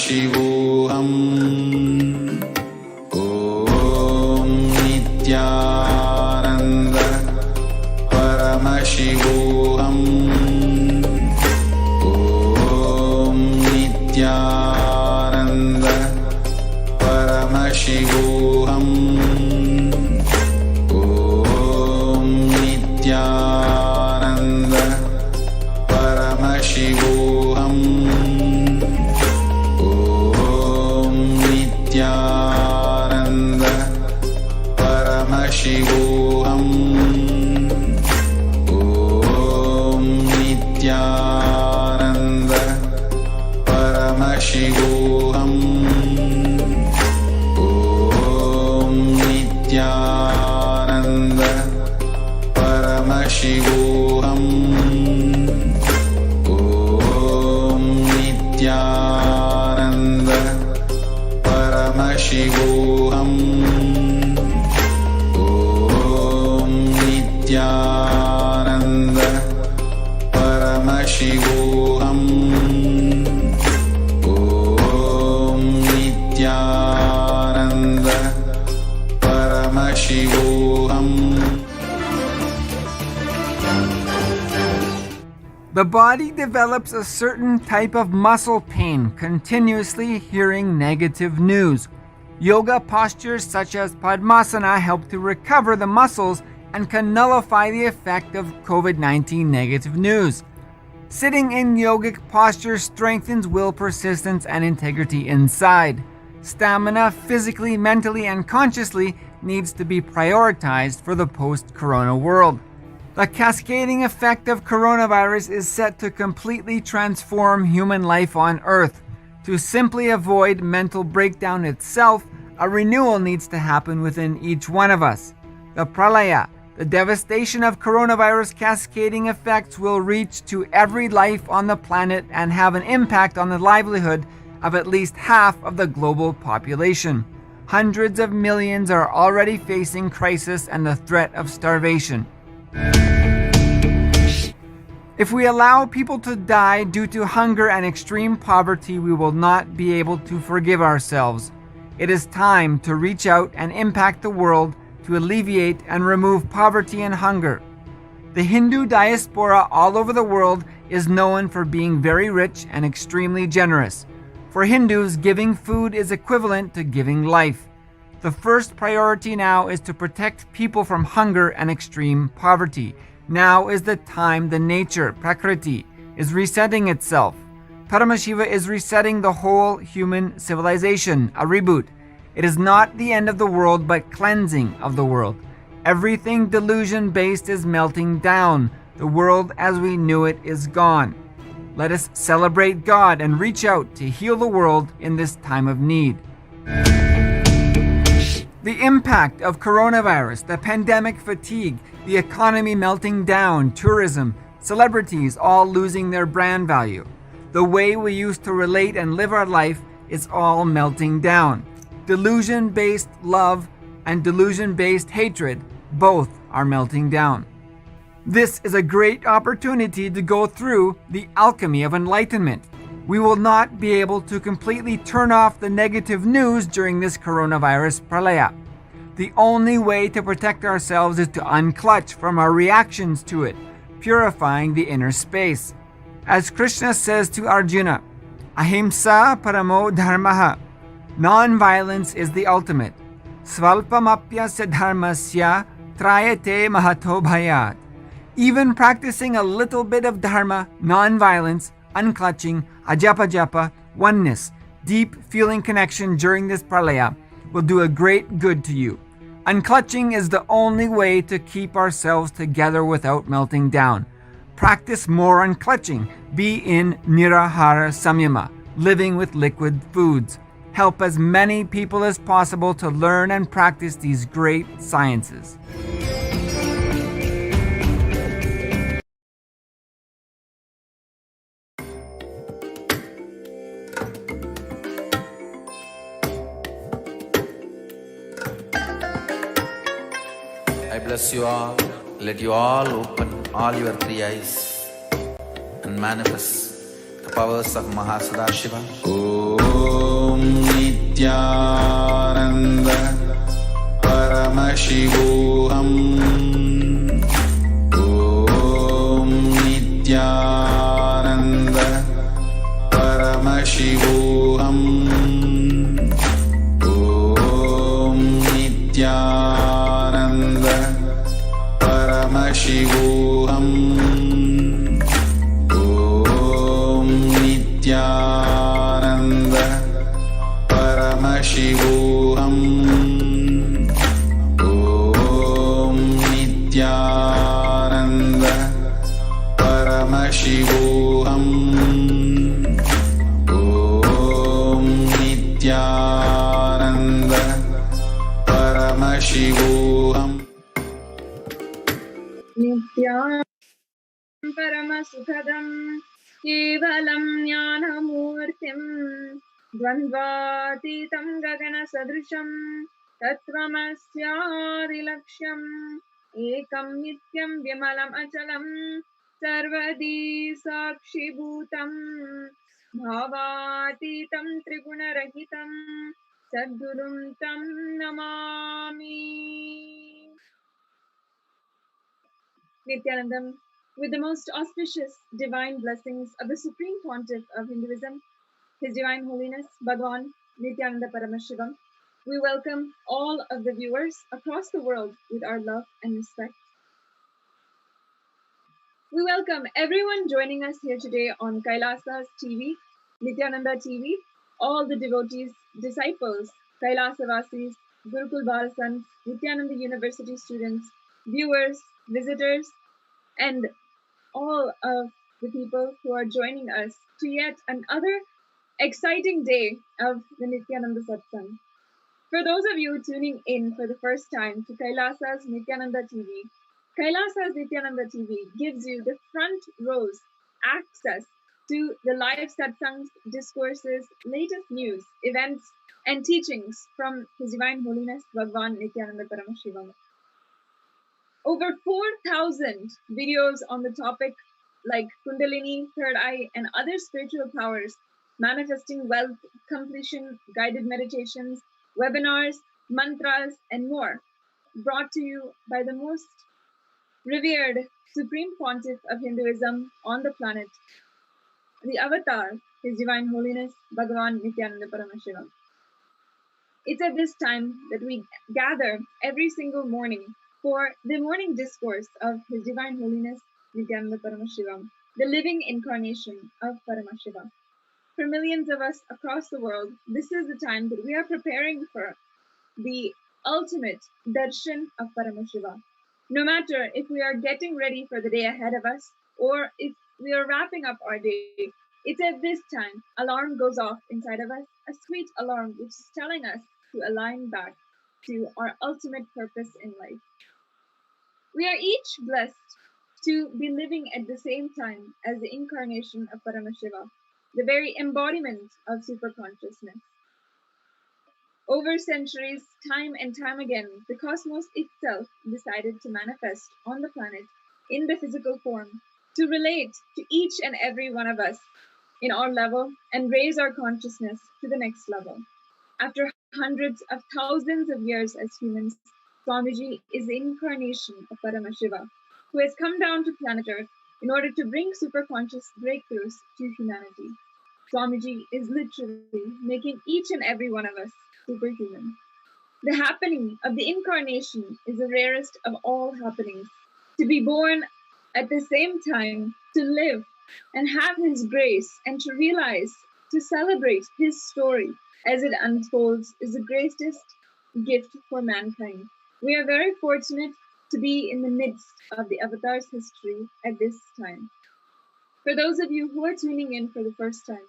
Paramashivoham. Om Nithyananda Paramashivoham. Om Nithyananda Paramashivoham. Om Nithyananda Paramashivoham. Om Nithyananda Paramashivoham. Om Nithyananda Paramashivoham. Om Nithyananda Paramashivoham. Om Nithyananda Paramashivoham. Om Nithyananda Paramashivoham. Om Nithyananda Paramashivoham. The body develops a certain type of muscle pain continuously hearing negative news. Yoga postures such as Padmasana help to recover the muscles and can nullify the effect of COVID-19 negative news. Sitting in yogic posture strengthens will, persistence, and integrity inside. Stamina, physically, mentally, and consciously, needs to be prioritized for the post-corona world. The cascading effect of coronavirus is set to completely transform human life on Earth. To simply avoid mental breakdown itself, a renewal needs to happen within each one of us. The Pralaya, the devastation of coronavirus cascading effects, will reach to every life on the planet and have an impact on the livelihood of at least half of the global population. Hundreds of millions are already facing crisis and the threat of starvation. If we allow people to die due to hunger and extreme poverty, we will not be able to forgive ourselves. It is time to reach out and impact the world to alleviate and remove poverty and hunger. The Hindu diaspora all over the world is known for being very rich and extremely generous. For Hindus, giving food is equivalent to giving life. The first priority now is to protect people from hunger and extreme poverty. Now is the time the nature, Prakriti, is resetting itself. Paramashiva is resetting the whole human civilization, a reboot. It is not the end of the world, but cleansing of the world. Everything delusion-based is melting down. The world as we knew it is gone. Let us celebrate God and reach out to heal the world in this time of need. The impact of coronavirus, the pandemic fatigue, the economy melting down, tourism, celebrities all losing their brand value. The way we used to relate and live our life is all melting down. Delusion-based love and delusion-based hatred, both are melting down. This is a great opportunity to go through the alchemy of enlightenment. We will not be able to completely turn off the negative news during this coronavirus pralaya. The only way to protect ourselves is to unclutch from our reactions to it, purifying the inner space. As Krishna says to Arjuna, Ahimsa paramo dharmaha. Non-violence is the ultimate. Svalpamapyasya dharmasya trayate mahato bhayat. Even practicing a little bit of dharma, non-violence, unclutching, ajapa-japa, oneness, deep feeling connection during this pralaya will do a great good to you. Unclutching is the only way to keep ourselves together without melting down. Practice more unclutching. Be in nirahara samyama, living with liquid foods. Help as many people as possible to learn and practice these great sciences. I bless you all. Let you all open all your three eyes and manifest the powers of Mahasadashiva, ॐ नित्यानन्द परमशिवोऽहम् ॐ नित्यानन्द परमशिवोऽहम् ॐ नित्यानन्द परमशिवोऽहम् ॐ नित्यानन्द परमशिवोऽहम् ॐ नित्यानन्द परमशिवोऽहम् ॐ नित्यानन्द परमशिवोऽहम् नित्यां परमसुखदं केवलं ज्ञानमूर्तिं द्वन्द्वातीतं गगनसदृशं तत्त्वमस्यादिलक्ष्यम् एकं नित्यं विमलम् अचलं सर्वदी साक्षिभूतं भावातीतं त्रिगुणरहितं सद्गुरुं तं Namami. Nithyanandam, with the most auspicious divine blessings of the Supreme Pontiff of Hinduism, His Divine Holiness Bhagavan Nithyananda Paramashivam, we welcome all of the viewers across the world with our love and respect. We welcome everyone joining us here today on Kailasa's TV, Nithyananda TV, all the devotees, disciples, Kailasa-vasis, Gurukul Balasans, Nithyananda University students, viewers, visitors, and all of the people who are joining us to yet another exciting day of the Nithyananda Satsang. For those of you tuning in for the first time to Kailasa's Nithyananda TV, Kailasa's Nithyananda TV gives you the front rows access to the live satsangs, discourses, latest news, events, and teachings from His Divine Holiness Bhagavan Nithyananda Paramashivam. Over 4,000 videos on the topic like Kundalini, Third Eye, and other spiritual powers, manifesting wealth, completion, guided meditations, webinars, mantras, and more, brought to you by the most revered Supreme Pontiff of Hinduism on the planet, the Avatar, His Divine Holiness Bhagavan Nithyananda Paramashivam. It's at this time that we gather every single morning for the morning discourse of His Divine Holiness Nithyananda Paramashivam, the living incarnation of Paramashiva. For millions of us across the world, this is the time that we are preparing for the ultimate darshan of Paramashiva. No matter if we are getting ready for the day ahead of us or if we are wrapping up our day, it's at this time alarm goes off inside of us, a sweet alarm which is telling us to align back to our ultimate purpose in life. We are each blessed to be living at the same time as the incarnation of Paramashiva, the very embodiment of superconsciousness. Over centuries, time and time again, the cosmos itself decided to manifest on the planet in the physical form to relate to each and every one of us in our level and raise our consciousness to the next level. After hundreds of thousands of years as humans, Swamiji is the incarnation of Paramashiva, who has come down to planet Earth in order to bring superconscious breakthroughs to humanity. Swamiji is literally making each and every one of us superhuman. The happening of the incarnation is the rarest of all happenings. To be born at the same time, to live and have His grace, and to realize, to celebrate His story as it unfolds is the greatest gift for mankind. We are very fortunate to be in the midst of the Avatar's history at this time. For those of you who are tuning in for the first time,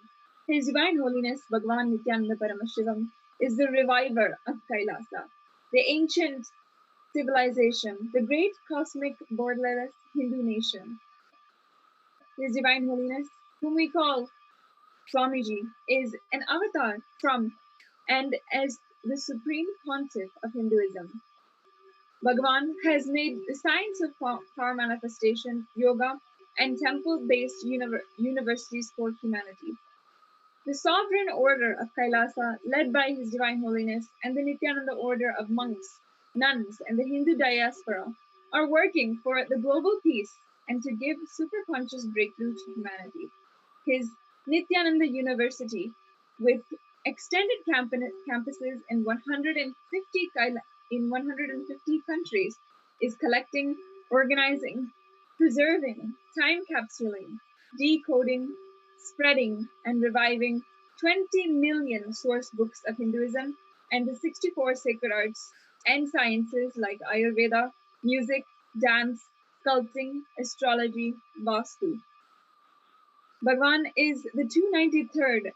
His Divine Holiness Bhagavan Nithyananda Paramashivam is the reviver of Kailasa, the ancient civilization, the great cosmic borderless Hindu nation. His Divine Holiness, whom we call Swamiji, is an avatar from and as the Supreme Pontiff of Hinduism. Bhagavan has made the science of power manifestation, yoga, and temple-based universities for humanity. The sovereign order of Kailasa, led by His Divine Holiness, and the Nithyananda order of monks, nuns, and the Hindu diaspora, are working for the global peace and to give superconscious breakthrough to humanity. His Nithyananda University, with extended campuses in 150 countries, is collecting, organizing, preserving, time capsuling, decoding, spreading, and reviving 20 million source books of Hinduism and the 64 sacred arts and sciences like Ayurveda, music, dance, sculpting, astrology, Vastu. Bhagwan is the 293rd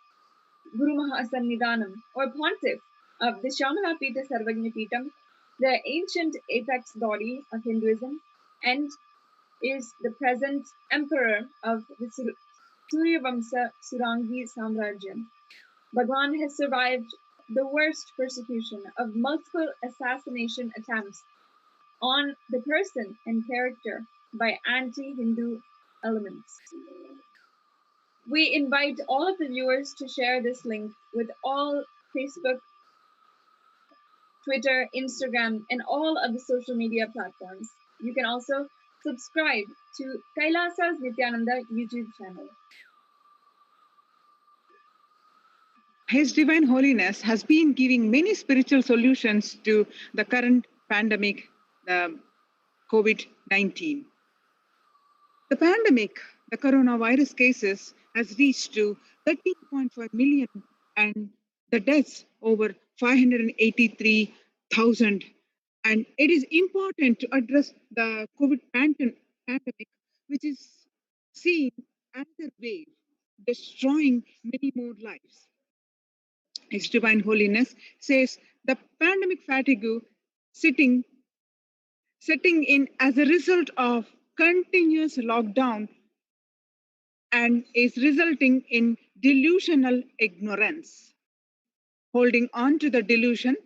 Guru Mahasannidhanam or Pontiff of the Shamalapita Sarvagna Peetam, the ancient apex body of Hinduism, and is the present emperor of the Suryavamsa Surangi Samrajyam. Bhagwan has survived the worst persecution of multiple assassination attempts on the person and character by anti-Hindu elements. We invite all of the viewers to share this link with all Facebook, Twitter, Instagram, and all of the social media platforms. You can also subscribe to Kailasa's Nithyananda YouTube channel. His Divine Holiness has been giving many spiritual solutions to the current pandemic, the COVID-19. The pandemic, the coronavirus cases, has reached to 13.5 million and the deaths over 583,000. And it is important to address the COVID pandemic, which is seen another wave, destroying many more lives. His Divine Holiness says the pandemic fatigue setting in as a result of continuous lockdown and is resulting in delusional ignorance. Holding on to the delusion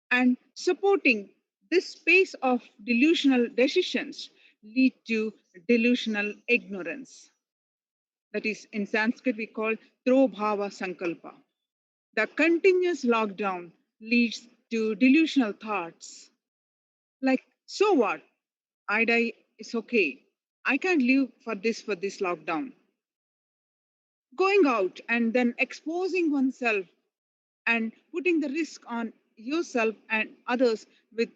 and supporting this space of delusional decisions lead to delusional ignorance. That is, in Sanskrit, we call Drobhava Sankalpa. The continuous lockdown leads to delusional thoughts like, so what? I die, it's okay. I can't live for this lockdown. Going out and then exposing oneself and putting the risk on yourself and others with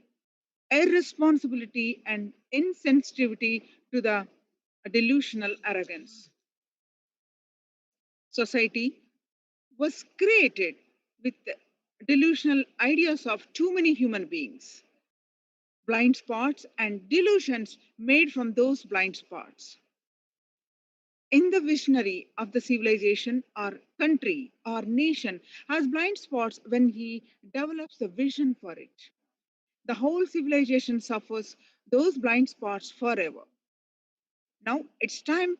irresponsibility and insensitivity to the delusional arrogance. Society was created with delusional ideas of too many human beings, blind spots and delusions made from those blind spots. In the visionary of the civilization or country or nation has blind spots when he develops the vision for it. The whole civilization suffers those blind spots forever. Now it's time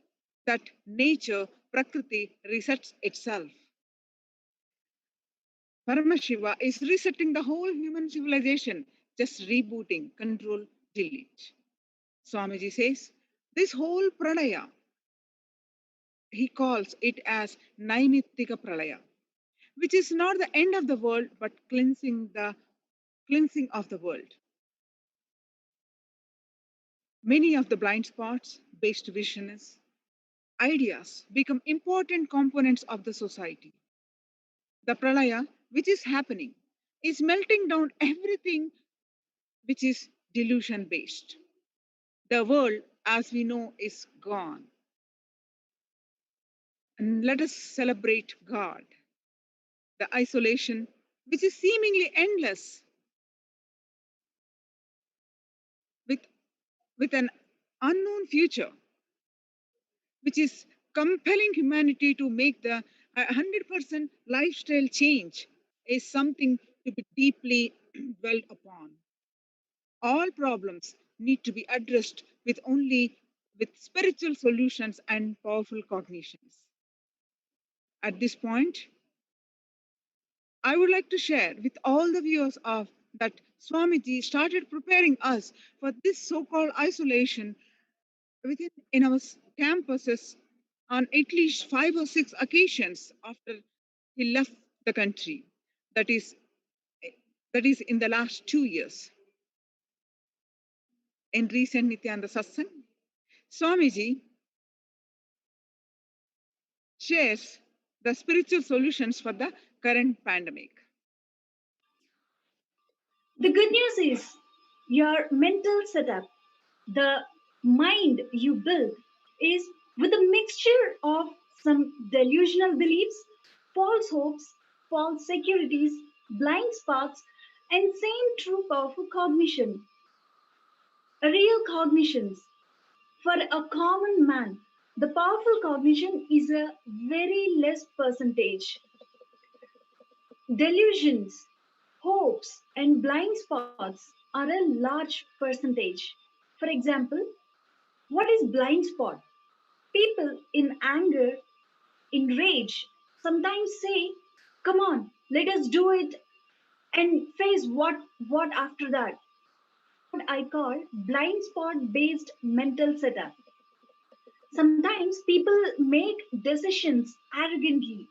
that nature, Prakriti, resets itself. Paramashiva is resetting the whole human civilization, just rebooting, control, delete. Swamiji says, this whole Pralaya, he calls it as Naimittika Pralaya, which is not the end of the world, but cleansing of the world. Many of the blind spots, based visions, ideas become important components of the society. The Pralaya, which is happening, is melting down everything which is delusion based. The world, as we know, is gone. And let us celebrate God. The isolation, which is seemingly endless, with an unknown future, which is compelling humanity to make the 100% lifestyle change, is something to be deeply dwelt upon. All problems need to be addressed with spiritual solutions and powerful cognitions. At this point, I would like to share with all the viewers of that Swamiji started preparing us for this so-called isolation within in our campuses on at least 5 or 6 occasions after he left the country. That is, that is in the last 2 years. In recent Nityananda Satsang, Swamiji shares the spiritual solutions for the current pandemic. The good news is your mental setup, the mind you build, is with a mixture of some delusional beliefs, false hopes, false securities, blind spots, and same true powerful cognition. A real cognition. For a common man, the powerful cognition is a very less percentage. Delusions, hopes, and blind spots are a large percentage. For example, what is blind spot? People in anger, in rage, sometimes say, "Come on, let us do it and face what after that." This is what I call blind spot based mental setup. Sometimes people make decisions arrogantly,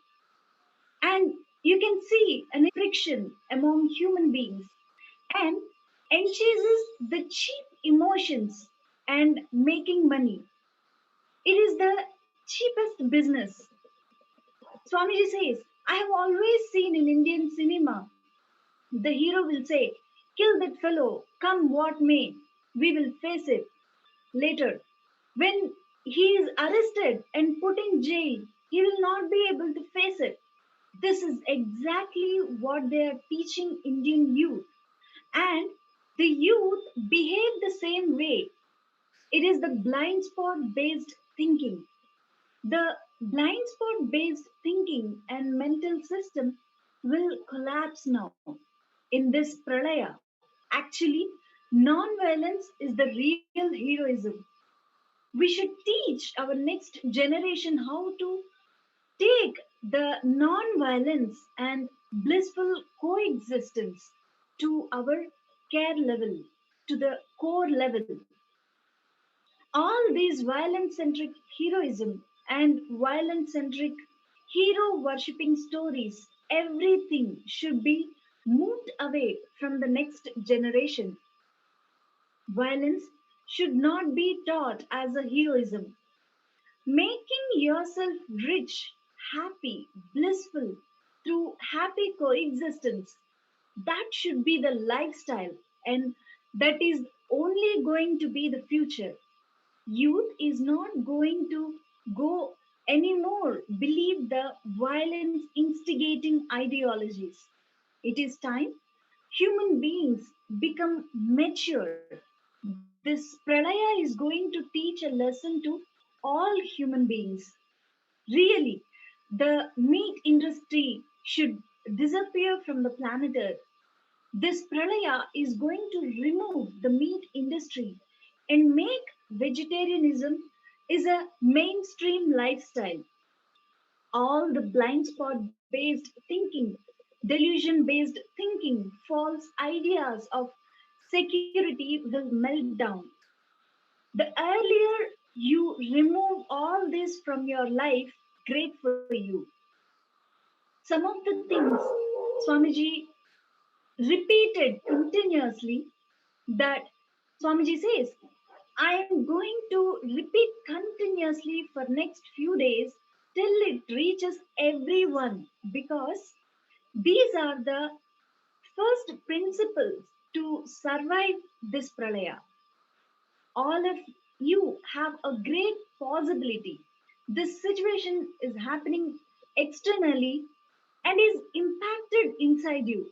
and you can see an friction among human beings and enchases the cheap emotions and making money. It is the cheapest business. Swamiji says, I have always seen in Indian cinema, the hero will say, "Kill that fellow, come what may, we will face it later." When he is arrested and put in jail, he will not be able to face it. This is exactly what they are teaching Indian youth. And the youth behave the same way. It is the blind spot based thinking. The blind spot based thinking and mental system will collapse now in this pralaya. Actually, non-violence is the real heroism. We should teach our next generation how to take the non-violence and blissful coexistence to our care level, to the core level. All these violence centric heroism and violence centric hero worshipping stories, everything should be moved away from the next generation. Violence should not be taught as a heroism. Making yourself rich, happy, blissful through happy coexistence, that should be the lifestyle, and that is only going to be the future. Youth is not going to go anymore believe the violence instigating ideologies. It is time human beings become mature. This pralaya is going to teach a lesson to all human beings. Really, the meat industry should disappear from the planet Earth. This pralaya is going to remove the meat industry and make vegetarianism is a mainstream lifestyle. All the blind spot based thinking, delusion based thinking, false ideas of security will melt down. The earlier you remove all this from your life, great for you. Some of the things Swamiji repeated continuously that Swamiji says, I am going to repeat continuously for next few days till it reaches everyone, because these are the first principles to survive this pralaya. All of you have a great possibility. This situation is happening externally and is impacted inside you.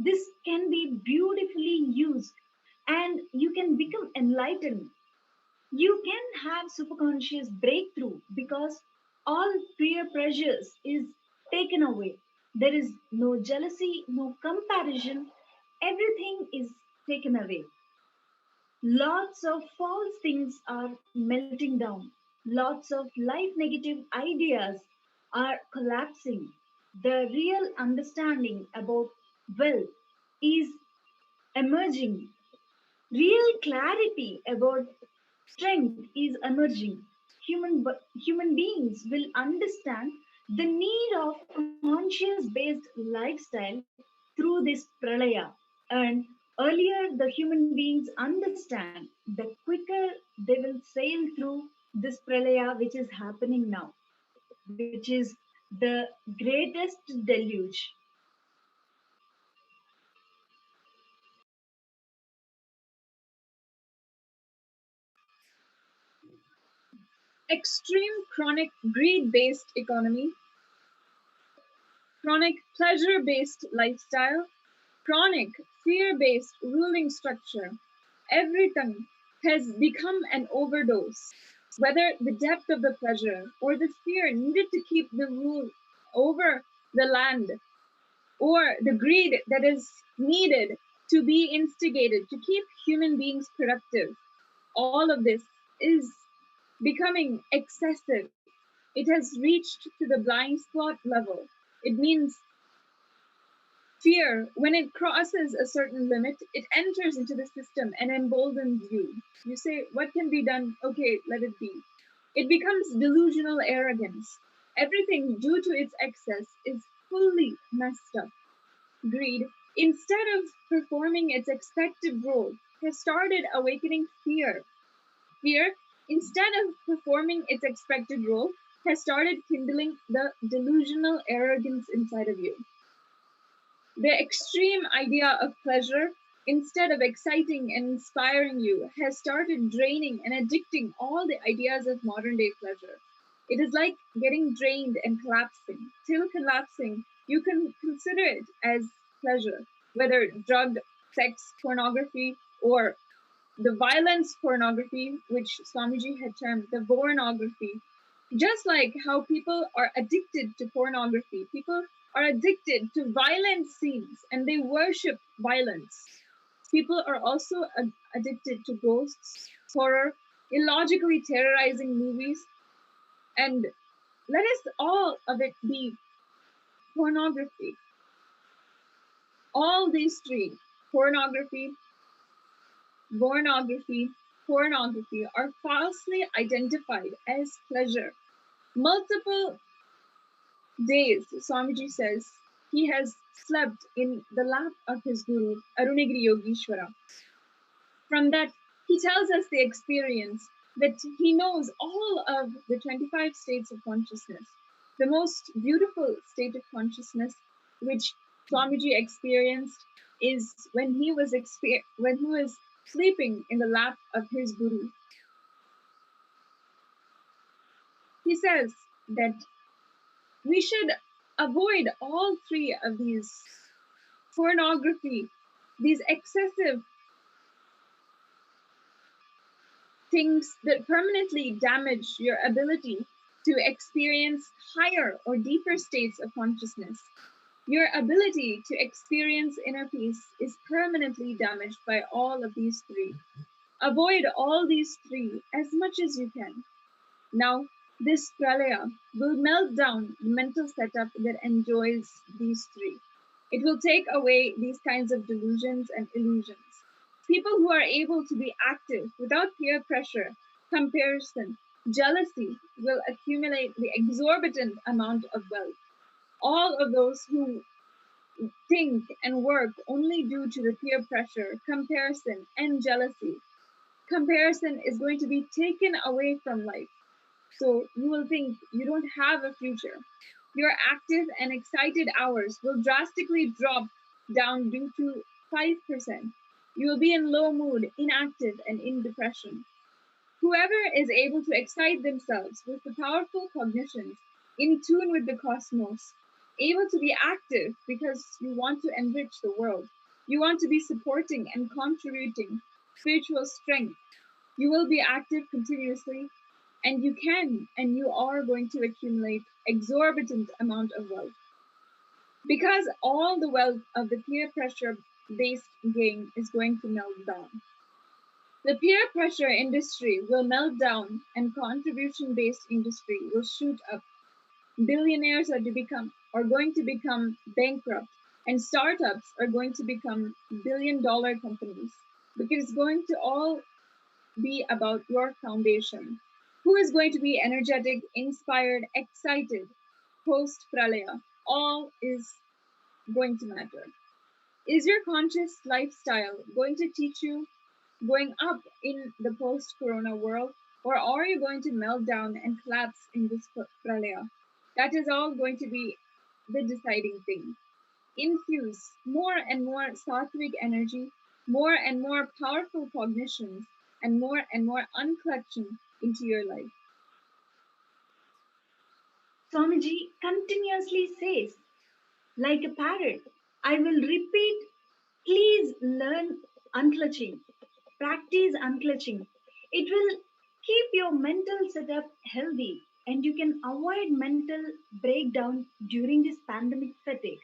This can be beautifully used and you can become enlightened. You can have superconscious breakthrough because all peer pressures is taken away. There is no jealousy, no comparison. Everything is taken away. Lots of false things are melting down. Lots of life negative ideas are collapsing. The real understanding about wealth is emerging. Real clarity about strength is emerging. Human beings will understand the need of conscious based lifestyle through this pralaya. And earlier the human beings understand, the quicker they will sail through this pralaya which is happening now, which is the greatest deluge. Extreme chronic greed based economy, chronic pleasure based lifestyle, chronic fear based ruling structure. Everything has become an overdose. Whether the depth of the pleasure or the fear needed to keep the rule over the land, or the greed that is needed to be instigated to keep human beings productive, all of this is becoming excessive. It has reached to the blind spot level. It means fear, when it crosses a certain limit, it enters into the system and emboldens you. You say, what can be done? Okay, let it be. It becomes delusional arrogance. Everything due to its excess is fully messed up. Greed, instead of performing its expected role, has started awakening fear. Fear, instead of performing its expected role, has started kindling the delusional arrogance inside of you. The extreme idea of pleasure, instead of exciting and inspiring you, has started draining and addicting all the ideas of modern day pleasure. It is like getting drained and collapsing. Till collapsing, you can consider it as pleasure, whether drug, sex, pornography, or the violence pornography, which Swamiji had termed the pornography. Just like how people are addicted to pornography, people are addicted to violent scenes and they worship violence. People are also addicted to ghosts, horror, illogically terrorizing movies, and let us all of it be pornography. All these three, pornography, pornography, pornography, are falsely identified as pleasure. Multiple days, Swamiji says, he has slept in the lap of his guru, Arunagiri Yogeshwara. From that, he tells us the experience that he knows all of the 25 states of consciousness. The most beautiful state of consciousness, which Swamiji experienced, is when he was sleeping in the lap of his guru. He says that we should avoid all three of these: pornography, these excessive things that permanently damage your ability to experience higher or deeper states of consciousness. Your ability to experience inner peace is permanently damaged by all of these three. Avoid all these three as much as you can. Now, this pralaya will melt down the mental setup that enjoys these three. It will take away these kinds of delusions and illusions. People who are able to be active without peer pressure, comparison, jealousy will accumulate the exorbitant amount of wealth. All of those who think and work only due to the peer pressure, comparison, and jealousy, comparison is going to be taken away from life. So you will think you don't have a future. Your active and excited hours will drastically drop down due to 5%. You will be in low mood, inactive, and in depression. Whoever is able to excite themselves with the powerful cognitions, in tune with the cosmos, able to be active because you want to enrich the world, you want to be supporting and contributing spiritual strength, you will be active continuously, and you can and you are going to accumulate exorbitant amount of wealth, because all the wealth of the peer pressure based game is going to melt down. The peer pressure industry will melt down and contribution based industry will shoot up. Billionaires are going to become bankrupt, and startups are going to become $1 billion companies, because it's going to all be about your foundation? Who is going to be energetic, inspired, excited post Pralaya? All is going to matter. Is your conscious lifestyle going to teach you going up in the post corona world, or are you going to melt down and collapse in this pralaya? That is all going to be the deciding thing. Infuse more and more sattvic energy, more and more powerful cognitions, and more unclutching into your life. Swamiji continuously says, like a parrot, I will repeat, please learn unclutching, practice unclutching. It will keep your mental setup healthy and you can avoid mental breakdown during this pandemic fatigue.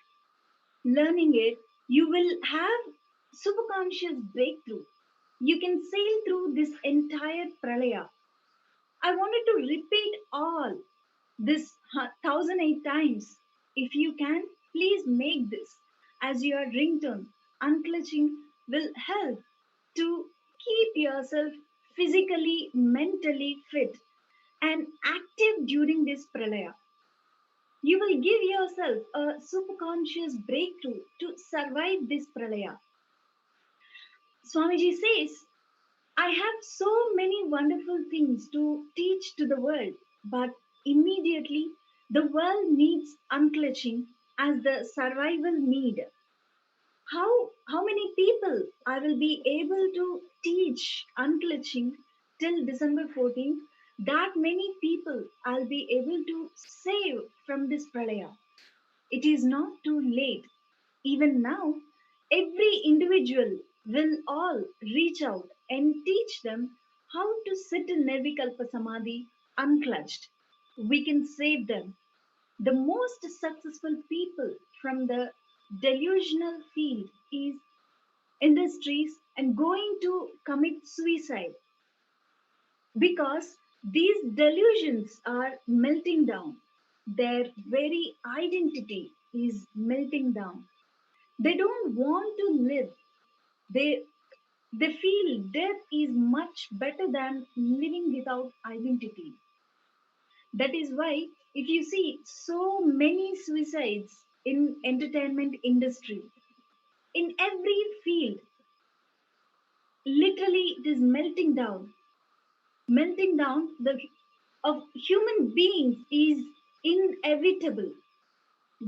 Learning it, you will have superconscious breakthrough. You can sail through this entire pralaya. I wanted to repeat all this 1008 times. If you can, please make this as your ringtone. Unclutching will help to keep yourself physically, mentally fit and active during this pralaya. You will give yourself a superconscious breakthrough to survive this pralaya. Swamiji says, I have so many wonderful things to teach to the world, but immediately the world needs unclutching as the survival need. How many people I will be able to teach unclutching till December 14th? That many people I'll be able to save from this pralaya. It is not too late. Even now, every individual will all reach out and teach them how to sit in Nirvikalpa Samadhi unclutched. We can save them. The most successful people from the delusional field is industries and going to commit suicide because these delusions are melting down. Their very identity is melting down. They don't want to live. They they feel death is much better than living without identity. That is why if you see so many suicides in entertainment industry, in every field, literally it is melting down the of human beings is inevitable.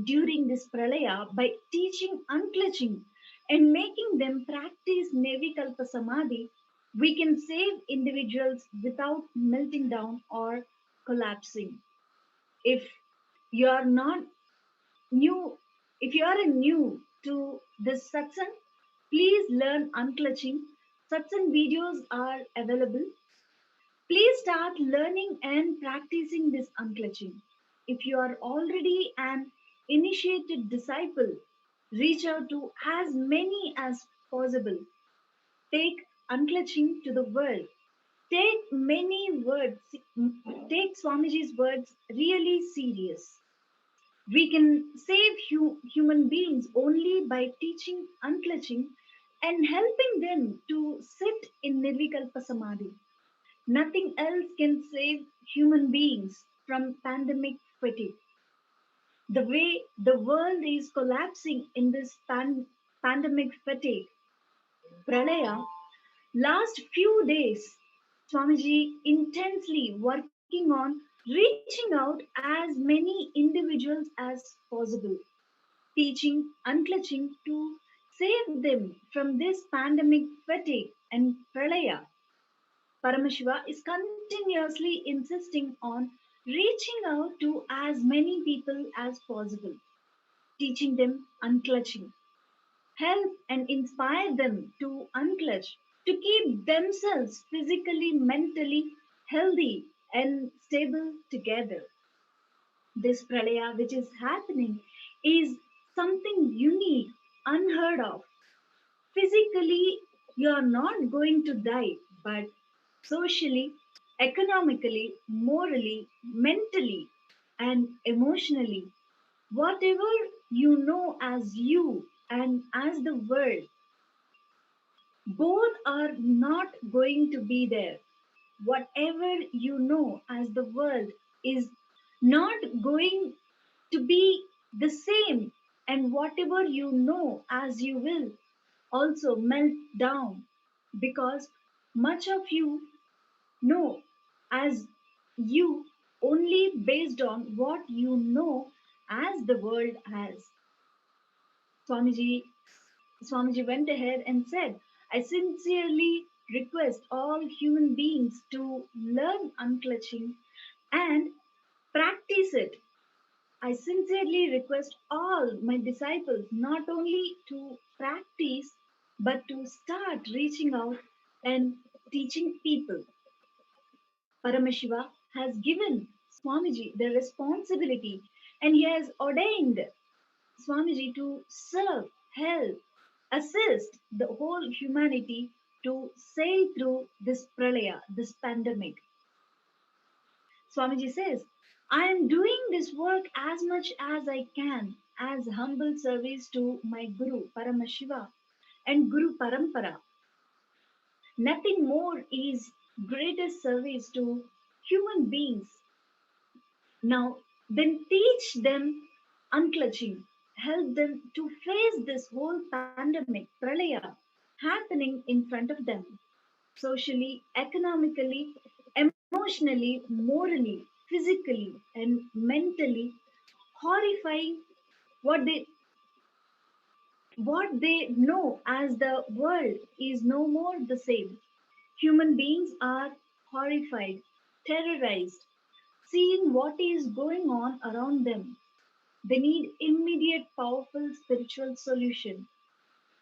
During this pralaya, by teaching unclutching and making them practice Nevikalpa Samadhi, we can save individuals without melting down or collapsing. If you are not new, if you are new to this satsang, please learn unclutching. Satsang videos are available. Please start learning and practicing this unclutching. If you are already an initiated disciple, reach out to as many as possible. Take unclutching to the world. Take many words, take Swamiji's words really serious. We can save human beings only by teaching unclutching and helping them to sit in Nirvikalpa Samadhi. Nothing else can save human beings from pandemic fatigue. The way the world is collapsing in this pandemic fatigue, Pralaya, last few days, Swamiji intensely working on reaching out as many individuals as possible, teaching, unclutching to save them from this pandemic fatigue and Pralaya. Paramashiva is continuously insisting on reaching out to as many people as possible, teaching them unclutching, help and inspire them to unclutch, to keep themselves physically, mentally healthy and stable together. This pralaya which is happening is something unique, unheard of. Physically, you are not going to die, but socially, economically, morally, mentally, and emotionally, whatever you know as you and as the world, Both are not going to be there. Whatever you know as the world is not going to be the same, and whatever you know as you will also melt down, because much of you know as you only based on what you know as the world has. Swamiji, Swamiji went ahead and said, I sincerely request all human beings to learn unclutching and practice it. I sincerely request all my disciples not only to practice but to start reaching out and teaching people. Paramashiva has given Swamiji the responsibility, and he has ordained Swamiji to serve, help, assist the whole humanity to sail through this pralaya, this pandemic. Swamiji says, I am doing this work as much as I can as humble service to my Guru Paramashiva and Guru Parampara. Nothing more is greatest service to human beings. Now, then teach them unclutching, help them to face this whole pandemic, pralaya, happening in front of them, socially, economically, emotionally, morally, physically, and mentally, horrifying what they know as the world is no more the same. Human beings are horrified, terrorized, seeing what is going on around them. They need immediate, powerful spiritual solution,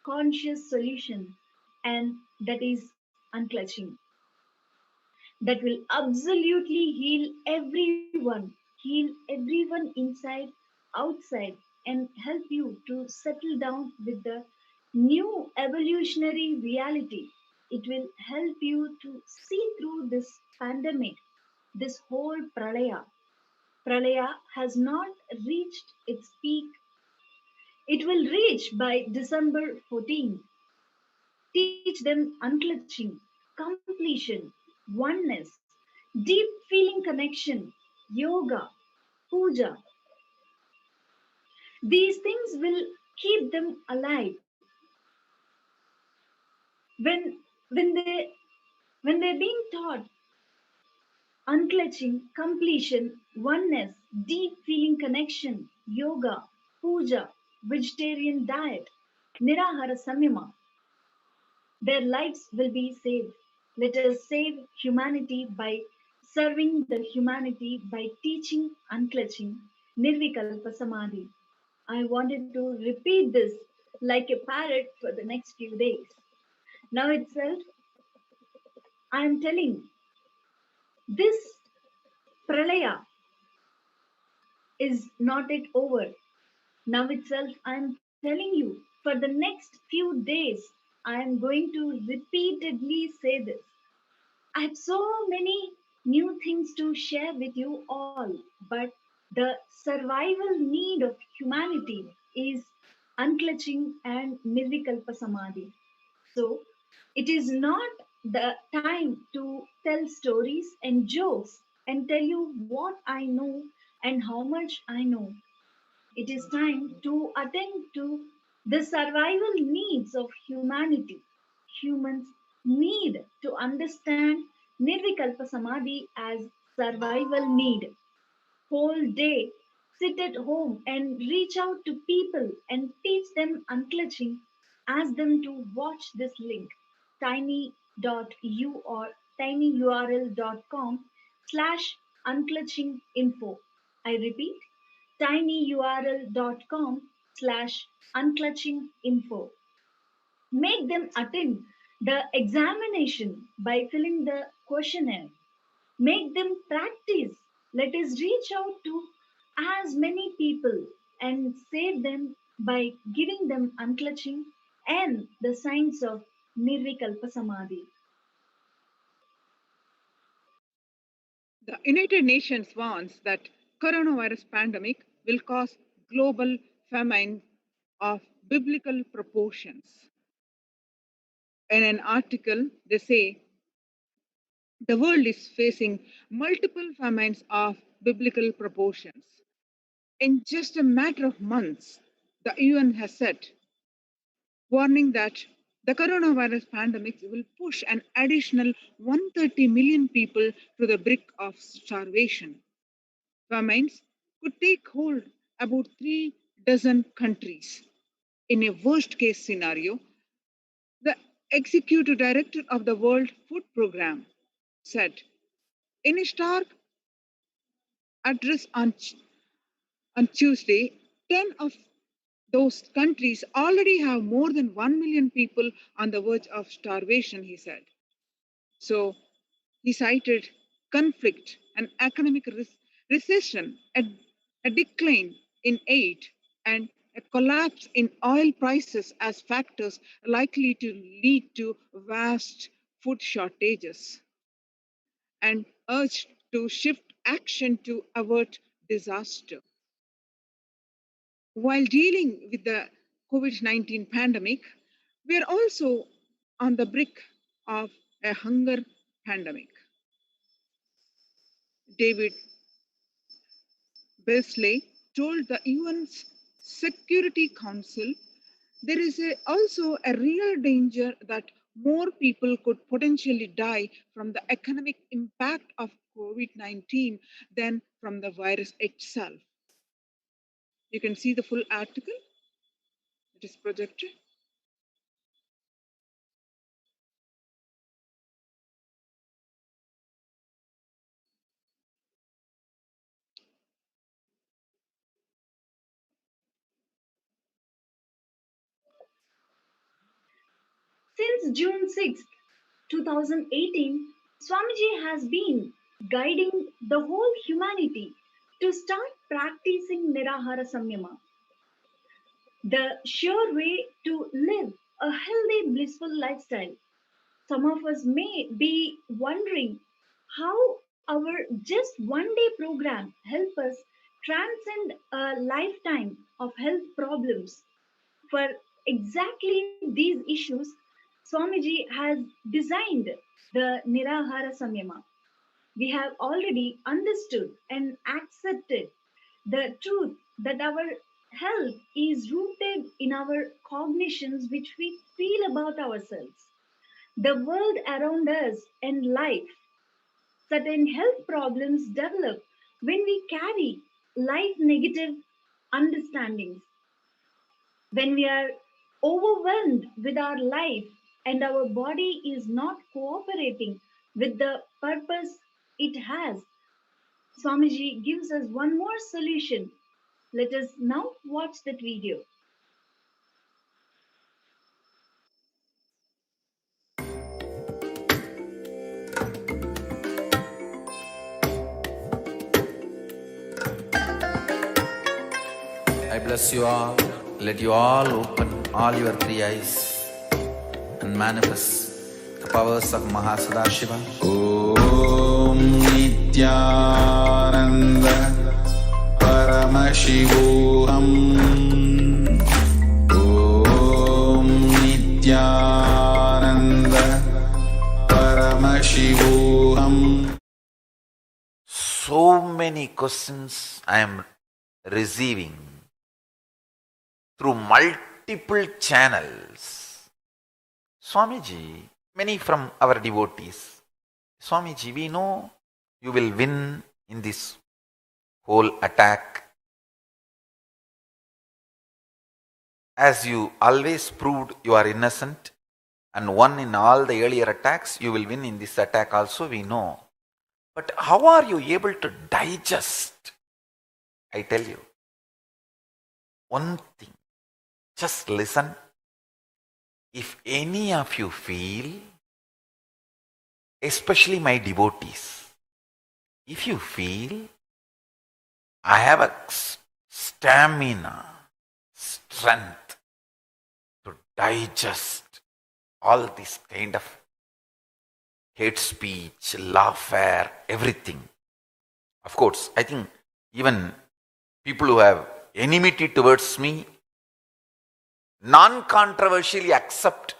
conscious solution, and that is unclutching. That will absolutely heal everyone inside, outside, and help you to settle down with the new evolutionary reality. It will help you to see through this pandemic, this whole pralaya. Pralaya has not reached its peak. It will reach by December 14th. Teach them unclutching, completion, oneness, deep feeling connection, yoga, puja. These things will keep them alive. When when they when they're being taught unclutching, completion, oneness, deep feeling connection, yoga, puja, vegetarian diet, nirahara samyama, their lives will be saved. Let us save humanity by serving the humanity by teaching unclutching, nirvikalpa samadhi. I wanted to repeat this like a parrot for the next few days. Now itself, I am telling this pralaya is not yet over. Now itself, I am telling you for the next few days, I am going to repeatedly say this. I have so many new things to share with you all, but the survival need of humanity is unclutching and nirvikalpa samadhi. So it is not the time to tell stories and jokes and tell you what I know and how much I know. It is time to attend to the survival needs of humanity. Humans need to understand Nirvikalpa Samadhi as survival need. Whole day, sit at home and reach out to people and teach them unclutching. Ask them to watch this link tiny.u or tinyurl.com/unclutching info. I repeat tinyurl.com/unclutching info. Make them attend the examination by filling the questionnaire. Make them practice. Let us reach out to as many people and save them by giving them unclutching and the signs of Nirvikalpa Samadhi. The United Nations warns that coronavirus pandemic will cause global famine of biblical proportions. In an article, they say the world is facing multiple famines of biblical proportions. In just a matter of months, the UN has said, warning that the coronavirus pandemic will push an additional 130 million people to the brink of starvation. Famines could take hold about 3 dozen countries. In a worst case scenario, the executive director of the World Food Programme said in a stark address on Tuesday, 10 of those countries already have more than 1 million people on the verge of starvation, he said. So he cited conflict and economic recession, a decline in aid, and a collapse in oil prices as factors likely to lead to vast food shortages, and urged to shift action to avert disaster. While dealing with the COVID 19 pandemic, we are also on the brink of a hunger pandemic. David Beasley told the UN's Security Council there is also a real danger that more people could potentially die from the economic impact of COVID 19 than from the virus itself. You can see the full article, it is projected. Since June 6th, 2018, Swamiji has been guiding the whole humanity to start practicing Nirahara Samyama, the sure way to live a healthy, blissful lifestyle. Some of us may be wondering how our just one day program help us transcend a lifetime of health problems. For exactly these issues, Swamiji has designed the Nirahara Samyama. We have already understood and accepted the truth that our health is rooted in our cognitions which we feel about ourselves, the world around us, and life. Certain health problems develop when we carry life negative understandings, when we are overwhelmed with our life and our body is not cooperating with the purpose it has. Swamiji gives us one more solution. Let us now watch that video. I bless you all. Let you all open all your three eyes and manifest the powers of Mahasadashiva. Om Nithyananda Paramashivoham. Om Nithyananda Paramashivoham. So many questions I am receiving through multiple channels. Swamiji, many from our devotees, Swamiji, we know you will win in this whole attack. As you always proved you are innocent and won in all the earlier attacks, you will win in this attack also, we know. But how are you able to digest? I tell you, one thing, just listen. If any of you feel, especially my devotees, if you feel I have a stamina, strength to digest all this kind of hate speech, lawfare, everything. Of course, I think even people who have enmity towards me non-controversially accept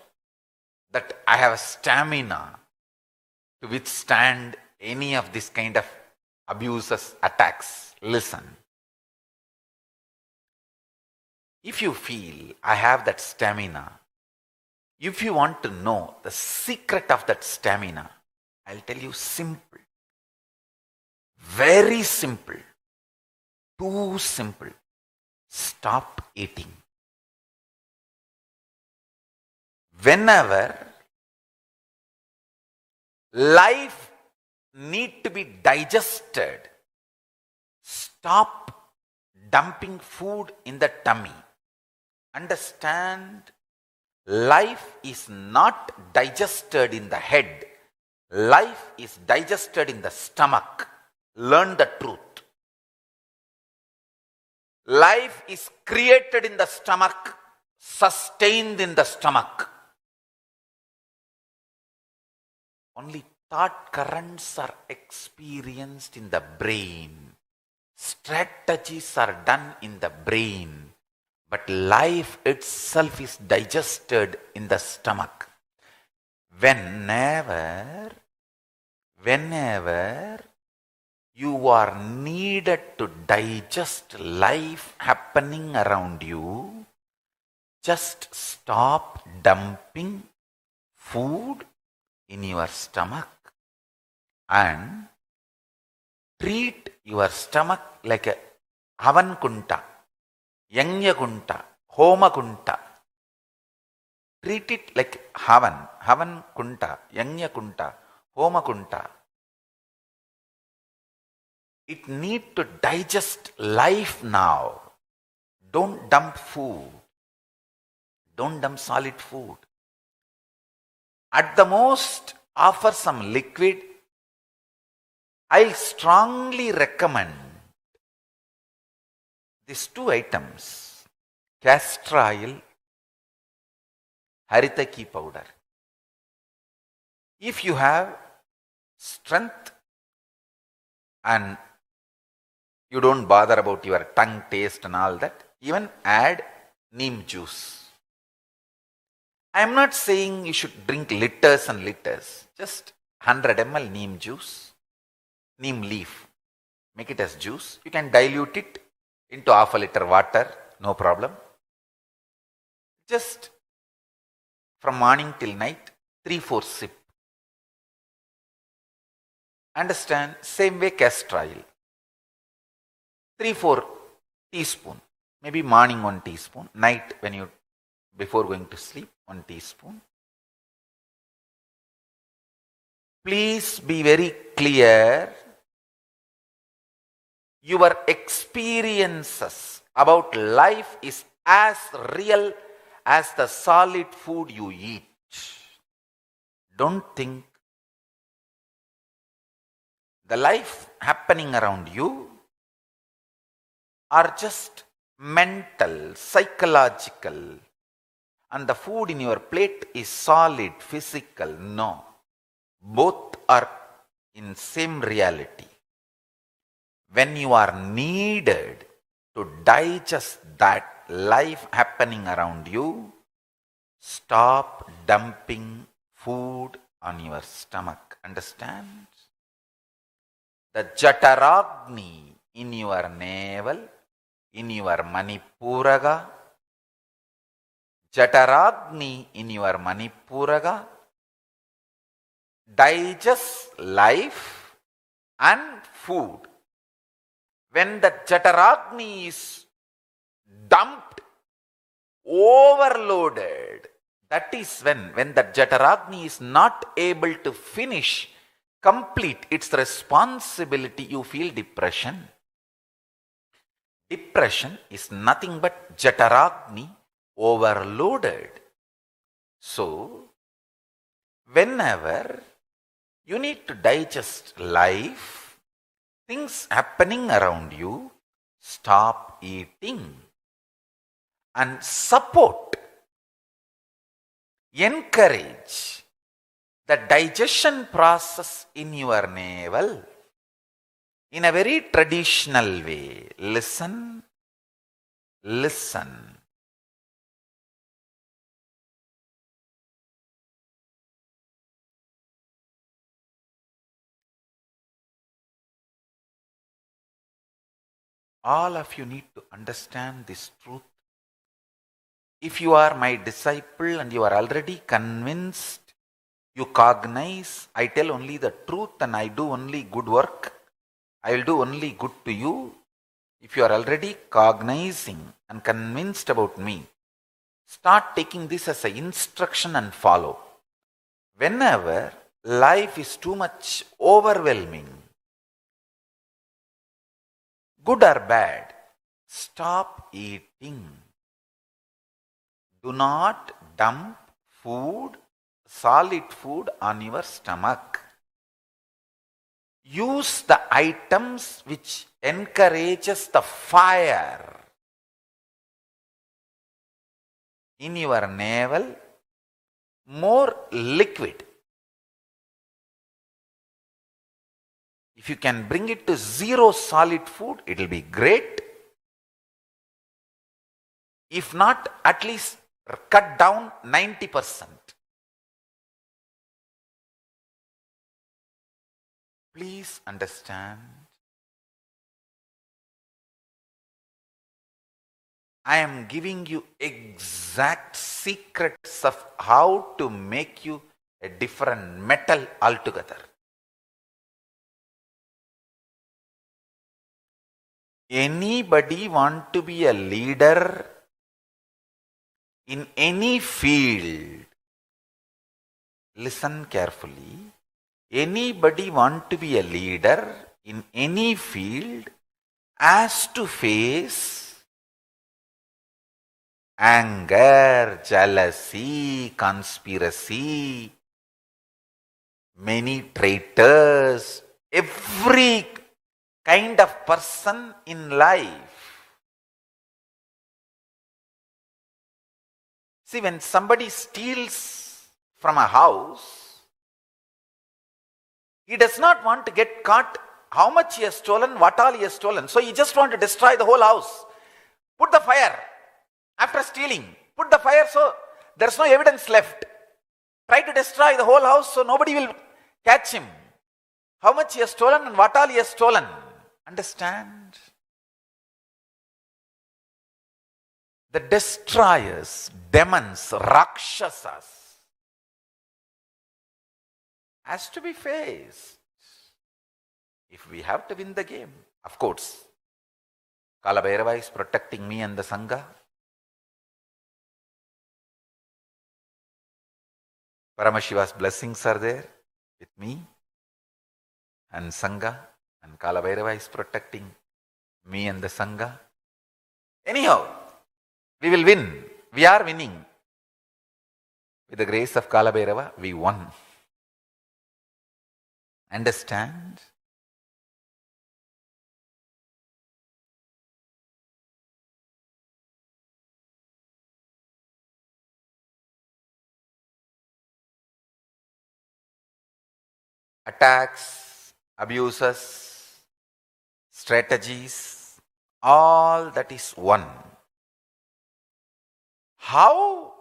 that I have stamina to withstand any of this kind of abuses, attacks. Listen. If you feel I have that stamina, if you want to know the secret of that stamina, I'll tell you simple. Very simple. Too simple. Stop eating. Whenever life need to be digested, stop dumping food in the tummy. Understand, life is not digested in the head. Life is digested in the stomach. Learn the truth. Life is created in the stomach, sustained in the stomach. Only thought currents are experienced in the brain. Strategies are done in the brain. But life itself is digested in the stomach. Whenever you are needed to digest life happening around you, just stop dumping food in your stomach and treat your stomach like a Havankunta, Yangyakunta, Homakunta. Treat it like Havankunta, Yangyakunta, Homakunta. It need to digest life now. Don't dump food. Don't dump solid food. At the most, offer some liquid. I strongly recommend these two items, castor oil, haritaki powder. If you have strength and you don't bother about your tongue taste and all that, even add neem juice. I am not saying you should drink liters and liters. Just 100 ml neem juice, neem leaf. Make it as juice. You can dilute it into half a liter water, no problem. Just from morning till night, 3-4 sip. Understand? Same way castor oil. 3-4 teaspoon. Maybe morning 1 teaspoon. Night when you, before going to sleep, 1 teaspoon. Please be very clear. Your experiences about life is as real as the solid food you eat. Don't think the life happening around you are just mental, psychological, and the food in your plate is solid, physical. No. Both are in same reality. When you are needed to digest that life happening around you, stop dumping food on your stomach. Understand? The Jataragni in your navel, in your Manipuraga, Jataragni in your Manipuraga, digests life and food. When the Jataragni is dumped, overloaded, that is when the Jataragni is not able to finish, complete its responsibility, you feel depression. Depression is nothing but Jataragni overloaded. So, whenever you need to digest life, things happening around you, stop eating and support, encourage the digestion process in your navel in a very traditional way. Listen, listen. All of you need to understand this truth. If you are my disciple and you are already convinced, you cognize, I tell only the truth and I do only good work, I will do only good to you. If you are already cognizing and convinced about me, start taking this as an instruction and follow. Whenever life is too much overwhelming, good or bad, stop eating. Do not dump food, solid food on your stomach. Use the items which encourages the fire in your navel, more liquid. If you can bring it to zero solid food, it will be great. If not, at least cut down 90%. Please understand, I am giving you exact secrets of how to make you a different metal altogether. Anybody want to be a leader in any field? Listen carefully. Anybody want to be a leader in any field has to face anger, jealousy, conspiracy, many traitors, every kind of person in life. See, when somebody steals from a house, he does not want to get caught how much he has stolen, what all he has stolen. So he just want to destroy the whole house. Put the fire after stealing. Put the fire so there's no evidence left. Try to destroy the whole house so nobody will catch him. How much he has stolen and what all he has stolen. Understand? The destroyers, demons, rakshasas, has to be faced if we have to win the game. Of course, Kalabhairava is protecting me and the Sangha. Paramashiva's blessings are there with me and Sangha, and Kalabhairava is protecting me and the Sangha. Anyhow, we will win. We are winning. With the grace of Kalabhairava, we won. Understand? Attacks, abuses, strategies, all that is one. How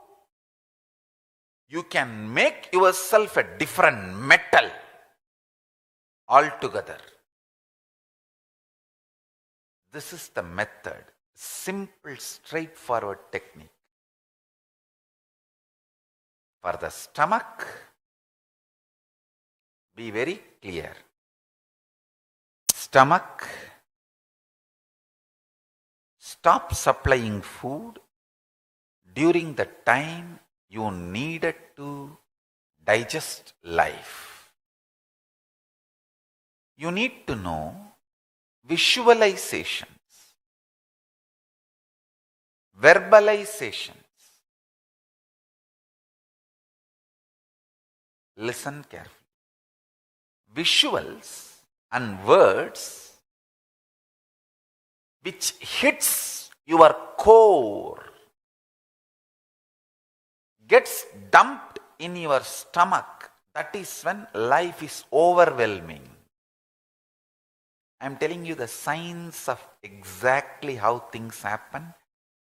you can make yourself a different metal altogether. This is the method. Simple, straightforward technique. For the stomach, be very clear. Stomach, stop supplying food during the time you needed to digest life. You need to know visualizations, verbalizations. Listen carefully. Visuals and words which hits your core, gets dumped in your stomach. That is when life is overwhelming. I am telling you the signs of exactly how things happen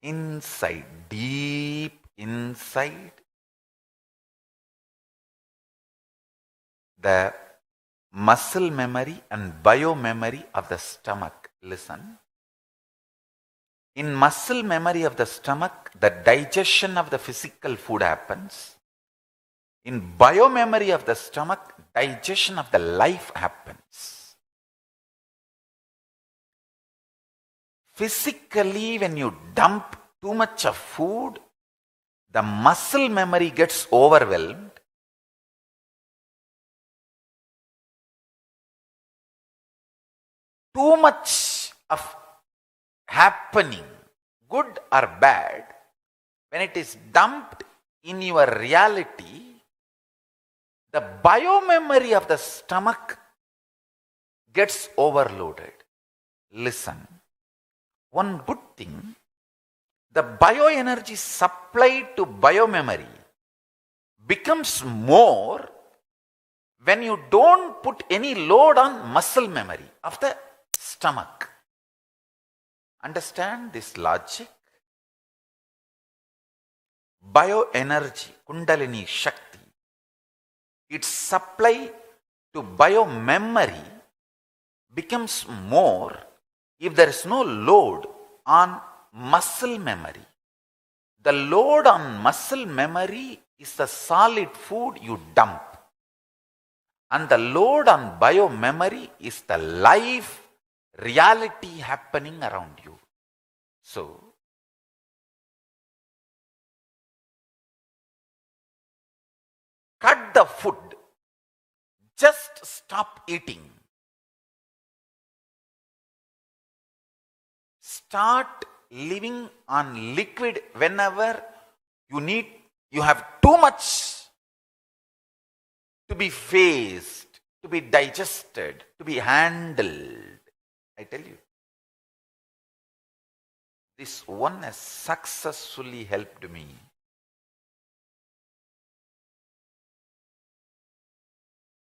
inside, deep inside the muscle memory and bio memory of the stomach. Listen. In muscle memory of the stomach, the digestion of the physical food happens. In biomemory of the stomach, digestion of the life happens. Physically, when you dump too much of food, the muscle memory gets overwhelmed. Too much of happening, good or bad, when it is dumped in your reality, the biomemory of the stomach gets overloaded. Listen, one good thing, the bioenergy supplied to biomemory becomes more when you don't put any load on muscle memory of the stomach. Understand this logic? Bioenergy, Kundalini Shakti, its supply to biomemory becomes more if there is no load on muscle memory. The load on muscle memory is the solid food you dump. And the load on biomemory is the life reality happening around you. So, cut the food. Just stop eating. Start living on liquid whenever you have too much to be faced, to be digested, to be handled. I tell you, this one has successfully helped me.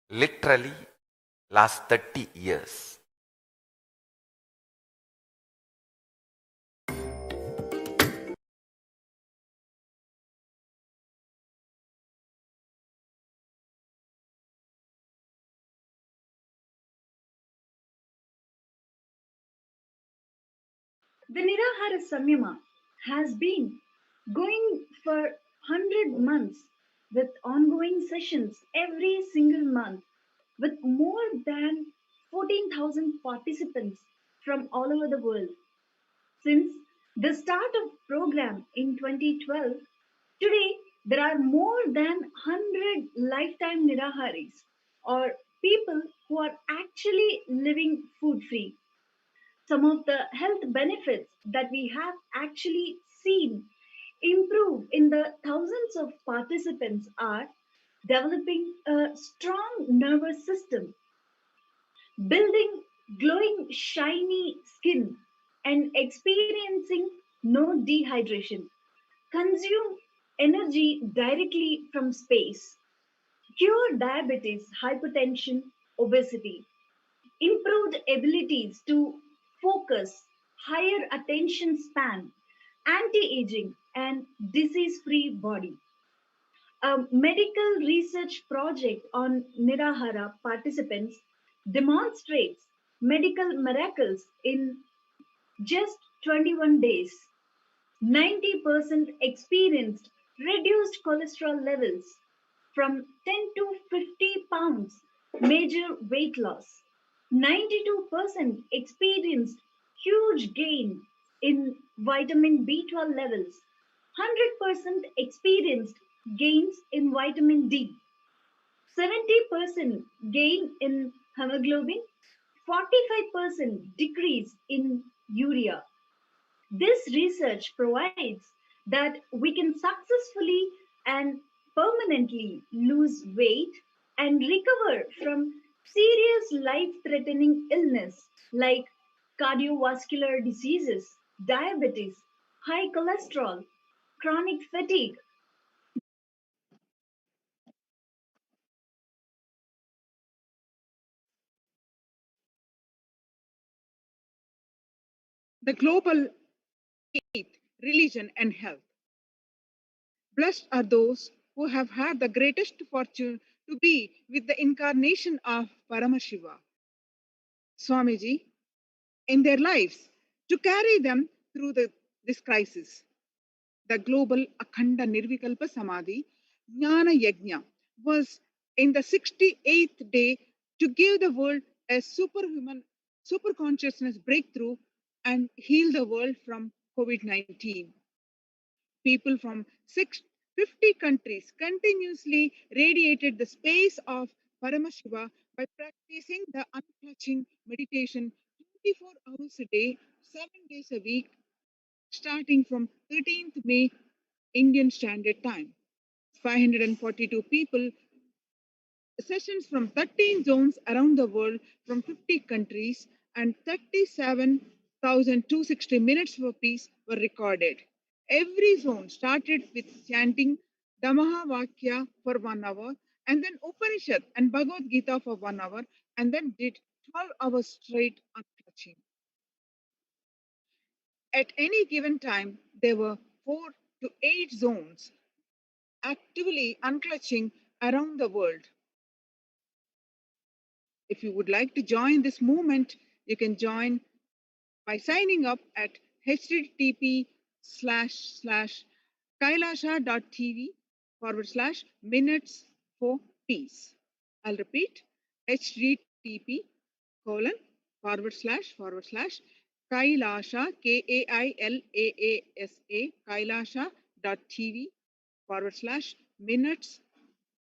Literally, last 30 years. The Nirahara Samyama has been going for 100 months with ongoing sessions every single month with more than 14,000 participants from all over the world. Since the start of program in 2012, today there are more than 100 lifetime Niraharis or people who are actually living food free. Some of the health benefits that we have actually seen improve in the thousands of participants are developing a strong nervous system, building glowing shiny skin, and experiencing no dehydration, consume energy directly from space, cure diabetes, hypertension, obesity, improved abilities to focus, higher attention span, anti aging, and disease free body. A medical research project on Nirahara participants demonstrates medical miracles in just 21 days. 90% experienced reduced cholesterol levels from 10 to 50 pounds, major weight loss. 92% experienced huge gain in vitamin B12 levels. 100% experienced gains in vitamin D. 70% gain in hemoglobin. 45% decrease in urea. This research provides that we can successfully and permanently lose weight and recover from serious life threatening illness like cardiovascular diseases, diabetes, high cholesterol, chronic fatigue. The global faith, religion, and health. Blessed are those who have had the greatest fortune to be with the incarnation of Paramashiva, Swamiji, in their lives, to carry them through the this crisis. The global Akhanda Nirvikalpa Samadhi, Jnana Yajna, was in the 68th day to give the world a superhuman, super consciousness breakthrough and heal the world from COVID 19. People from 50 countries continuously radiated the space of Paramashiva by practicing the unclutching meditation 24 hours a day, 7 days a week, starting from 13th May Indian Standard Time. 542 people, sessions from 13 zones around the world from 50 countries, and 37,260 minutes for peace were recorded. Every zone started with chanting Dhammaha Vakya for 1 hour, and then Upanishad and Bhagavad Gita for 1 hour, and then did 12 hours straight unclutching. At any given time, there were 4 to 8 zones actively unclutching around the world. If you would like to join this movement, you can join by signing up at http://kailasha.tv/minutes for peace. I'll repeat, http://kailasha, KAILAASA, kailasha.tv/minutes,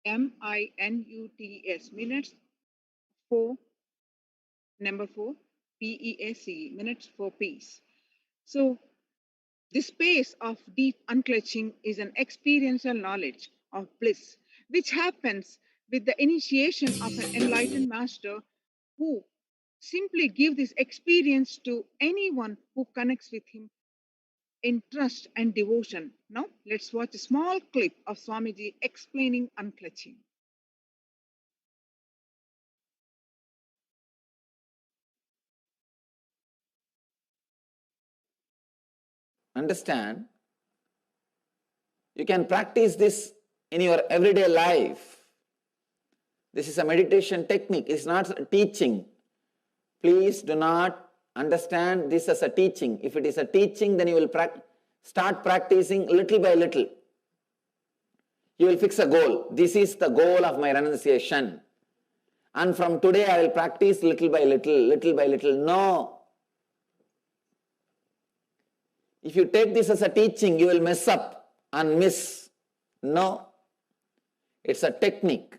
MINUTS, minutes for number 4, PEACE, minutes for peace. So, this space of deep unclutching is an experiential knowledge of bliss, which happens with the initiation of an enlightened master who simply give this experience to anyone who connects with him in trust and devotion. Now, let's watch a small clip of Swamiji explaining unclutching. Understand, you can practice this in your everyday life. This is a meditation technique, it's not a teaching. Please do not understand this as a teaching. If it is a teaching, then you will start practicing little by little. You will fix a goal. This is the goal of my renunciation. And from today I will practice little by little, little by little. No. If you take this as a teaching, you will mess up and miss. No. It's a technique.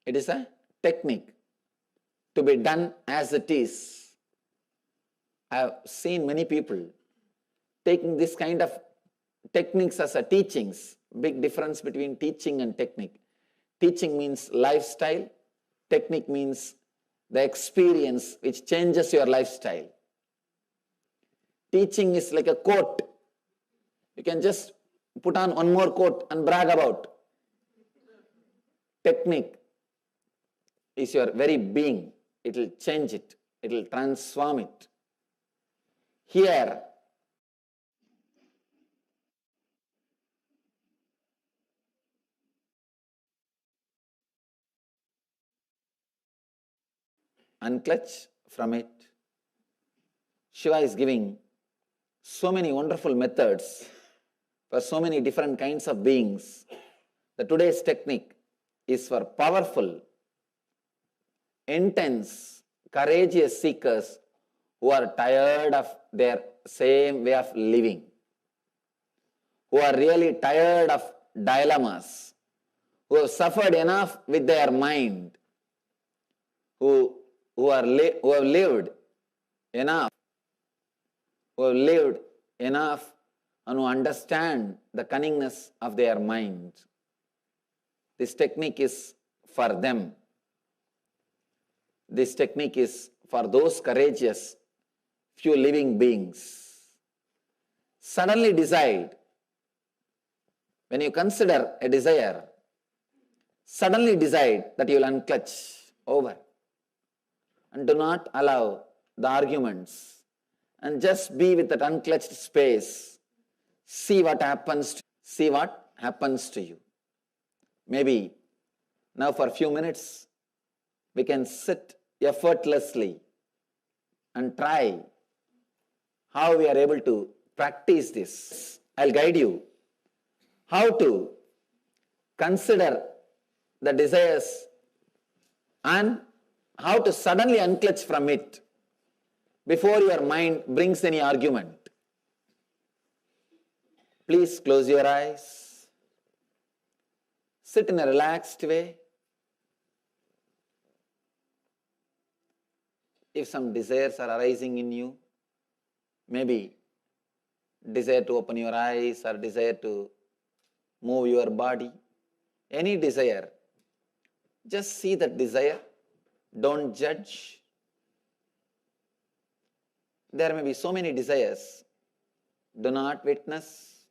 It is a technique to be done as it is. I have seen many people taking this kind of techniques as a teachings. Big difference between teaching and technique. Teaching means lifestyle. Technique means the experience which changes your lifestyle. Teaching is like a coat. You can just put on one more coat and brag about. Technique is your very being. It will change it. It will transform it. Here, unclutch from it. Shiva is giving so many wonderful methods for so many different kinds of beings. The today's technique is for powerful, intense, courageous seekers who are tired of their same way of living, who are really tired of dilemmas, who have suffered enough with their mind, who have lived enough, and who understand the cunningness of their mind. This technique is for them. This technique is for those courageous, few living beings. Suddenly decide, when you consider a desire, suddenly decide that you will unclutch over. And do not allow the arguments. And just be with that unclutched space. See what happens to you. Maybe now for a few minutes, we can sit effortlessly and try how we are able to Practice this. I'll guide you how to consider the desires and how to suddenly unclutch from it before your mind brings any argument. Please close your eyes. Sit in a relaxed way. If some desires are arising in you, maybe desire to open your eyes or desire to move your body, any desire, just see that desire. Don't judge. There may be so many desires. Do not witness.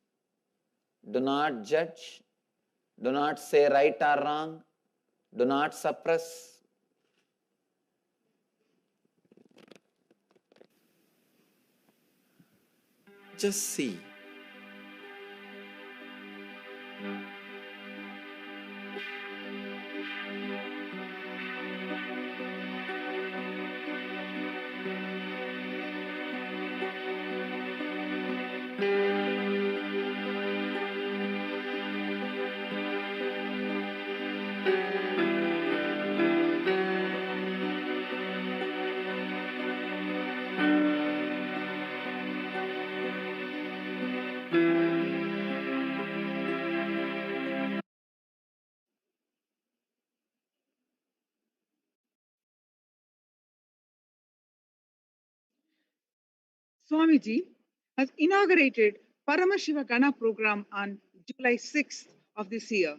Do not judge. Do not say right or wrong. Do not suppress. Just see. Swamiji has inaugurated Paramashiva Gana program on July 6th of this year.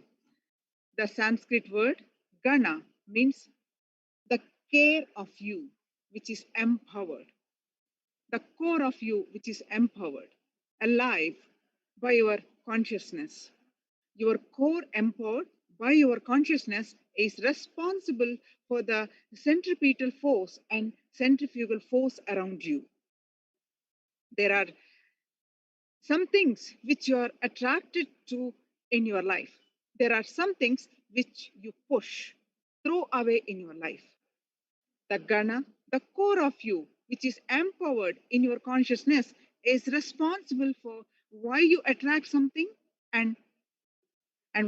The Sanskrit word Gana means the care of you, which is empowered, the core of you, which is empowered, alive by your consciousness. Your core empowered by your consciousness is responsible for the centripetal force and centrifugal force around you. There are some things which you are attracted to in your life. There are some things which you push, throw away in your life. The Gana, the core of you, which is empowered in your consciousness, is responsible for why you attract something and,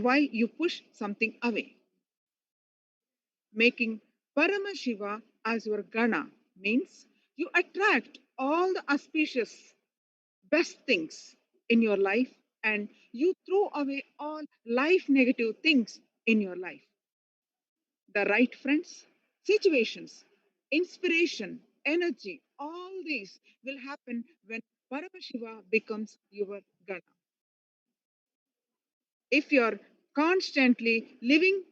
why you push something away. Making Paramashiva as your Gana means you attract all the auspicious best things in your life and you throw away all life negative things in your life. The right friends, situations, inspiration, energy, all these will happen when Paramashiva becomes your Gana. If you're constantly living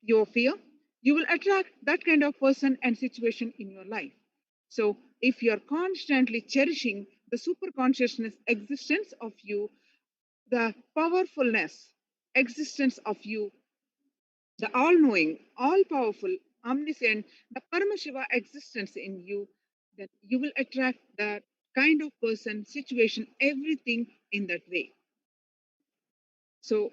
your fear, you will attract that kind of person and situation in your life. So, if you're constantly cherishing the super consciousness existence of you, the powerfulness, existence of you, the all knowing, all powerful, omniscient, the Paramashiva existence in you, then you will attract that kind of person, situation, everything in that way. So,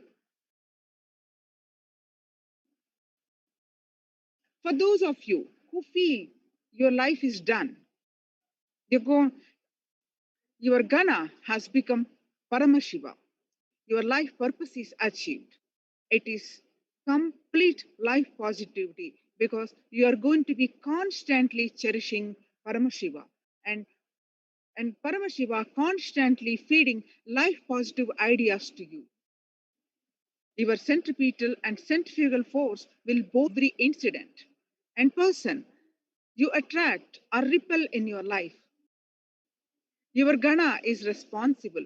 for those of you who feel your life is done, your Gana has become Paramashiva. Your life purpose is achieved. It is complete life positivity because you are going to be constantly cherishing Paramashiva and Paramashiva constantly feeding life positive ideas to you. Your centripetal and centrifugal force will both every incident and person you attract or repel in your life. Your Gana is responsible.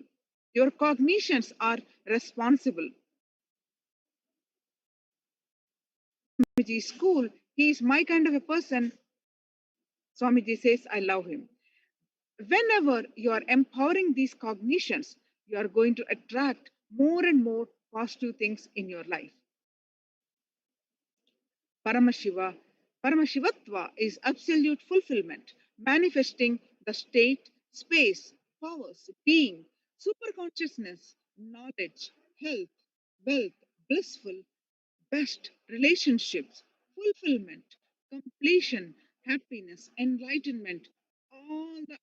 Your cognitions are responsible. Swamiji is cool. He is my kind of a person. Swamiji says, I love him. Whenever you are empowering these cognitions, you are going to attract more and more positive things in your life. Paramashiva, Paramashivatva is absolute fulfillment, manifesting the state, space, powers, being, super consciousness, knowledge, health, wealth, blissful, best relationships, fulfillment, completion, happiness, enlightenment, all the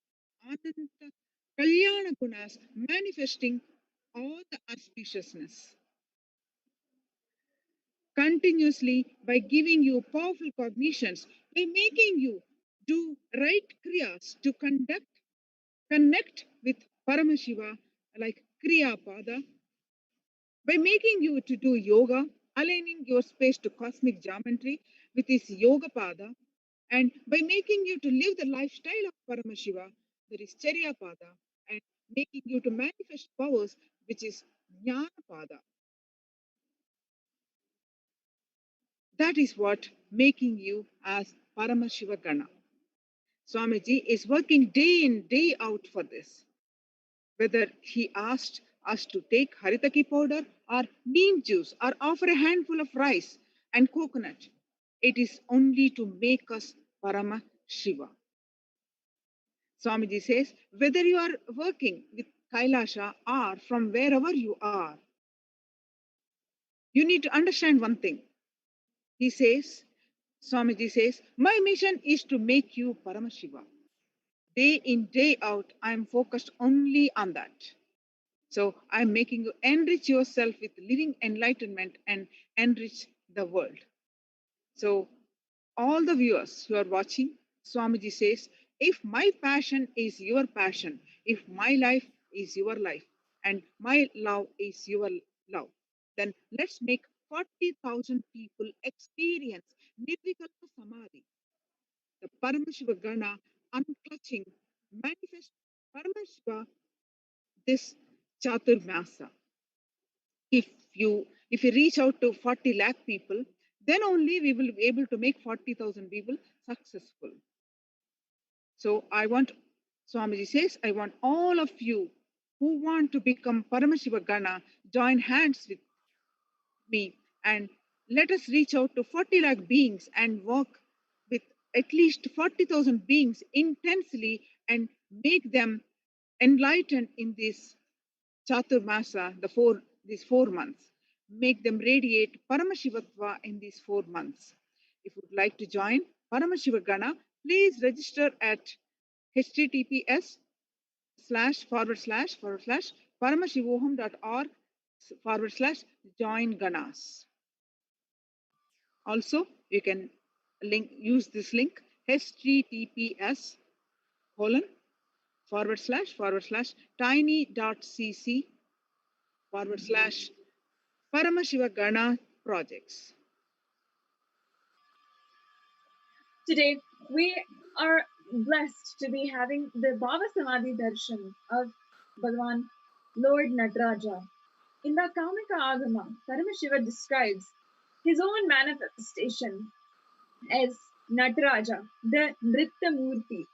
ananta Kalyana Gunas, manifesting all the auspiciousness continuously by giving you powerful cognitions, by making you do right kriyas to connect with Paramashiva like Kriya Pada, by making you to do yoga, aligning your space to cosmic geometry with his yoga pada, and by making you to live the lifestyle of Paramashiva, that is Charya pada, and making you to manifest powers, which is Jnana pada. That is what making you as Paramashiva Gana. Swamiji is working day in, day out for this. Whether he asked us to take haritaki powder or neem juice or offer a handful of rice and coconut, it is only to make us Parama Shiva. Swamiji says, whether you are working with Kailasha or from wherever you are, you need to understand one thing. He says, Swamiji says, my mission is to make you Paramashiva. Day in, day out, I am focused only on that. So I'm making you enrich yourself with living enlightenment and enrich the world. So all the viewers who are watching, Swamiji says, if my passion is your passion, if my life is your life, and my love is your love, then let's make 40,000 people experience Nirvikalpa Samadhi, the Paramashiva Gana, unclutching, manifest Paramashiva this Chaturmasa. If you reach out to 40 lakh people, then only we will be able to make 40,000 people successful. So Swamiji says, I want all of you who want to become Paramashiva Gana, join hands with me and let us reach out to 40 lakh beings and work with at least 40,000 beings intensely and make them enlightened in this Chaturmasa, these 4 months. Make them radiate Paramashivatva in these 4 months. If you would like to join Paramashiva Gana, please register at https://paramashivoham.org/join ganas. Also, you can use this link https://tiny.cc/Paramashiva Gana projects. Today, we are blessed to be having the Baba Samadhi Darshan of Bhagavan Lord Nataraja. In the Kaumika Agama, Paramashiva describes his own manifestation as Nataraja, the Nritya Murti.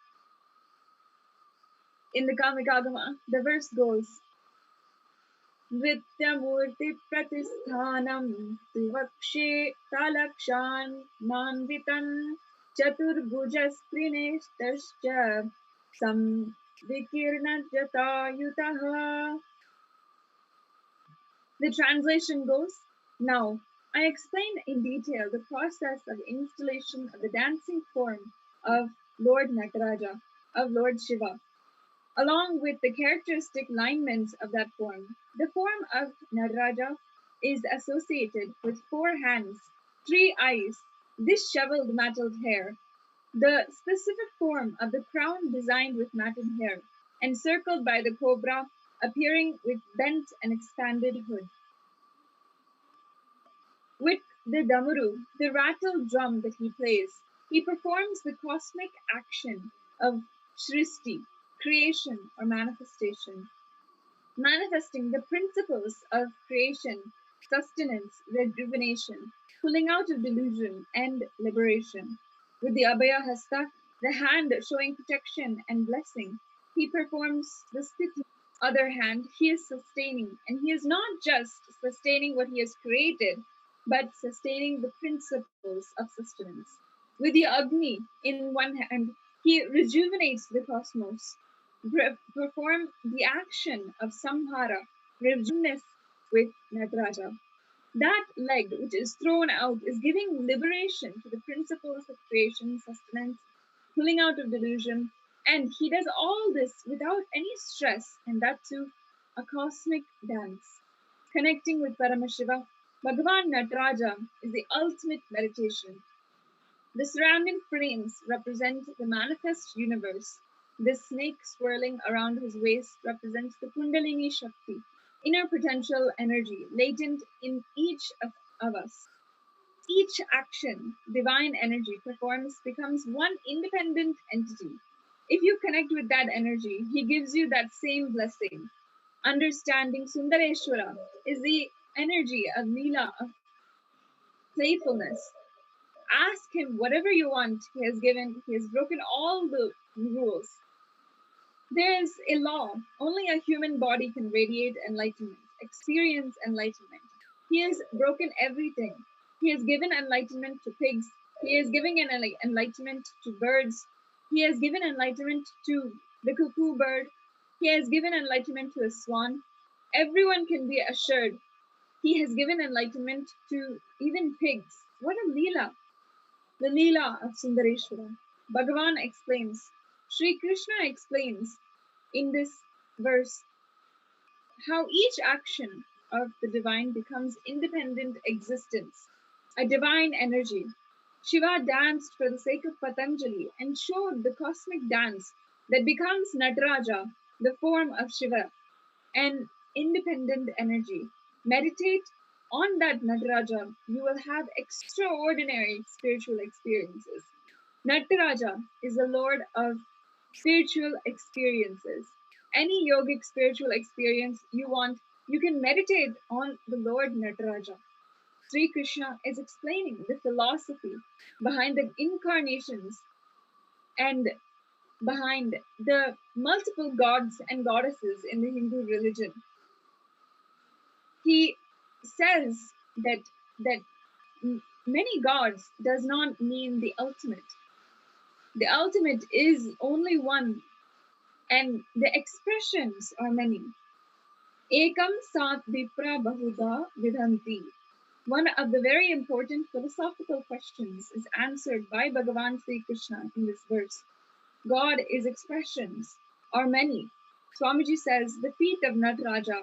In the Kaumika Agama, the verse goes, Nrityamurti Pratisthanam Tuvakshe Talakshan Manvitan Chaturbhujaskrineshtascha Sam Vikirnajatayutaha. The translation goes, now I explain in detail the process of installation of the dancing form of Lord Nataraja, of Lord Shiva, along with the characteristic lineaments of that form. The form of Nataraja is associated with 4 hands, 3 eyes, disheveled matted hair, the specific form of the crown designed with matted hair, encircled by the cobra, appearing with bent and expanded hood. With the damuru, the rattle drum that he plays, he performs the cosmic action of Shristi, creation or manifestation, manifesting the principles of creation, sustenance, rejuvenation, pulling out of delusion, and liberation. With the Abhaya Hasta, the hand showing protection and blessing, he performs the Sthiti. Other hand, he is sustaining, and he is not just sustaining what he has created, but sustaining the principles of sustenance. With the Agni in one hand, he rejuvenates the cosmos, perform the action of Samhara, rejuveness with Nataraja. That leg which is thrown out is giving liberation to the principles of creation, sustenance, pulling out of delusion, And he does all this without any stress, and that too, a cosmic dance. Connecting with Paramashiva, Bhagavan Nataraja is the ultimate meditation. The surrounding frames represent the manifest universe. This snake swirling around his waist represents the Kundalini Shakti, inner potential energy latent in each of us. Each action divine energy performs becomes one independent entity. If you connect with that energy, he gives you that same blessing. Understanding Sundareshwara is the energy of Leela, of playfulness. Ask him whatever you want. He has broken all the rules. There is a law. Only a human body can radiate enlightenment, experience enlightenment. He has broken everything. He has given enlightenment to pigs. He has given enlightenment to birds. He has given enlightenment to the cuckoo bird. He has given enlightenment to a swan. Everyone can be assured. He has given enlightenment to even pigs. What a Leela! The Leela of Sundareshwara. Bhagavan explains, Sri Krishna explains in this verse how each action of the divine becomes independent existence, a divine energy. Shiva danced for the sake of Patanjali and showed the cosmic dance that becomes Nataraja, the form of Shiva, an independent energy. Meditate on that Nataraja, you will have extraordinary spiritual experiences. Nataraja is the Lord of spiritual experiences. Any yogic spiritual experience you want, you can meditate on the Lord Nataraja. Sri Krishna is explaining the philosophy behind the incarnations and behind the multiple gods and goddesses in the Hindu religion. He says that many gods does not mean the ultimate. The ultimate is only one, and the expressions are many. Ekam sat vipra bahuda vidhanti. One of the very important philosophical questions is answered by Bhagavan Sri Krishna in this verse. God is expressions, or many. Swamiji says the feet of Nataraja,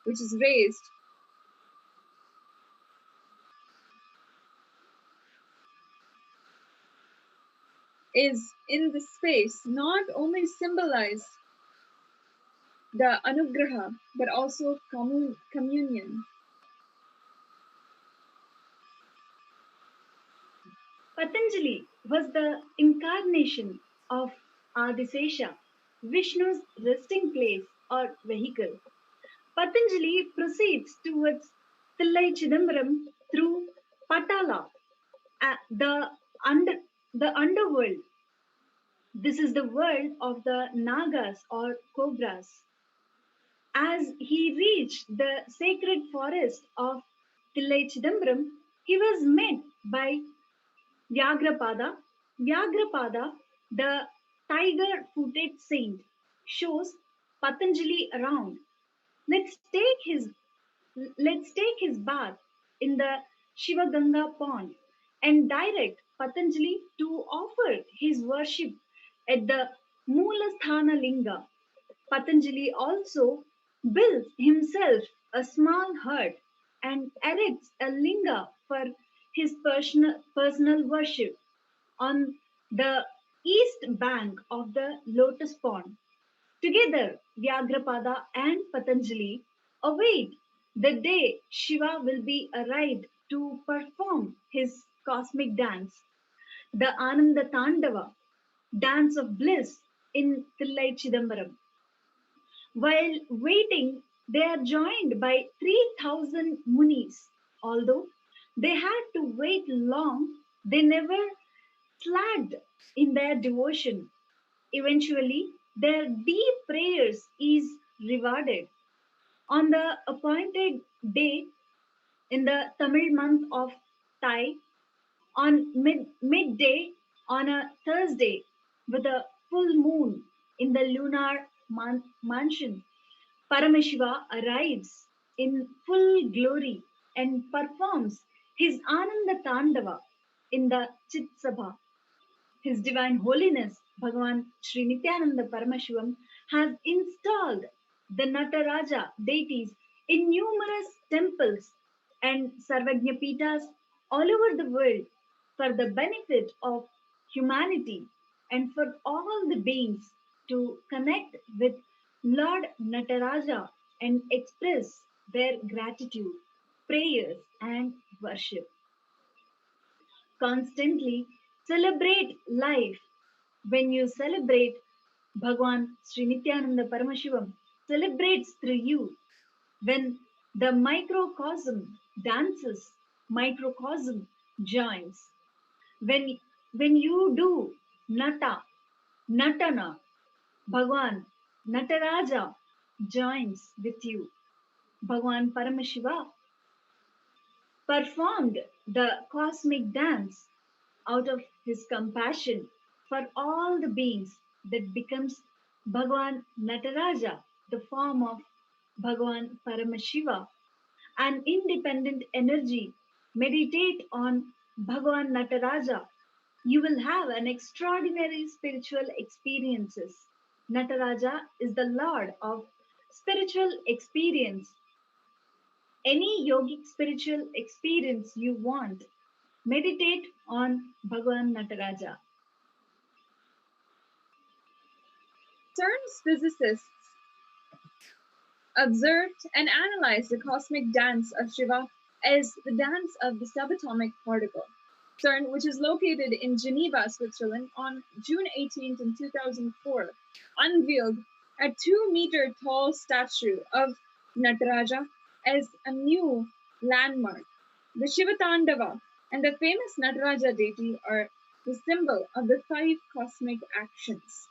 which is raised, is in the space not only symbolize the anugraha but also communion. Patanjali was the incarnation of Adisesha, Vishnu's resting place or vehicle. Patanjali proceeds towards Tillai Chidambaram through Patala, under, the underworld. This is the world of the Nagas or cobras. As he reached the sacred forest of Tillai Chidambaram, he was met by Vyagrapada. Vyagrapada, the tiger-footed saint, shows Patanjali around. Let's take his let's take his bath in the Shivaganga pond and direct Patanjali to offer his worship at the Moolasthana Linga. Patanjali also builds himself a small hut and erects a linga for his personal worship on the east bank of the lotus pond. Together, Vyagrapada and Patanjali await the day Shiva will be arrived to perform his cosmic dance, the Ananda Tandava, dance of bliss in Tillai Chidambaram. While waiting, they are joined by 3,000 munis. Although they had to wait long, they never slacked in their devotion. Eventually, their deep prayers is rewarded. On the appointed day in the Tamil month of Thai, on midday on a Thursday with a full moon in the lunar mansion, Paramashiva arrives in full glory and performs his Ananda Tandava in the Chit Sabha. His Divine Holiness Bhagavan Sri Nithyananda Paramashivam has installed the Nataraja deities in numerous temples and Sarvajna Pitas all over the world for the benefit of humanity and for all the beings to connect with Lord Nataraja and express their gratitude, prayers, and worship. Constantly celebrate life. When you celebrate, Bhagwan Sri Nithyananda Paramashivam celebrates through you. When the microcosm dances, microcosm joins. When, when you do natana, Bhagwan Nataraja joins with you. Bhagwan Paramashiva performed the cosmic dance out of his compassion for all the beings that becomes Bhagwan Nataraja, the form of Bhagwan Paramashiva, an independent energy. Meditate on Bhagwan Nataraja. You will have an extraordinary spiritual experiences. Nataraja is the Lord of spiritual experience. Any yogic spiritual experience you want, meditate on Bhagwan Nataraja. CERN's physicists observed and analyzed the cosmic dance of Shiva as the dance of the subatomic particle. CERN, which is located in Geneva, Switzerland, on June 18th in 2004, unveiled a 2-meter tall statue of Nataraja as a new landmark. The Shiva Tandava and the famous Nataraja deity are the symbol of the 5 cosmic actions.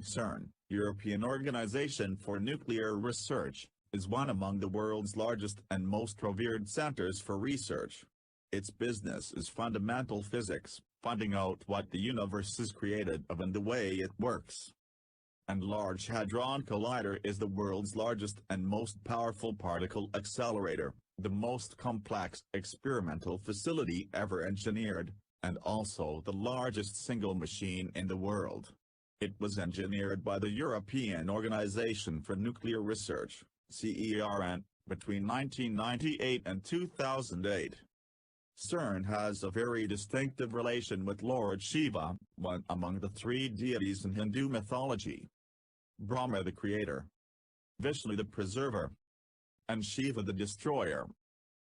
CERN, European Organization for Nuclear Research, is one among the world's largest and most revered centers for research. Its business is fundamental physics, finding out what the universe is created of and the way it works. And Large Hadron Collider is the world's largest and most powerful particle accelerator, the most complex experimental facility ever engineered, and also the largest single machine in the world. It was engineered by the European Organization for Nuclear Research, CERN, between 1998 and 2008. CERN has a very distinctive relation with Lord Shiva, one among the three deities in Hindu mythology. Brahma the creator, Vishnu the preserver, and Shiva the destroyer.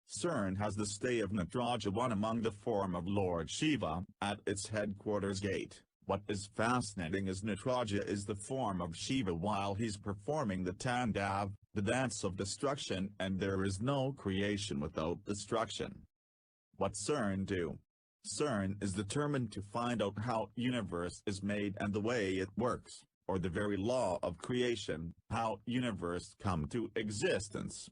CERN has the stay of Nataraja, one among the form of Lord Shiva, at its headquarters gate. What is fascinating is Nataraja is the form of Shiva while he's performing the Tandav, the dance of destruction, and there is no creation without destruction. What CERN do? CERN is determined to find out how universe is made and the way it works, or the very law of creation, how universe come to existence.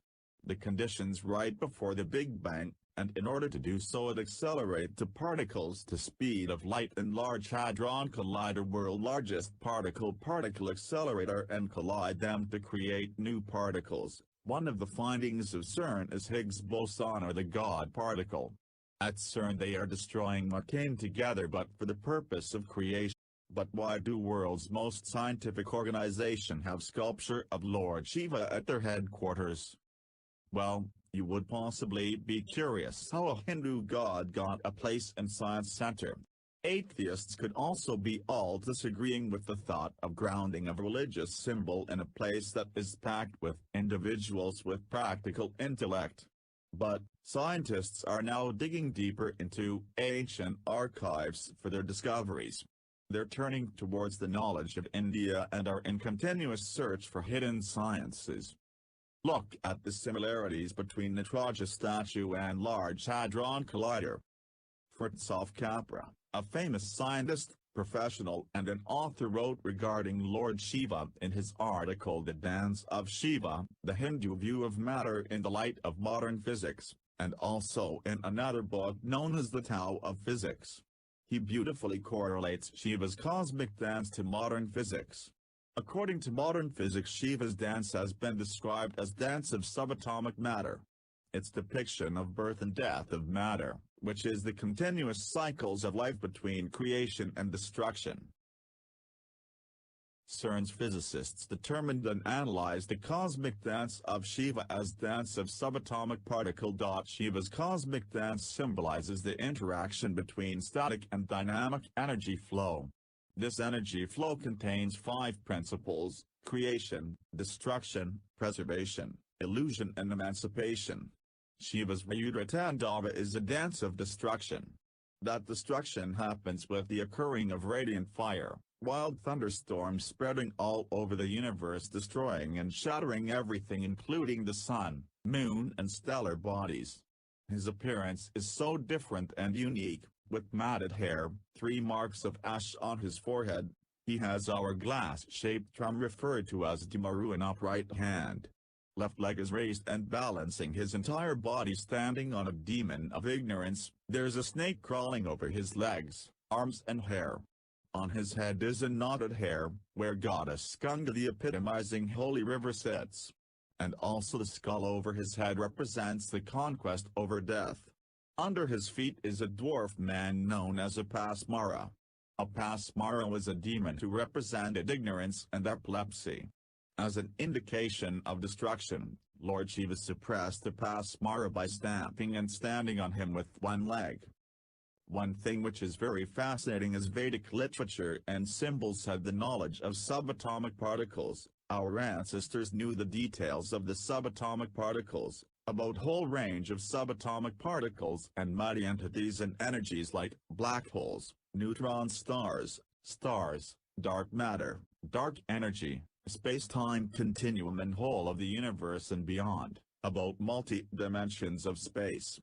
The conditions right before the Big Bang, and in order to do so it accelerate the particles to speed of light in Large Hadron Collider, world largest particle accelerator, and collide them to create new particles. One of the findings of CERN is Higgs boson, or the God particle. At CERN they are destroying what came together but for the purpose of creation. But why do world's most scientific organization have sculpture of Lord Shiva at their headquarters? Well, you would possibly be curious how a Hindu god got a place in Science Center. Atheists could also be all disagreeing with the thought of grounding of religious symbol in a place that is packed with individuals with practical intellect. But scientists are now digging deeper into ancient archives for their discoveries. They're turning towards the knowledge of India and are in continuous search for hidden sciences. Look at the similarities between Nataraja statue and Large Hadron Collider. Fritjof Capra, a famous scientist, professional and an author, wrote regarding Lord Shiva in his article The Dance of Shiva, the Hindu view of matter in the light of modern physics, and also in another book known as The Tao of Physics. He beautifully correlates Shiva's cosmic dance to modern physics. According to modern physics, Shiva's dance has been described as dance of subatomic matter. Its depiction of birth and death of matter, which is the continuous cycles of life between creation and destruction. CERN's physicists determined and analyzed the cosmic dance of Shiva as dance of subatomic particle. Shiva's cosmic dance symbolizes the interaction between static and dynamic energy flow. This energy flow contains 5 principles: creation, destruction, preservation, illusion and emancipation. Shiva's Vayudra Tandava is a dance of destruction. That destruction happens with the occurring of radiant fire, wild thunderstorms spreading all over the universe, destroying and shattering everything including the sun, moon and stellar bodies. His appearance is so different and unique, with matted hair, 3 marks of ash on his forehead. He has hourglass-shaped drum referred to as Dimaru in upright hand. Left leg is raised and balancing his entire body, standing on a demon of ignorance. There's a snake crawling over his legs, arms and hair. On his head is a knotted hair, where goddess Ganga, the epitomizing holy river, sits. And also the skull over his head represents the conquest over death. Under his feet is a dwarf man known as a Pasmara. A Pasmara was a demon who represented ignorance and epilepsy. As an indication of destruction, Lord Shiva suppressed the Pasmara by stamping and standing on him with one leg. One thing which is very fascinating is Vedic literature and symbols had the knowledge of subatomic particles. Our ancestors knew the details of the subatomic particles, about whole range of subatomic particles and mighty entities and energies like black holes, neutron stars, dark matter, dark energy, space-time continuum and whole of the universe and beyond, about multi-dimensions of space.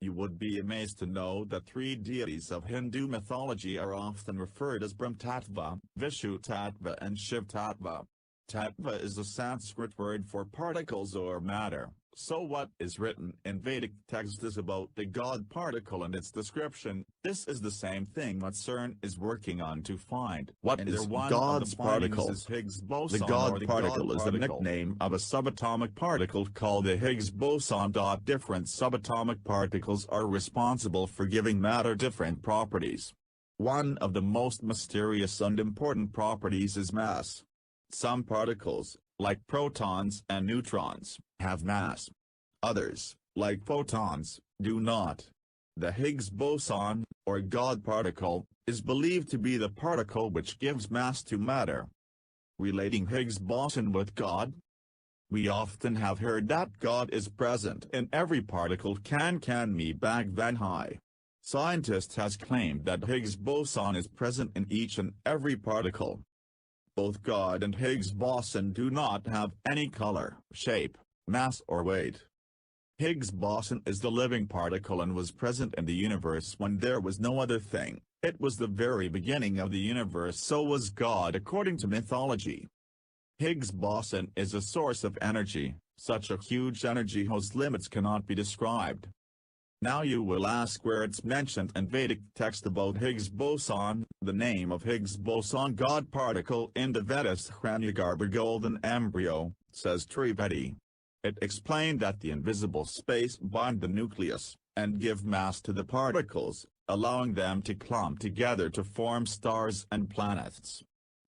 You would be amazed to know that 3 deities of Hindu mythology are often referred as Brahm Tattva, Vishnu Tattva and Shiv Tattva. Tattva is the Sanskrit word for particles or matter. So what is written in Vedic text is about the God particle and its description. This is the same thing that CERN is working on to find. What is God's particle? Higgs boson, the God particle is the nickname of a subatomic particle called the Higgs boson. Different subatomic particles are responsible for giving matter different properties. One of the most mysterious and important properties is mass. Some particles, like protons and neutrons, have mass. Others, like photons, do not. The Higgs boson, or God particle, is believed to be the particle which gives mass to matter. Relating Higgs boson with God, we often have heard that God is present in every particle. Can me back then high. Scientists has claimed that Higgs boson is present in each and every particle. Both God and Higgs boson do not have any color, shape, mass or weight. Higgs boson is the living particle and was present in the universe when there was no other thing. It was the very beginning of the universe, so was God according to mythology. Higgs boson is a source of energy, such a huge energy whose limits cannot be described. Now you will ask where it's mentioned in Vedic text about Higgs boson. The name of Higgs boson God particle in the Vedas Hranyagarbha golden embryo, says Trivedi. It explained that the invisible space bind the nucleus, and give mass to the particles, allowing them to clump together to form stars and planets.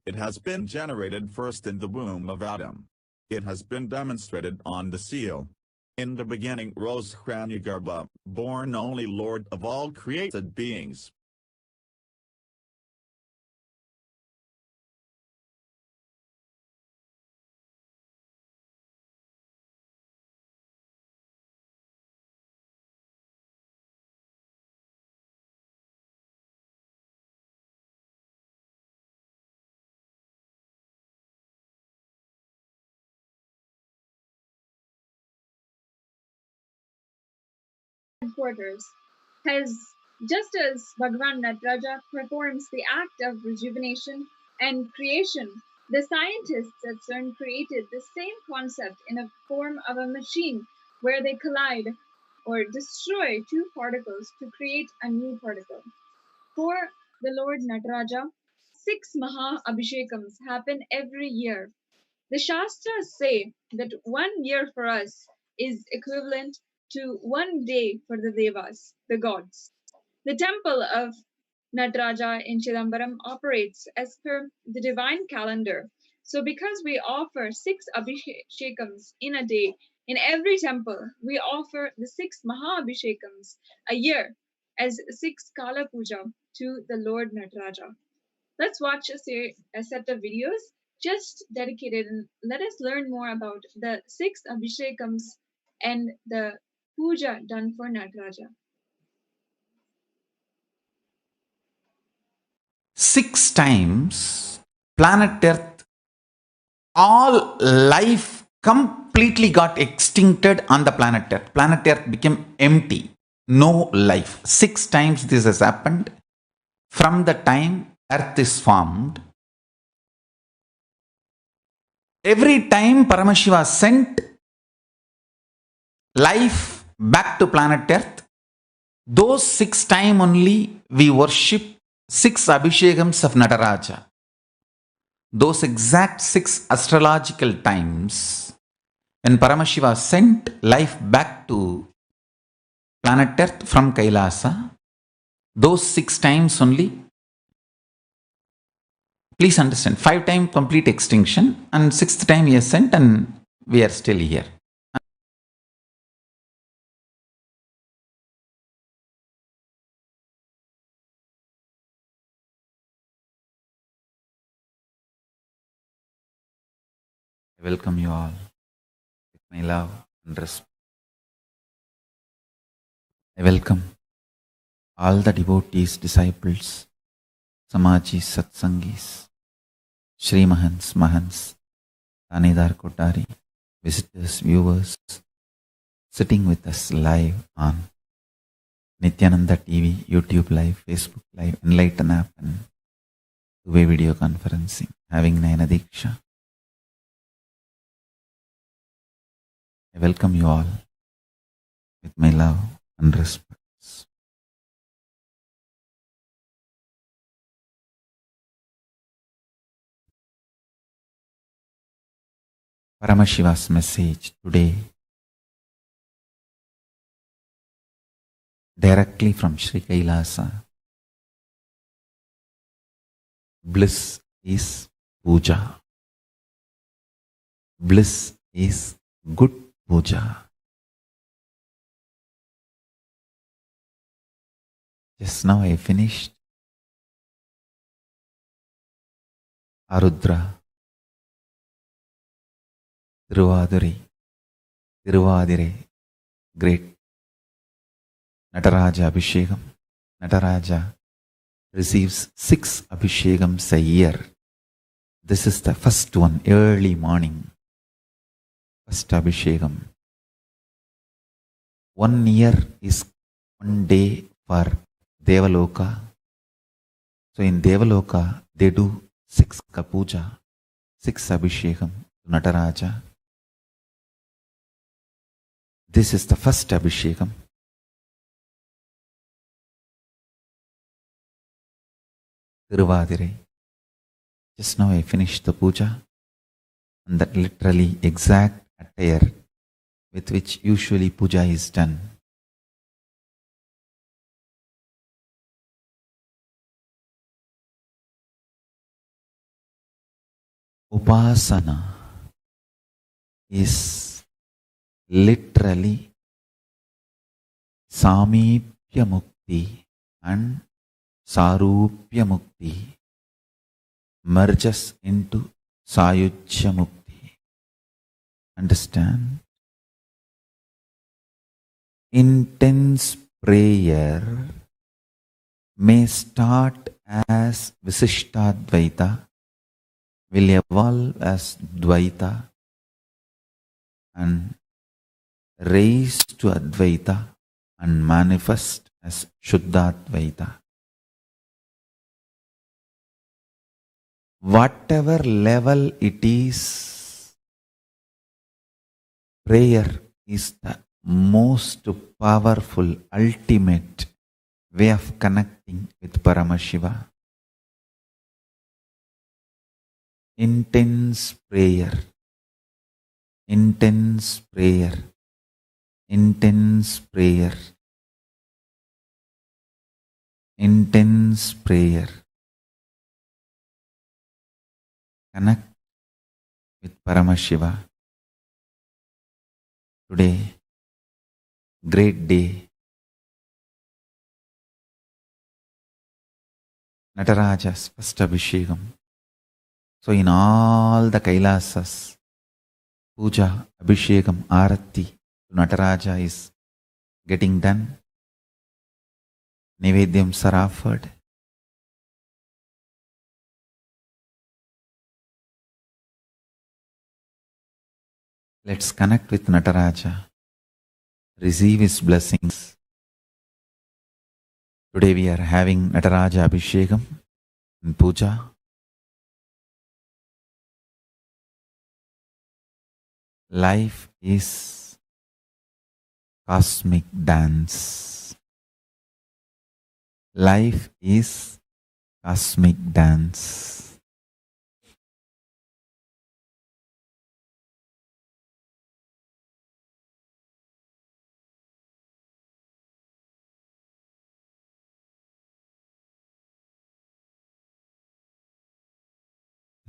It has been generated first in the womb of Adam. It has been demonstrated on the seal. In the beginning rose Hranyagarbha, born only Lord of all created beings. Headquarters has, just as Bhagwan Nataraja performs the act of rejuvenation and creation, the scientists at CERN created the same concept in a form of a machine where they collide or destroy two particles to create a new particle. For the Lord Nataraja, 6 Maha Abhishekams happen every year. The Shastras say that 1 year for us is equivalent to 1 day for the Devas, the gods. The temple of Nataraja in Chidambaram operates as per the divine calendar. So, because we offer 6 Abhishekams in a day in every temple, we offer the 6 Maha Abhishekams a year as 6 Kala Puja to the Lord Nataraja. Let's watch a set of videos just dedicated and let us learn more about the 6 Abhishekams and the puja done for Nataraja. 6 times planet Earth, all life completely got extincted on the planet Earth. Planet Earth became empty, no life. 6 times this has happened from the time Earth is formed. Every time Paramashiva sent life back to planet Earth, those 6 times only we worship 6 Abhishekams of Nataraja. Those exact 6 astrological times when Paramashiva sent life back to planet Earth from Kailasa, those 6 times only. Please understand, 5 times complete extinction and 6th time he has sent and we are still here. I welcome you all with my love and respect. I welcome all the devotees, disciples, Samajis, Satsangis, Shri Mahans, Mahans, Tanidar Kotari, visitors, viewers, sitting with us live on Nithyananda TV, YouTube Live, Facebook Live, Enlighten app and two-way video conferencing, having Nayana Diksha. I welcome you all with my love and respect. Paramashiva's message today, directly from Sri Kailasa. Bliss is puja. Bliss is good puja. Just now I finished Arudra, Tiruvadire, great Nataraja Abhishekam. Nataraja receives 6 Abhishekams a year. This is the first one, early morning. First Abhishekam. 1 year is 1 day for Devaloka. So in Devaloka, they do 6 Kapuja, 6 Abhishekam to Nataraja. This is the first Abhishekam. Tiruvadire. Just now I finished the puja, and that literally exact attire with which usually puja is done. Upasana is literally Samipya Mukti and Sarupya Mukti merges into Sayujya Mukti. Understand? Intense prayer may start as Visishtadvaita, will evolve as Dvaita, and raise to Advaita and manifest as Shuddhadvaita. Whatever level it is, prayer is the most powerful, ultimate way of connecting with Paramashiva. Intense prayer, intense prayer, intense prayer, intense prayer. Connect with Paramashiva. Today, great day. Nataraja's first Abhishekam. So in all the Kailasas, puja, Abhishekam, Arati to Nataraja is getting done. Nivedyams are offered. Let's connect with Nataraja, receive his blessings. Today we are having Nataraja Abhishekam and puja. Life is cosmic dance. Life is cosmic dance.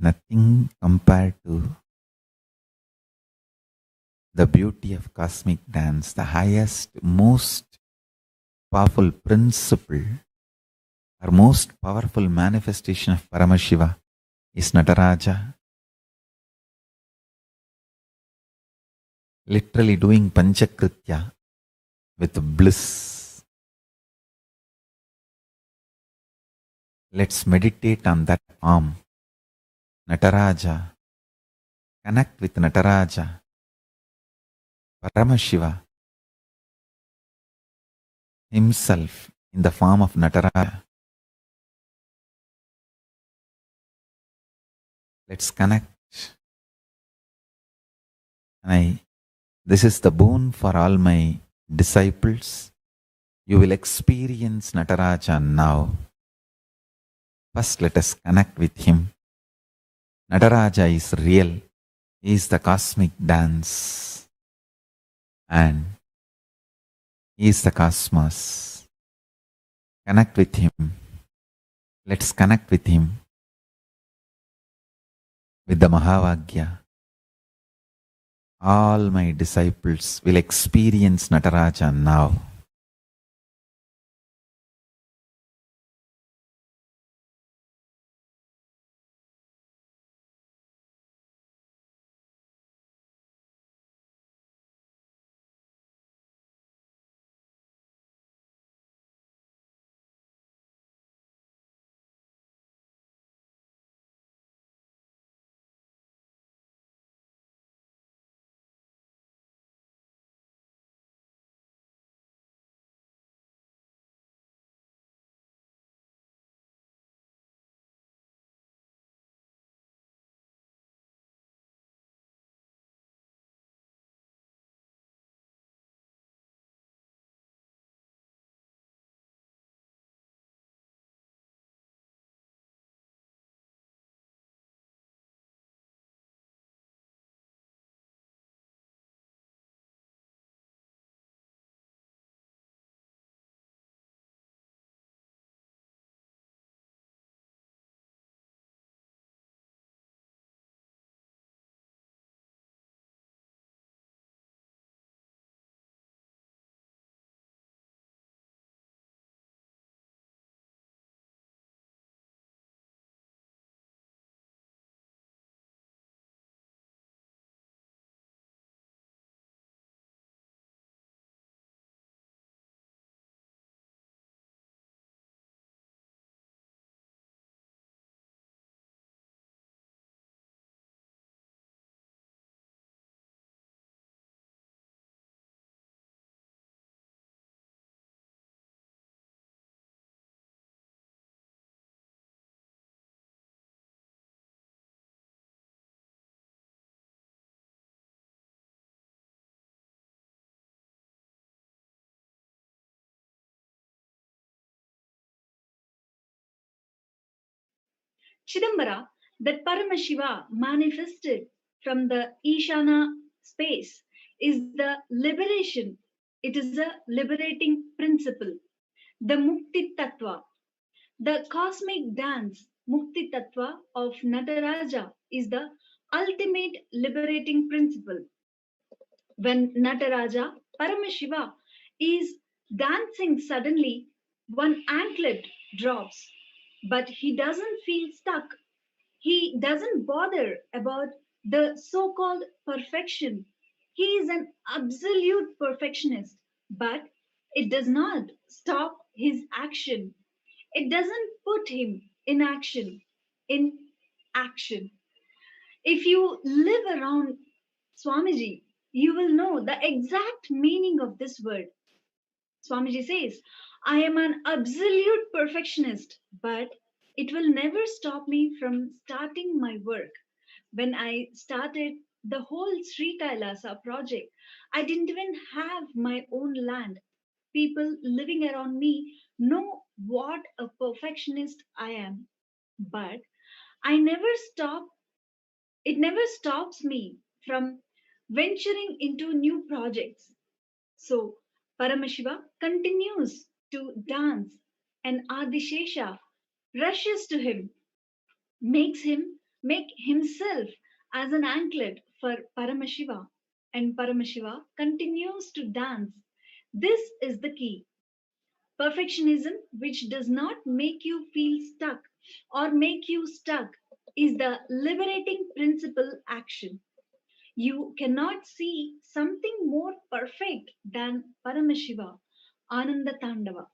Nothing compared to the beauty of cosmic dance, the highest, most powerful principle or most powerful manifestation of Paramashiva is Nataraja. Literally doing Panchakritya with bliss. Let's meditate on that form. Nataraja. Connect with Nataraja. Paramashiva himself in the form of Nataraja. Let's connect. And I This is the boon for all my disciples. You will experience Nataraja now. First, let us connect with him. Nataraja is real. He is the cosmic dance. And he is the cosmos. Connect with him. Let's connect with him with the Mahavagya. All my disciples will experience Nataraja now. Chidambara, that Paramashiva manifested from the Ishana space, is the liberation. It is a liberating principle. The Mukti Tattva, the cosmic dance Mukti Tattva of Nataraja, is the ultimate liberating principle. When Nataraja, Paramashiva, is dancing, suddenly one anklet drops, but he doesn't feel stuck. He doesn't bother about the so called perfection. He is an absolute perfectionist, but it does not stop his action. It doesn't put him in action. In action. If you live around Swamiji, you will know the exact meaning of this word. Swamiji says, I am an absolute perfectionist, but it will never stop me from starting my work. When I started the whole Sri Kailasa project, I didn't even have my own land. People living around me know what a perfectionist I am. But I never stop it never stops me from venturing into new projects. So Paramashiva continues to dance, and Adishesha rushes to him, make himself as an anklet for Paramashiva, and Paramashiva continues to dance. This is the key. Perfectionism, which does not make you feel stuck or make you stuck, is the liberating principle action. You cannot see something more perfect than Paramashiva, Ananda Tandava.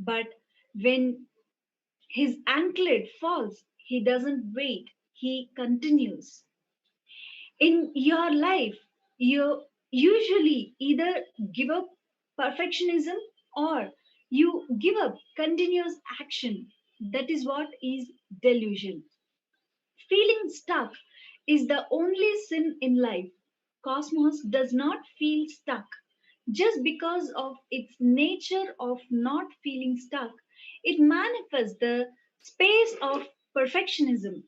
But when his anklet falls, he doesn't wait, he continues. In your life, you usually either give up perfectionism or you give up continuous action. That is what is delusion. Feeling stuck is the only sin in life. cosmos does not feel stuck. Just because of its nature of not feeling stuck, it manifests the space of perfectionism.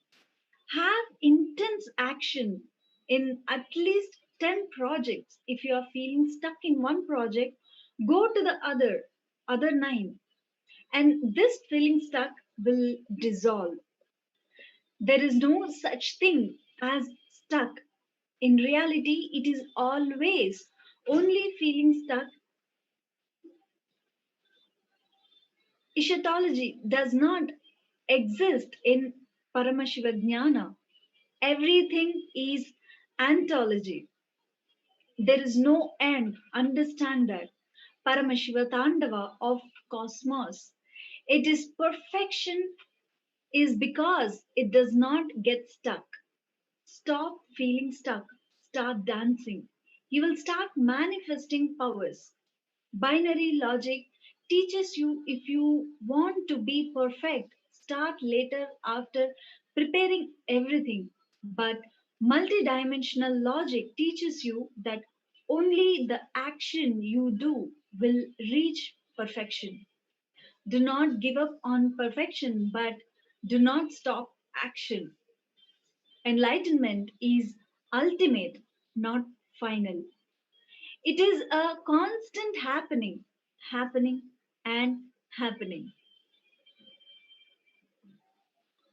Have intense action in at least 10 projects. If you are feeling stuck in one project, go to the other 9, and this feeling stuck will dissolve. There is no such thing as stuck. In reality, it is always only feeling stuck. Eschatology does not exist in Paramashiva. Everything is anthology. There is no end. Understand that. Paramashiva Tandava of cosmos. It is perfection is because it does not get stuck. Stop feeling stuck. Start dancing. You will start manifesting powers. Binary logic teaches you if you want to be perfect, start later after preparing everything. But multidimensional logic teaches you that only the action you do will reach perfection. Do not give up on perfection, but do not stop action. Enlightenment is ultimate, not final. It is a constant happening, happening, and happening.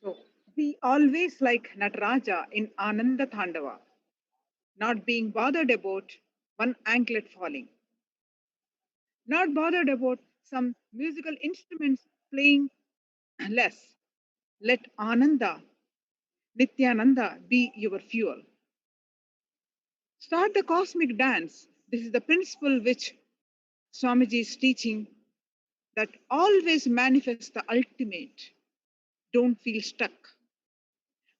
So be always like Nataraja in Ananda Thandava, not being bothered about one anklet falling, not bothered about some musical instruments playing less. Let Ananda, Nithyananda be your fuel. Start the cosmic dance. This is the principle which Swamiji is teaching, that always manifest the ultimate. Don't feel stuck.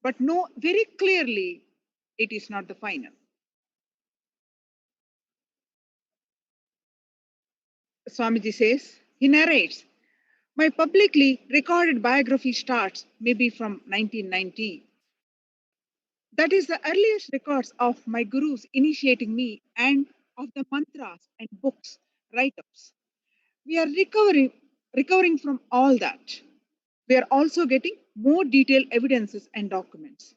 But know very clearly it is not the final. Swamiji says, he narrates, my publicly recorded biography starts maybe from 1990. That is the earliest records of my gurus initiating me and of the mantras and books, write-ups. We are recovering from all that. We are also getting more detailed evidences and documents.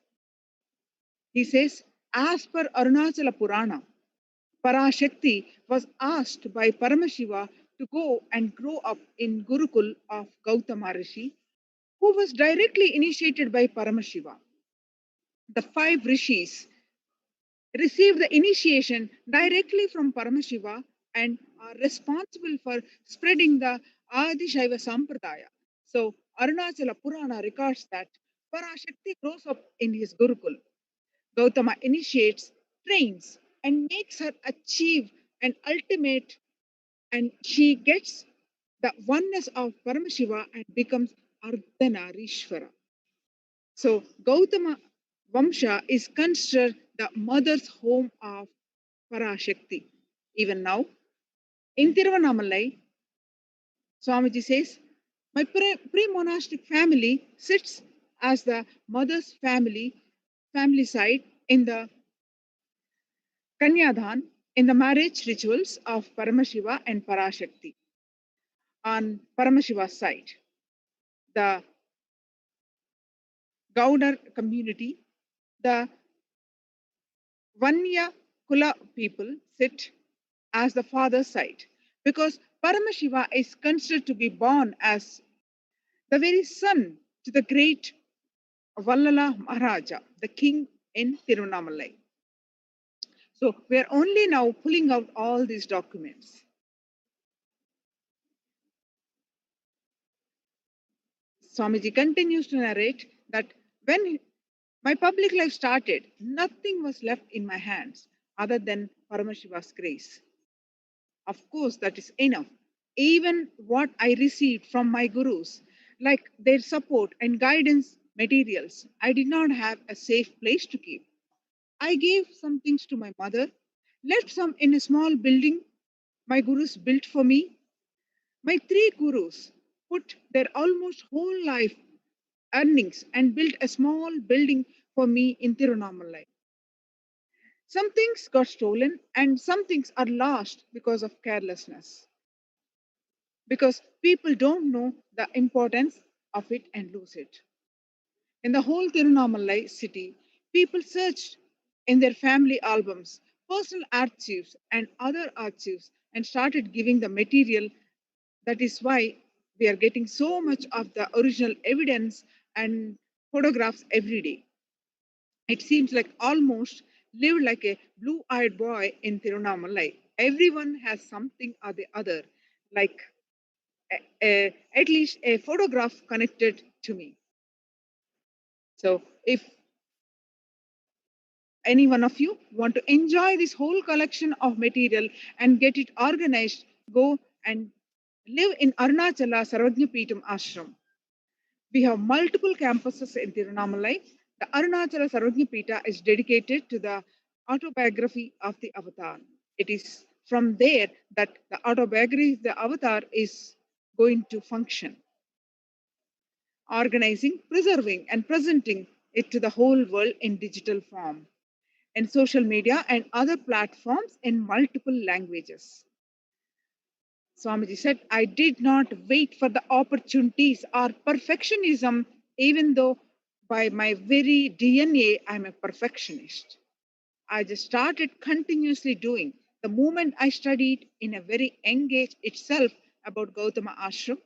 He says, as per Arunachala Purana, Parashakti was asked by Paramashiva to go and grow up in Gurukul of Gautama Rishi, who was directly initiated by Paramashiva. The 5 rishis received the initiation directly from Paramashiva and are responsible for spreading the Adi Shaiva Sampradaya. So Arunachala Purana records that Parashakti grows up in his Gurukul. Gautama initiates, trains, and makes her achieve an ultimate, and she gets the oneness of Paramashiva and becomes Ardhanarishvara. So Gautama Vamsha is considered the mother's home of Parashakti. Even now, in Tiruvannamalai, Swamiji says, my pre-monastic family sits as the mother's family side in the Kanyadhan, in the marriage rituals of Paramashiva and Parashakti. On Paramashiva's side, the Gaudar community, the Vanya Kula people sit as the father's side, because Paramashiva is considered to be born as the very son to the great Vallala Maharaja, the king in Tiruvannamalai. So we are only now pulling out all these documents. Swamiji continues to narrate that when my public life started, nothing was left in my hands other than Paramashiva's grace. Of course, that is enough. Even what I received from my gurus, like their support and guidance materials, I did not have a safe place to keep. I gave some things to my mother, left some in a small building my gurus built for me. My 3 gurus put their almost whole life earnings and built a small building for me in Tiruvannamalai. Some things got stolen and some things are lost because of carelessness. Because people don't know the importance of it and lose it. In the whole Tirunamalai city, people searched in their family albums, personal archives, and other archives and started giving the material. That is why we are getting so much of the original evidence and photographs every day. It seems like almost lived like a blue-eyed boy in Tirunamalai. Everyone has something or the other, like at least a photograph connected to me. So if any one of you want to enjoy this whole collection of material and get it organized, go and live in Arunachala Sarvajnapeetham Ashram. We have multiple campuses in Tirunamalai. The Arunachala Sarvajnapeetha is dedicated to the autobiography of the Avatar. It is from there that the autobiography of the Avatar is going to function. Organizing, preserving, and presenting it to the whole world in digital form, in social media and other platforms in multiple languages. Swamiji said, I did not wait for the opportunities or perfectionism, even though by my very DNA, I'm a perfectionist. I just started continuously doing. The moment I studied in a very young age itself about Gautama Ashram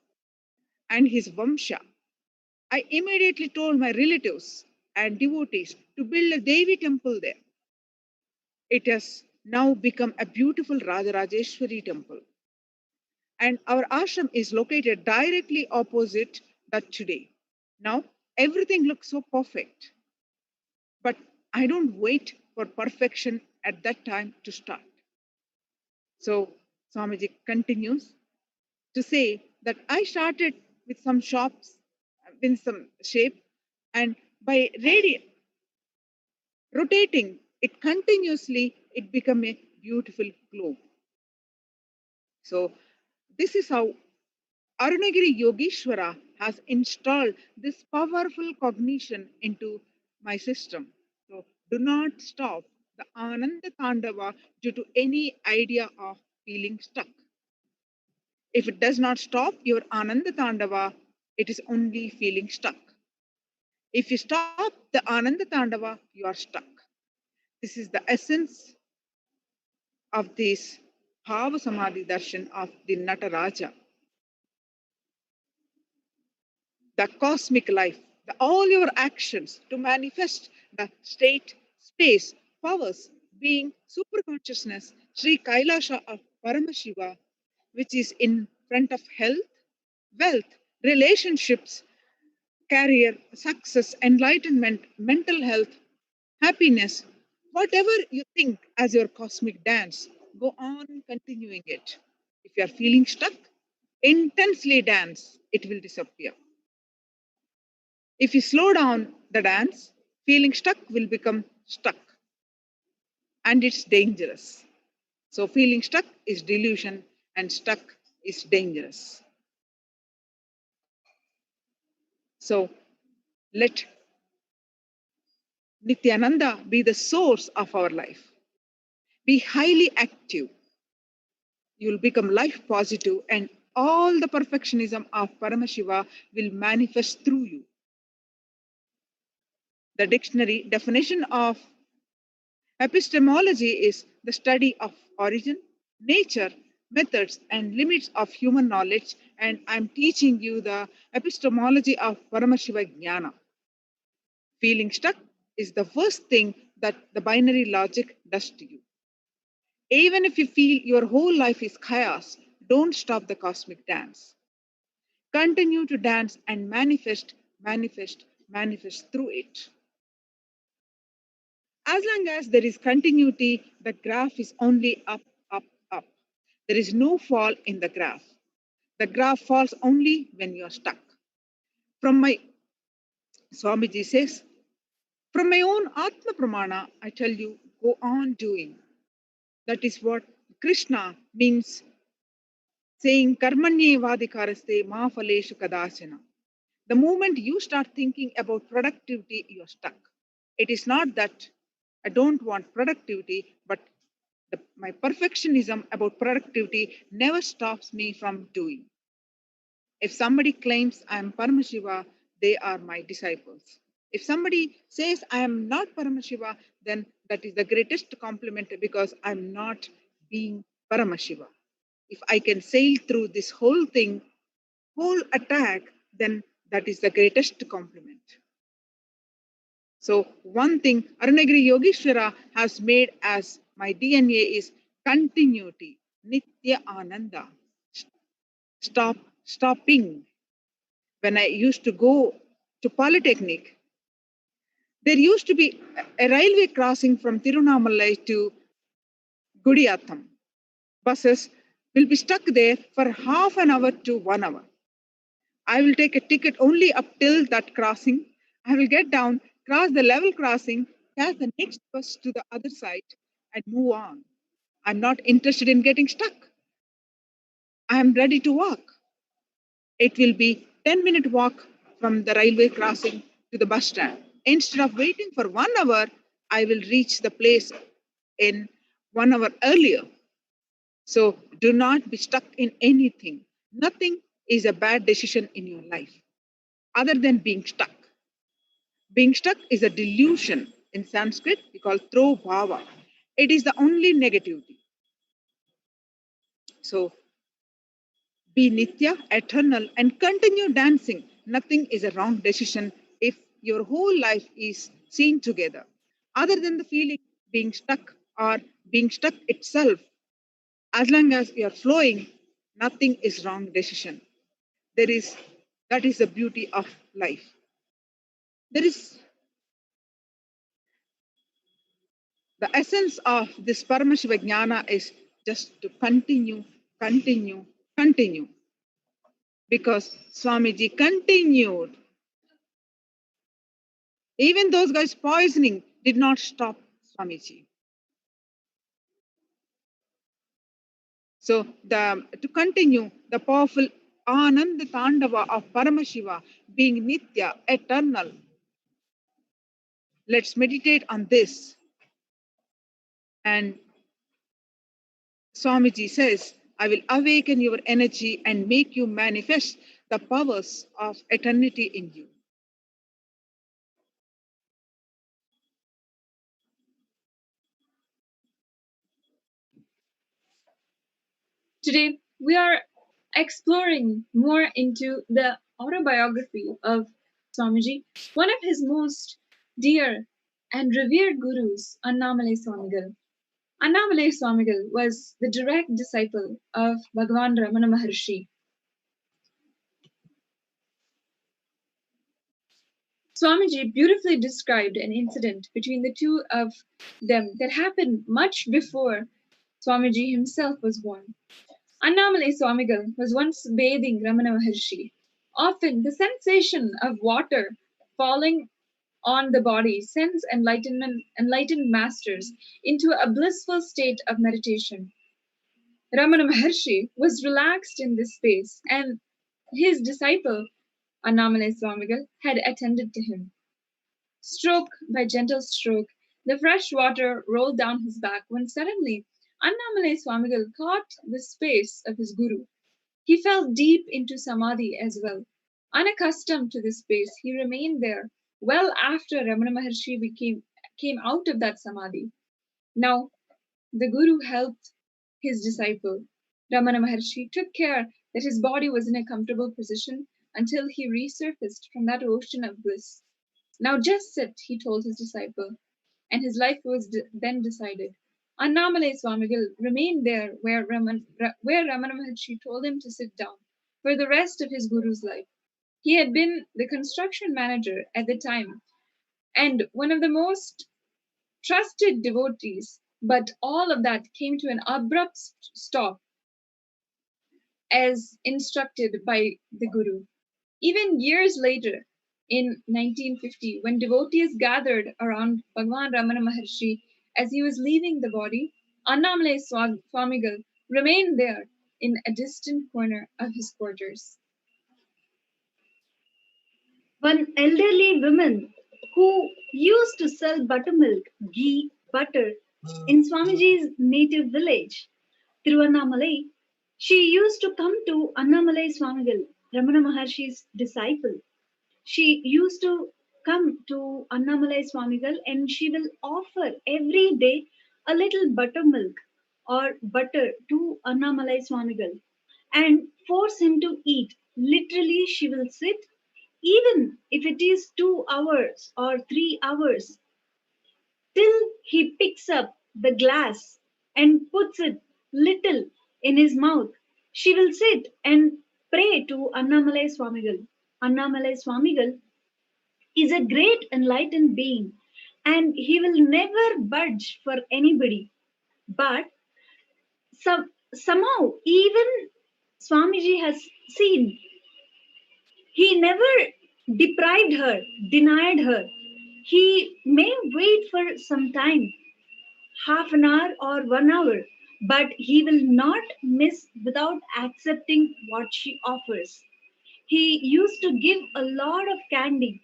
and his Vamsha, I immediately told my relatives and devotees to build a Devi temple there. It has now become a beautiful Rajarajeshwari temple. And our ashram is located directly opposite that today. Now, everything looks so perfect. But I don't wait for perfection at that time to start. So, Swamiji continues to say that I started with some shops, with some shape, and by rotating it continuously, it became a beautiful globe. So, this is how Arunagiri Yogeshwara has installed this powerful cognition into my system. So, do not stop the Ananda Tandava due to any idea of feeling stuck. If it does not stop your Ananda Tandava, it is only feeling stuck. If you stop the Ananda Tandava, you are stuck. This is the essence of this Bhava Samadhi Darshan of the Nataraja. The cosmic life, all your actions to manifest the state, space, powers, being, super consciousness, Sri Kailasha of Paramashiva, which is in front of health, wealth, relationships, career, success, enlightenment, mental health, happiness, whatever you think as your cosmic dance, go on continuing it. If you are feeling stuck, intensely dance, it will disappear. If you slow down the dance, feeling stuck will become stuck. And it's dangerous. So, feeling stuck is delusion, and stuck is dangerous. So, let Nithyananda be the source of our life. Be highly active. You'll become life positive, and all the perfectionism of Paramashiva will manifest through you. The dictionary definition of epistemology is the study of origin, nature, methods, and limits of human knowledge, and I'm teaching you the epistemology of Paramashiva Jnana. Feeling stuck is the worst thing that the binary logic does to you. Even if you feel your whole life is chaos, don't stop the cosmic dance. Continue to dance and manifest, manifest, manifest through it. As long as there is continuity, the graph is only up, up, up. There is no fall in the graph. The graph falls only when you are stuck. From my, Swamiji says, from my own Atma Pramana, I tell you, go on doing. That is what Krishna means, saying, Karmanye vadikaraste ma phaleshu kadachana. The moment you start thinking about productivity, you are stuck. It is not that I don't want productivity, but my perfectionism about productivity never stops me from doing. If somebody claims I am Paramashiva, they are my disciples. If somebody says I am not Paramashiva, then that is the greatest compliment because I'm not being Paramashiva. If I can sail through this whole thing, whole attack, then that is the greatest compliment. So one thing Arunagiri Yogeshwara has made as my DNA is continuity, Nitya Ananda. Stopping. When I used to go to Polytechnic, there used to be a railway crossing from Tirunamalai to Gudiyatham. Buses will be stuck there for half an hour to 1 hour. I will take a ticket only up till that crossing. I will get down, cross the level crossing, catch the next bus to the other side, and move on. I'm not interested in getting stuck. I am ready to walk. It will be 10-minute walk from the railway crossing to the bus stand. Instead of waiting for 1 hour, I will reach the place in 1 hour earlier. So do not be stuck in anything. Nothing is a bad decision in your life other than being stuck. Being stuck is a delusion. In Sanskrit, we call throw bhava. It is the only negativity. So be Nitya, eternal, and continue dancing. Nothing is a wrong decision if your whole life is seen together. Other than the feeling being stuck or being stuck itself, as long as you are flowing, nothing is wrong decision. That is the beauty of life. There is the essence of this Paramashiva Jnana is just to continue, continue, continue. Because Swamiji continued. Even those guys poisoning did not stop Swamiji. So to continue the powerful Ananda Tandava of Paramashiva being Nitya, eternal. Let's meditate on this. And Swamiji says, I will awaken your energy and make you manifest the powers of eternity in you. Today, we are exploring more into the autobiography of Swamiji, one of his most dear and revered gurus, Annamalai Swamigal. Annamalai Swamigal was the direct disciple of Bhagavan Ramana Maharshi. Swamiji beautifully described an incident between the two of them that happened much before Swamiji himself was born. Annamalai Swamigal was once bathing Ramana Maharshi. Often, the sensation of water falling on the body sends enlightened masters into a blissful state of meditation. Ramana Maharshi was relaxed in this space, and his disciple, Annamalai Swamigal, had attended to him. Stroke by gentle stroke, the fresh water rolled down his back when suddenly Annamalai Swamigal caught the space of his guru. He fell deep into samadhi as well. Unaccustomed to this space, he remained there well after Ramana Maharshi came out of that samadhi. Now, the guru helped his disciple. Ramana Maharshi took care that his body was in a comfortable position until he resurfaced from that ocean of bliss. Now just sit, he told his disciple, and his life was then decided. Annamalai Swamigal remained there where Ramana Maharshi told him to sit down for the rest of his guru's life. He had been the construction manager at the time and one of the most trusted devotees, but all of that came to an abrupt stop as instructed by the guru. Even years later, in 1950, when devotees gathered around Bhagavan Ramana Maharshi as he was leaving the body, Annamalai Swamigal remained there in a distant corner of his quarters. One elderly woman who used to sell buttermilk, ghee, butter in Swamiji's native village, Tiruvannamalai. She used to come to Annamalai Swamigal, Ramana Maharshi's disciple. She used to come to Annamalai Swamigal and she will offer every day a little buttermilk or butter to Annamalai Swamigal and force him to eat. Literally, she will sit, even if it is 2 hours or 3 hours, till he picks up the glass and puts it little in his mouth. She will sit and pray to Annamalai Swamigal. Annamalai Swamigal is a great enlightened being and he will never budge for anybody. But somehow, even Swamiji has seen, he never deprived her, denied her. He may wait for some time, half an hour or 1 hour, but he will not miss without accepting what she offers. He used to give a lot of candy.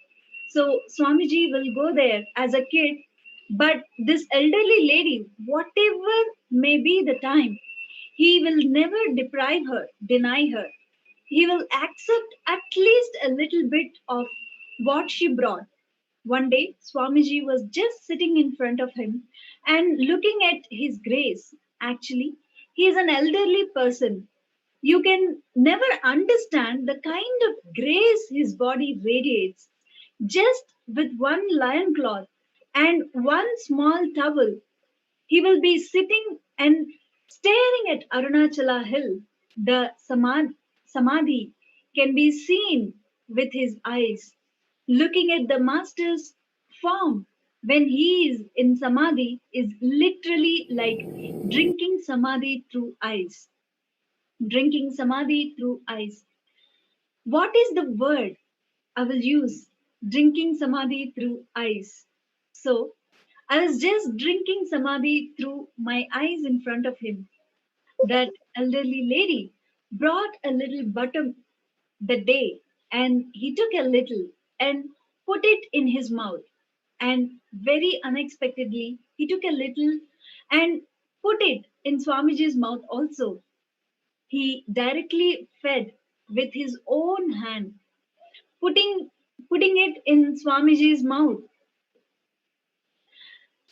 So Swamiji will go there as a kid, but this elderly lady, whatever may be the time, he will never deprive her, deny her. He will accept at least a little bit of what she brought. One day, Swamiji was just sitting in front of him and looking at his grace. Actually, he is an elderly person. You can never understand the kind of grace his body radiates. Just with one lion cloth and one small towel, he will be sitting and staring at Arunachala Hill. The Samadhi can be seen with his eyes. Looking at the master's form when he is in Samadhi is literally like drinking Samadhi through eyes. Drinking Samadhi through eyes. What is the word I will use? Drinking Samadhi through eyes. So, I was just drinking Samadhi through my eyes in front of him. That elderly lady brought a little butter that day and he took a little and put it in his mouth. And very unexpectedly, he took a little and put it in Swamiji's mouth also. He directly fed with his own hand, putting putting it in Swamiji's mouth.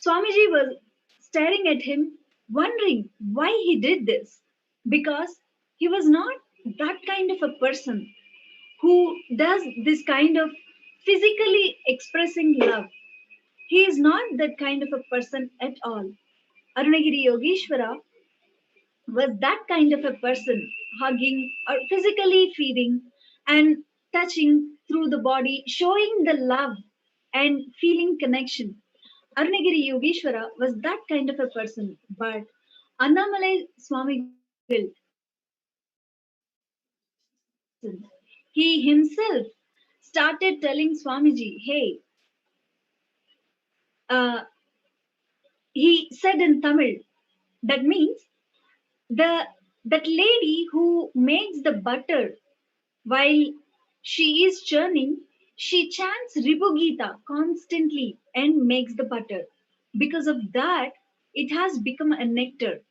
Swamiji was staring at him, wondering why he did this, because he was not that kind of a person who does this kind of physically expressing love. He is not that kind of a person at all. Arunagiri Yogeshwara was that kind of a person, hugging or physically feeding and touching through the body, showing the love and feeling connection. Arunagiri Yogeshwara was that kind of a person, but Annamalai Swamigal person. He himself started telling Swamiji, hey, uh, he said in Tamil, that means the that lady who makes the butter while she is churning, she chants Ribugita constantly and makes the butter. Because of that, it has become a nectar.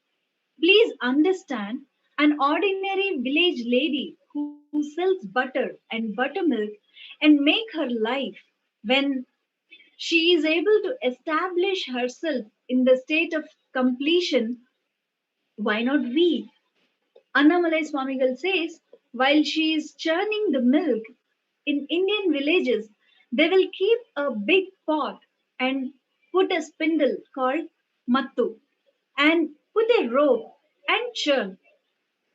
Please understand, an ordinary village lady who sells butter and buttermilk and make her life when she is able to establish herself in the state of completion, why not we? Annamalai Swamigal says, while she is churning the milk, in Indian villages, they will keep a big pot and put a spindle called mattu and put a rope and churn.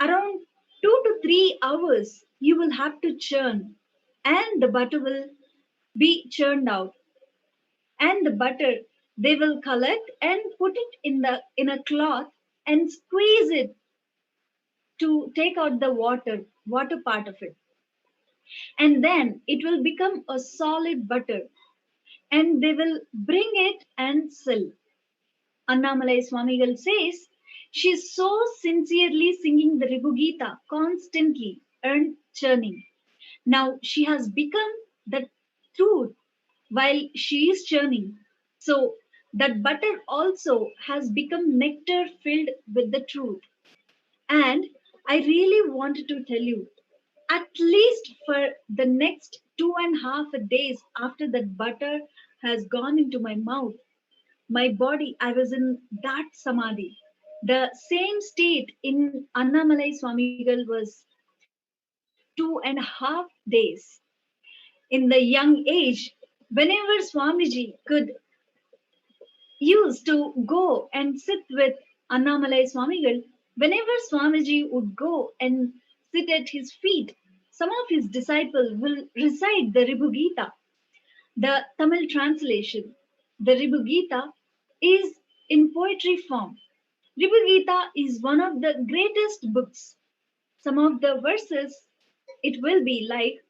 Around 2 to 3 hours, you will have to churn, and the butter will be churned out. And the butter they will collect and put it in a cloth and squeeze it to take out the water part of it, and then it will become a solid butter and they will bring it and sell. Annamalai Swamigal says she's so sincerely singing the Ribugita constantly and churning. Now she has become the truth while she is churning. So that butter also has become nectar filled with the truth. And I really wanted to tell you, at least for the next 2.5 days after that butter has gone into my mouth, my body, I was in that samadhi. The same state in Annamalai Swamigal was 2.5 days. In the young age, whenever Swamiji could used to go and sit with Annamalai Swamigal, whenever Swamiji would go and sit at his feet, some of his disciples will recite the Ribu Gita, the Tamil translation. The Ribu Gita is in poetry form. Ribu Gita is one of the greatest books. Some of the verses, it will be like,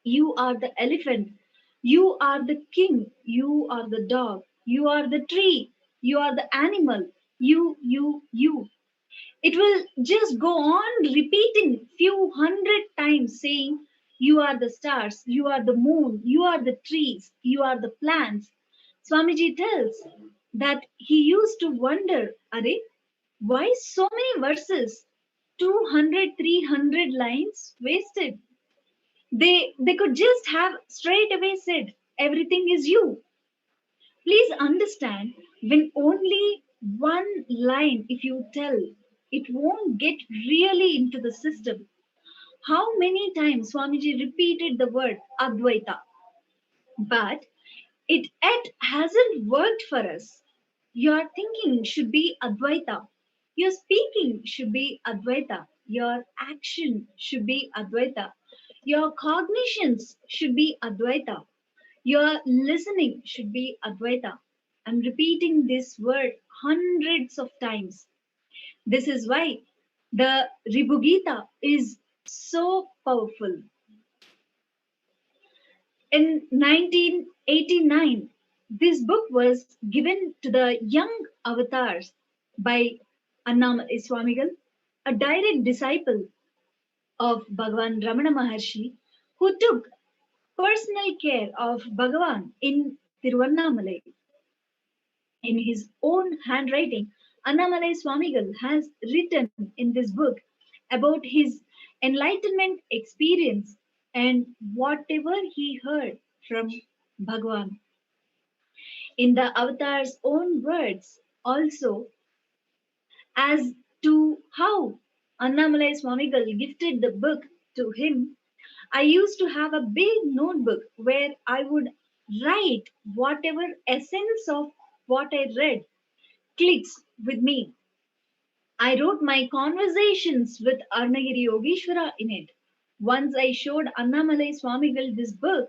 you are the elephant. You are the king. You are the dog. You are the tree. You are the animal. You. It will just go on repeating few hundred times saying, you are the stars. You are the moon. You are the trees. You are the plants. Swamiji tells that he used to wonder, Are, why so many verses? 200, 300 lines wasted. They could just have straight away said, everything is you. Please understand, when only one line, if you tell, it won't get really into the system. How many times Swamiji repeated the word Advaita? But it hasn't worked for us. Your thinking should be Advaita. Your speaking should be Advaita. Your action should be Advaita. Your cognitions should be Advaita. Your listening should be Advaita. I'm repeating this word hundreds of times. This is why the Ribugita is so powerful. In 1989, this book was given to the young avatars by Annamalai Swamigal, a direct disciple of Bhagavan Ramana Maharshi, who took personal care of Bhagavan in Tiruvannamalai. In his own handwriting, Annamalai Swamigal has written in this book about his enlightenment experience and whatever he heard from Bhagavan. In the avatar's own words, also, as to how Annamalai Swamigal gifted the book to him, I used to have a big notebook where I would write whatever essence of what I read clicks with me. I wrote my conversations with Arnagiri Yogeshwara in it. Once I showed Annamalai Swamigal this book.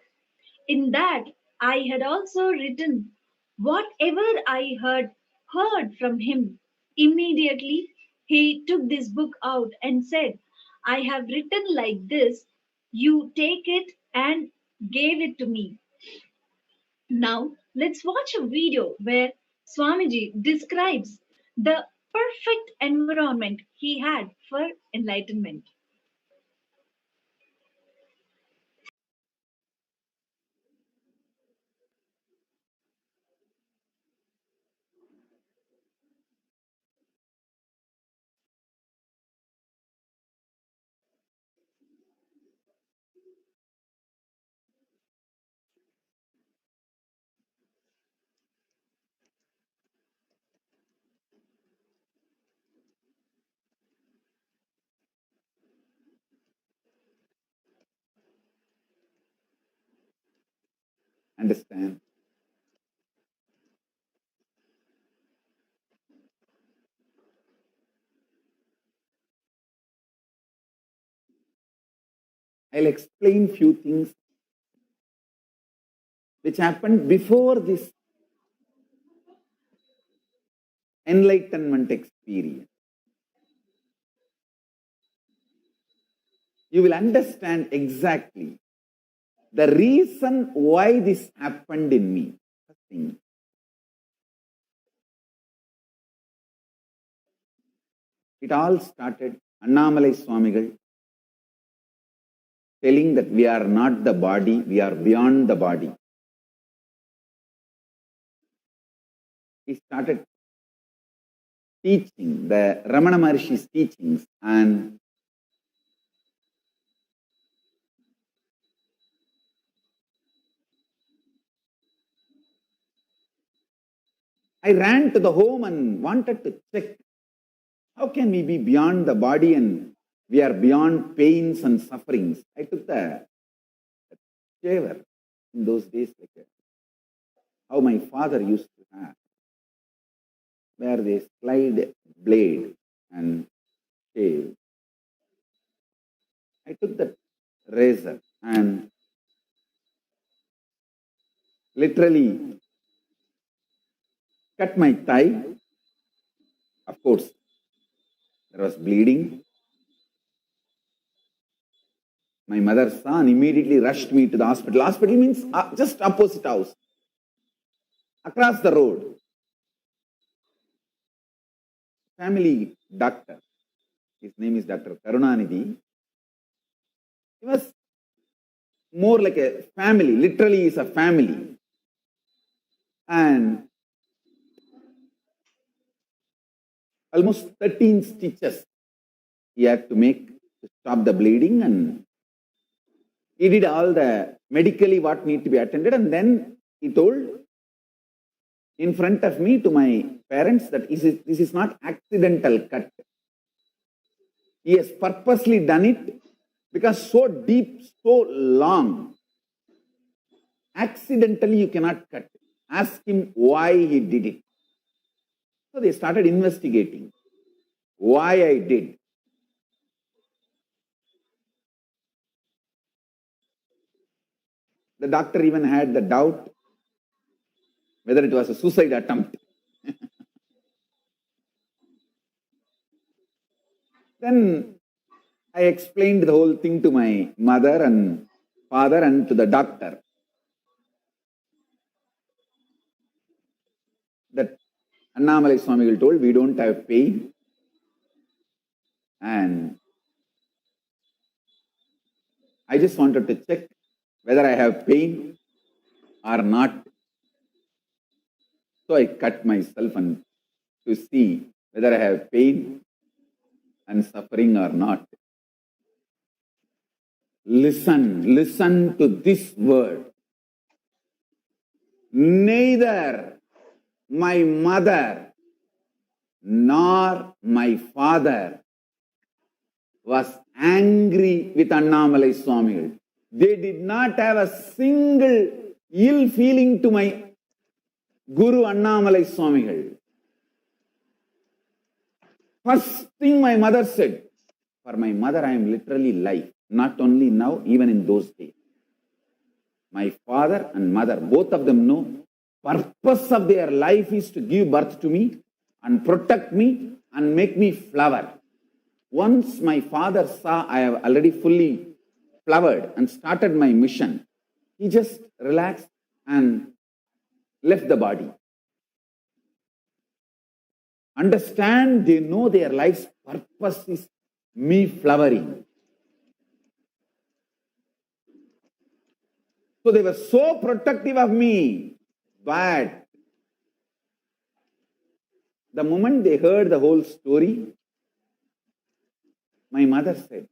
In that, I had also written whatever I had heard from him. Immediately, he took this book out and said, I have written like this. You take it and gave it to me. Now, let's watch a video where Swamiji describes the perfect environment he had for enlightenment. Understand? I'll explain few things which happened before this enlightenment experience. You will understand exactly the reason why this happened in me. It all started Annamalai Swamigal telling that we are not the body, we are beyond the body. he started teaching the Ramana Maharishi's teachings, and I ran to the home and wanted to check how can we be beyond the body and we are beyond pains and sufferings. I took the shaver in those days, like how my father used to have, where they slide blade and shave. I took that razor and literally cut my thigh. Of course, there was bleeding. My mother saw and immediately rushed me to the hospital. Hospital means just opposite house, across the road. Family doctor, his name is Dr. Karunanidhi. He was more like a family, literally is a family. And almost 13 stitches he had to make to stop the bleeding, and he did all the medically what need to be attended, and then he told in front of me to my parents that this is not accidental cut. He has purposely done it because so deep, so long, accidentally you cannot cut. Ask him why he did it. So they started investigating why I did. The doctor even had the doubt whether it was a suicide attempt. Then I explained the whole thing to my mother and father and to the doctor. That Annamalai Swamigal told, we don't have pain. And I just wanted to check whether I have pain or not. So I cut myself and to see whether I have pain and suffering or not. Listen to this word. Neither my mother nor my father was angry with Annamalai Swamigal. They did not have a single ill feeling to my Guru Annamalai Swamigal. First thing my mother said, for my mother I am literally life, not only now, even in those days. My father and mother, both of them know, purpose of their life is to give birth to me and protect me and make me flower. Once my father saw I have already fully flowered and started my mission, he just relaxed and left the body. Understand, they know their life's purpose is me flowering. So they were so protective of me, but the moment they heard the whole story, my mother said,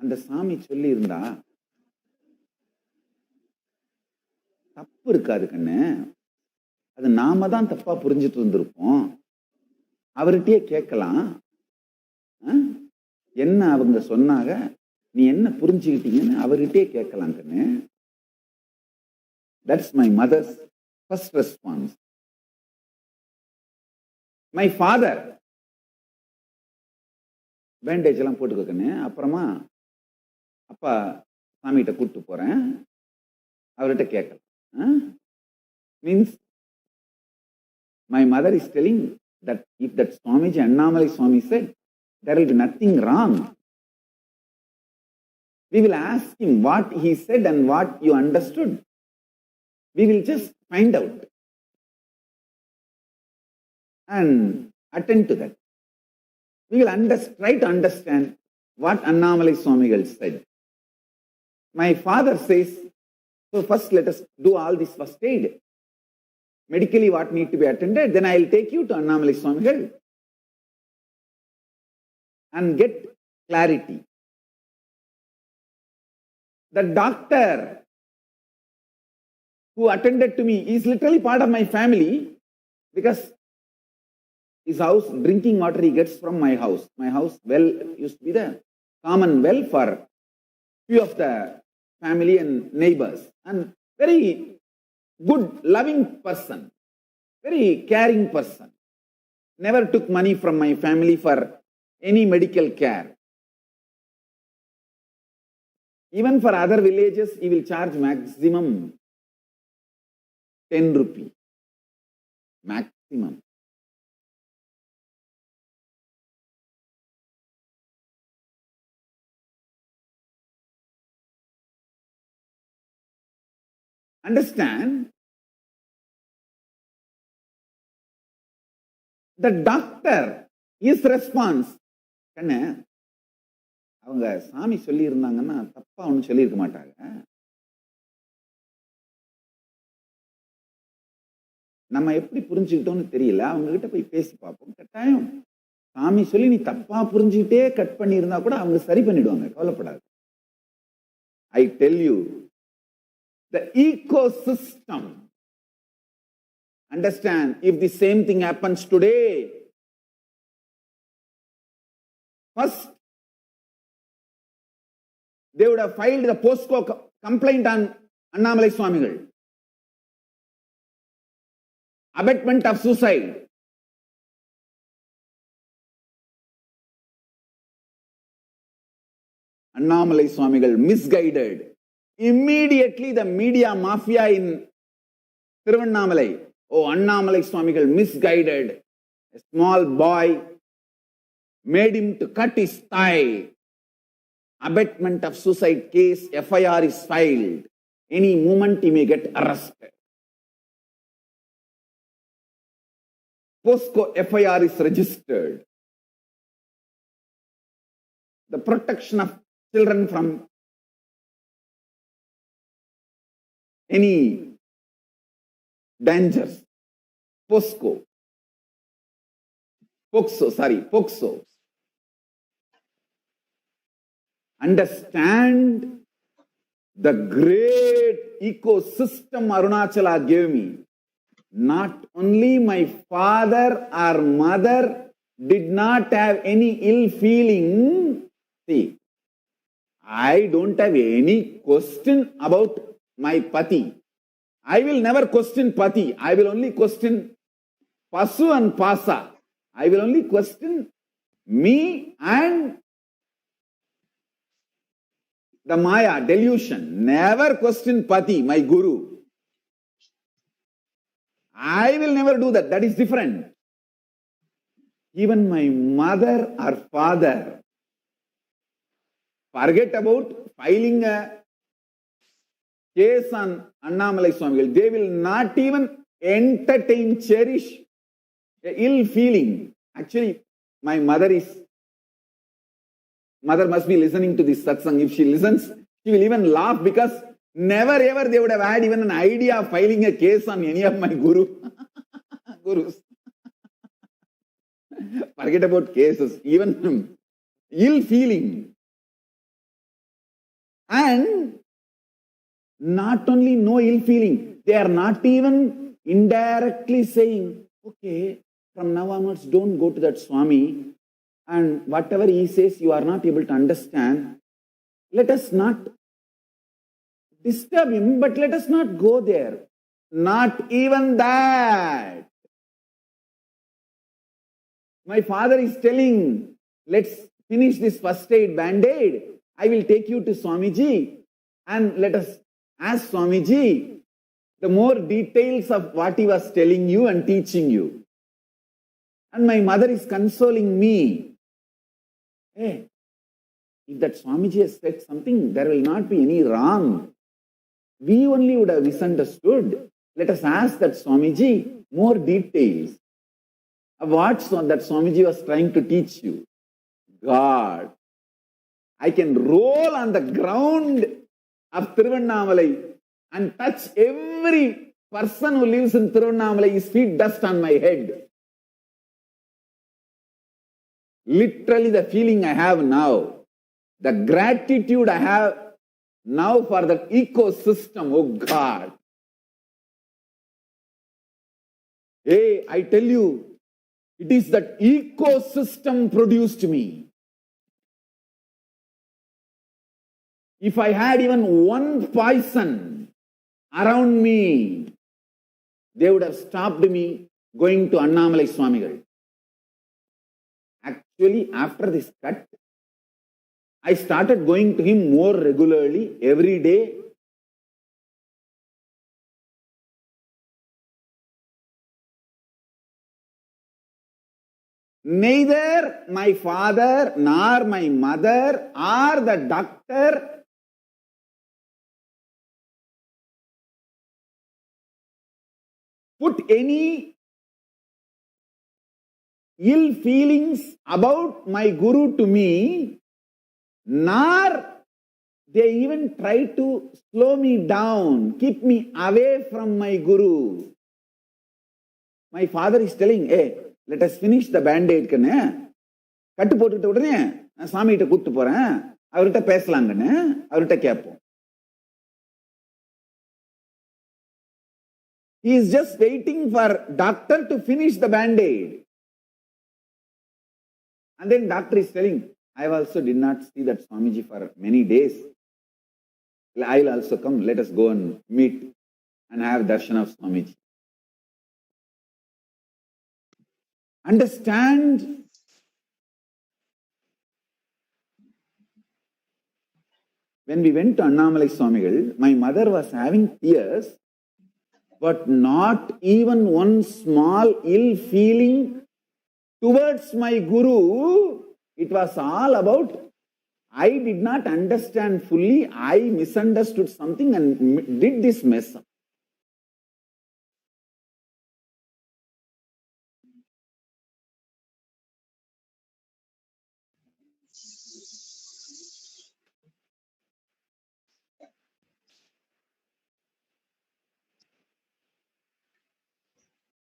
அந்த சாமி சொல்லி இருந்தா தப்பு இருக்காது கண்ணு, அது நாம தான் தப்பா புரிஞ்சிட்டு இருந்திருப்போம், அவர்கிட்டயே கேட்கலாம், என்ன அவங்க சொன்னாங்க, நீ என்ன புரிஞ்சுக்கிட்டீங்கன்னு அவர்கிட்டயே கேட்கலாம் கண்ணு. That's my mother's first response. My father, bandage எல்லாம் போட்டுக்கண்ணு, அப்புறமா அப்பா சாமிகிட்ட கூப்பிட்டு போறேன், அவர்கிட்ட கேட்கலாம். Means my mother is telling that if that Swamiji Annamalai Swami said, there will be nothing wrong. We will ask him what he said and what you understood. We will just find out and attend to that. We will try to understand what Annamalai Swamigal said. My father says, so first let us do all this first aid. medically what need to be attended, then I will take you to Annamalai Swamigal and get clarity. The doctor who attended to me is literally part of my family because his house, drinking water he gets from my house. My house well used to be the common well for few of the family and neighbors. And very good, loving person, very caring person. Never took money from my family for any medical care. Even for other villages, he will charge maximum 10 rupee. Maximum. Understand? The doctor, his response, அவங்க சாமி சொல்லி இருந்தாங்கன்னா தப்பா ஒன்றும் சொல்லியிருக்க மாட்டாங்க. நம்ம எப்படி புரிஞ்சுக்கிட்டோம்னு தெரியல. அவங்க கிட்ட போய் பேசி பார்ப்போம். கட்டாயம் சாமி சொல்லி நீ தப்பா புரிஞ்சுக்கிட்டே கட் பண்ணியிருந்தா கூட அவங்க சரி பண்ணிடுவாங்க. கவலைப்படாது. I tell you, the ecosystem. Understand, if the same thing happens today, first they would have filed the POSCO complaint on Annamalai Swamigal. Abetment of suicide. Annamalai Swamigal misguided. Immediately the media mafia in Tiruvannamalai, oh, Annamalai Swamigal misguided a small boy, made him to cut his thigh. Abetment of suicide case, FIR is filed. Any moment he may get arrested. POSCO FIR is registered. The protection of children from any dangers. POSCO. Understand the great ecosystem Arunachala gave me. Not only my father or mother did not have any ill feeling. See, I don't have any question about my pati. I will never question pati. I will only question pasu and pasa. I will only question me and the Maya, delusion. Never question pati, my guru. I will never do that. That is different. Even my mother or father, forget about filing a case on Annamalai Swamigal. They will not even entertain, cherish a ill feeling. Actually, my mother must be listening to this satsang. If she listens, she will even laugh because never ever they would have had even an idea of filing a case on any of my gurus. Forget about cases, even ill feeling. And not only no ill feeling, they are not even indirectly saying, okay, from now onwards, don't go to that Swami. And whatever he says, you are not able to understand. Let us not disturb him, but let us not go there. Not even that. My father is telling, let's finish this first aid band-aid. I will take you to Swamiji and let us ask Swamiji the more details of what he was telling you and teaching you. And my mother is consoling me. Hey, if that Swamiji has said something, there will not be any wrong. We only would have misunderstood. Let us ask that Swamiji more details of what that Swamiji was trying to teach you. God, I can roll on the ground of Tiruvannamalai and touch every person who lives in Tiruvannamalai is feet dust on my head. Literally the feeling I have now, the gratitude I have now for that ecosystem, oh God. Hey, I tell you, it is that ecosystem produced me. If I had even one poison around me, they would have stopped me going to Annamalai Swamigal. Actually, after this cut, I started going to him more regularly, every day. Neither my father nor my mother or the doctor put any ill feelings about my Guru to me, nor they even try to slow me down, keep me away from my Guru. My father is telling, hey, let us finish the band-aid. கட்டு போட்டுக்கிட்ட உடனே நான் சாமிகிட்ட கூப்பிட்டு போறேன், அவர்கிட்ட பேசலாங்கன்னு அவர்கிட்ட கேட்போம். He is just waiting for doctor to finish the band-aid. And then doctor is telling, I also did not see that Swamiji for many days. I'll also come, let us go and meet and have darshan of Swamiji. Understand? When we went to Annamalai Swamigal, my mother was having tears, but not even one small ill feeling towards my Guru. It was all about, I did not understand fully, I misunderstood something and did this mess up.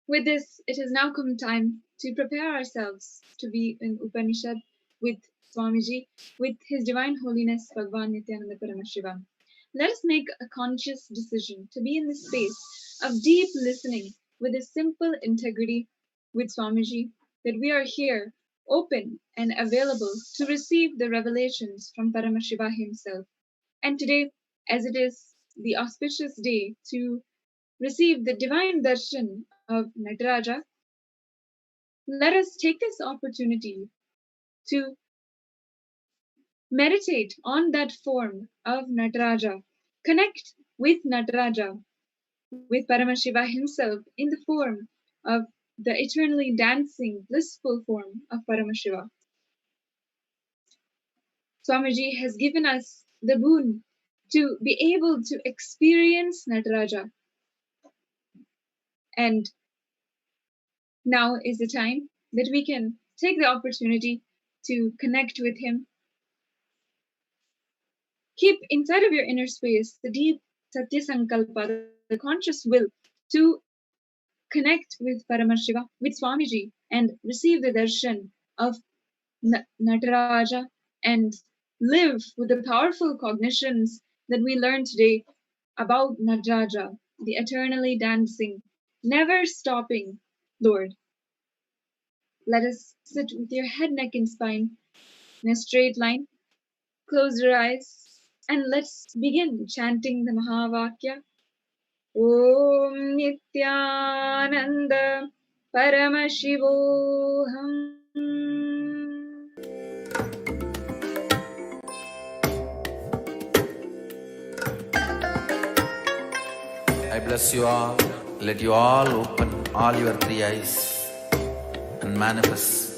With this, it has now come time to prepare ourselves to be in Upanishad with Swamiji, with His Divine Holiness Bhagwan Nithyananda Paramashivam. Let us make a conscious decision to be in this space of deep listening with a simple integrity with Swamiji, that we are here, open and available to receive the revelations from Paramashiva himself. And today, as it is the auspicious day to receive the divine darshan of Nataraja, let us take this opportunity to meditate on that form of Nataraja, connect with Nataraja, with Paramashiva himself in the form of the eternally dancing, blissful form of Paramashiva. Swamiji has given us the boon to be able to experience Nataraja. And now is the time that we can take the opportunity to connect with him. Keep inside of your inner space the deep Satya Sankalpa, the conscious will to connect with Paramashiva, with Swamiji, and receive the darshan of Nataraja and live with the powerful cognitions that we learned today about Nataraja, the eternally dancing, never stopping Lord. Let us sit with your head, neck, and spine in a straight line. Close your eyes and let's begin chanting the Mahavakya. Om Nithyananda Paramashivoham. I bless you all. Let you all open all your three eyes and manifest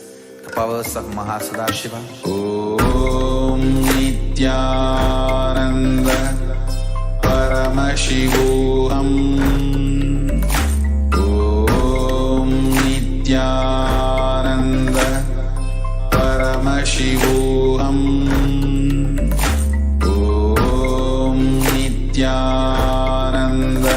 the powers of Mahasadashiva. Om Nithyananda Paramashivoham. Om Nithyananda Paramashivoham. Om Nithyananda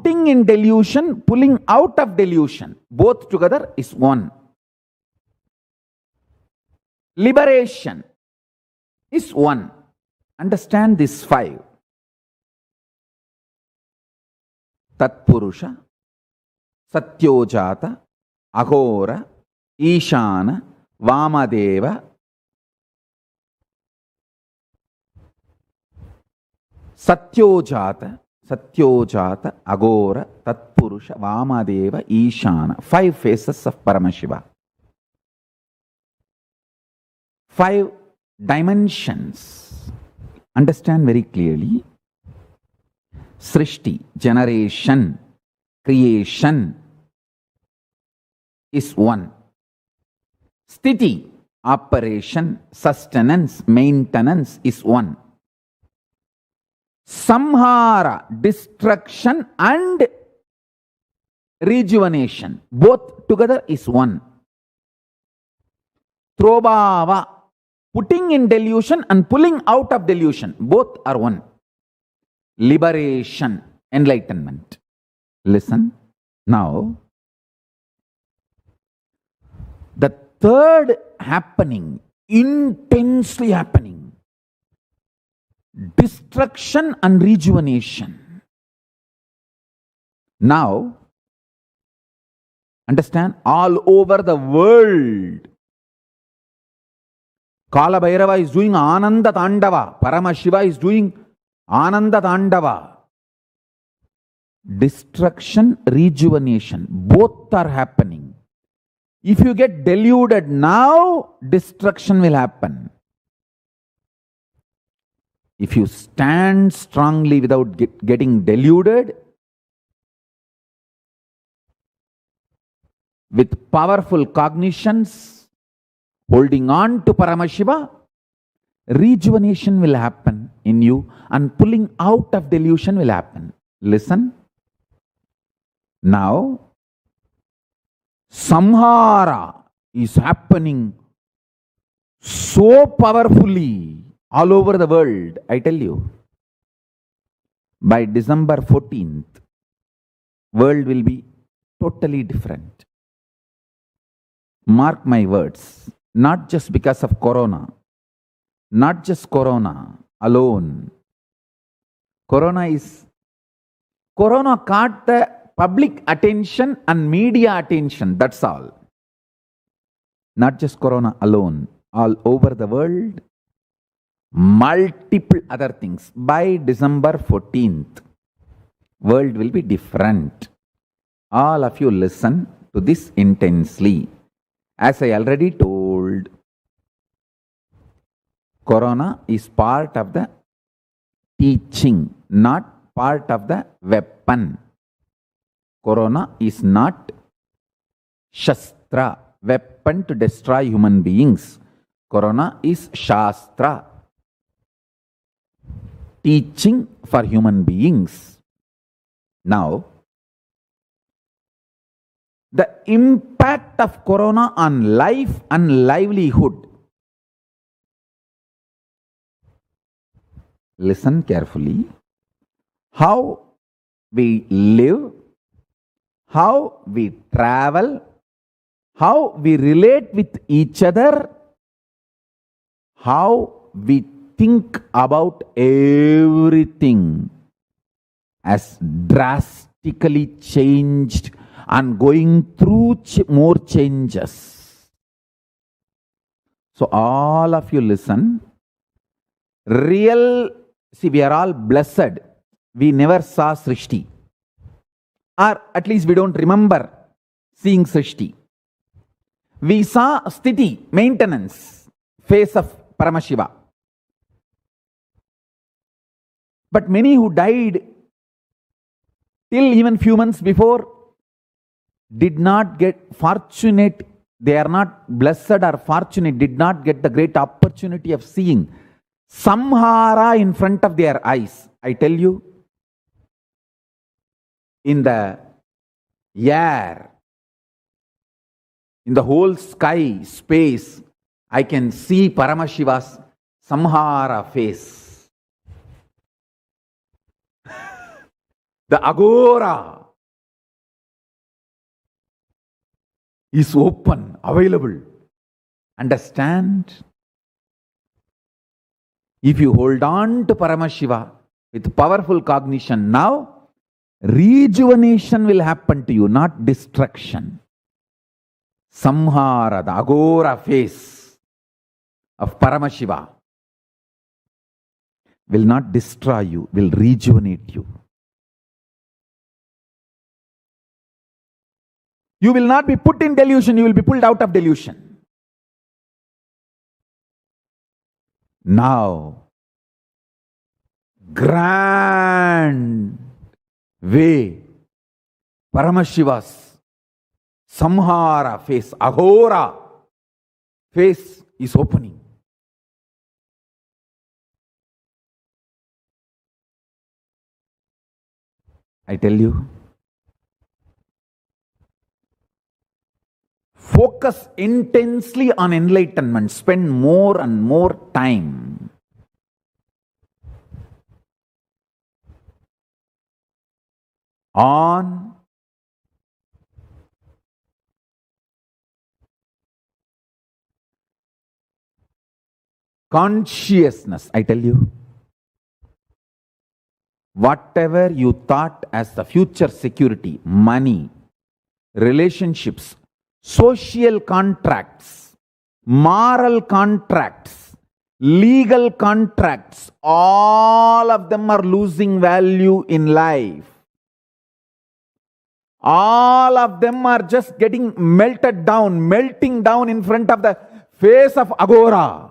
putting in delusion, pulling out of delusion, both together is one. Liberation is one. Understand these five. Tatpurusha, Satyojata, Aghora, Ishana, Vamadeva, Satyojata, Aghora, Tatpurusha, Vamadeva, Ishana. 5 faces of Paramashiva. 5 dimensions. Understand very clearly. Srishti, generation, creation is one. Sthiti, operation, sustenance, maintenance is one. Samhara, destruction and rejuvenation, both together is one. Trobhava, putting in delusion and pulling out of delusion, both are one. Liberation, enlightenment. Listen, now, the third happening, intensely happening, destruction and rejuvenation. Now, understand, all over the world, Kala Bhairava is doing Ananda Tandava, Paramashiva is doing Ananda Tandava. Destruction, rejuvenation, both are happening. If you get deluded now, destruction will happen. If you stand strongly without getting deluded, with powerful cognitions, holding on to Paramashiva, rejuvenation will happen in you and pulling out of delusion will happen. Listen. Now, Samhara is happening so powerfully all over the world. I tell you, by December 14th, world will be totally different. Mark my words, not just because of Corona, not just Corona alone. Corona caught the public attention and media attention, that's all. Not just Corona alone, all over the world, multiple other things. By December 14th, world will be different. All of you listen to this intensely. As I already told, Corona is part of the teaching, not part of the weapon. Corona is not Shastra, weapon to destroy human beings. Corona is Shastra, teaching for human beings. Now, the impact of Corona on life and livelihood. Listen carefully. How we live, how we travel, how we relate with each other, how we think about everything has drastically changed and going through more changes. So all of you listen. See, we are all blessed. We never saw Srishti. Or at least we don't remember seeing Srishti. We saw Sthiti, maintenance, face of Paramashiva. But many who died till even few months before did not get fortunate, they are not blessed or fortunate, did not get the great opportunity of seeing Samhara in front of their eyes. I tell you, in the air, in the whole sky, space, I can see Paramashiva's Samhara face. The agora is open, available. Understand? If you hold on to Paramashiva with powerful cognition now, rejuvenation will happen to you, not destruction. Samhara, the agora face of Paramashiva, will not destroy you, will rejuvenate you. You will not be put in delusion, you will be pulled out of delusion. Now, grand way, Paramashiva's Samhara face, Agora face is opening. I tell you, focus intensely on enlightenment. Spend more and more time. On consciousness, I tell you. Whatever you thought as the future security, money, relationships, social contracts, moral contracts, legal contracts, all of them are losing value in life. All of them are just getting melting down in front of the face of Agora.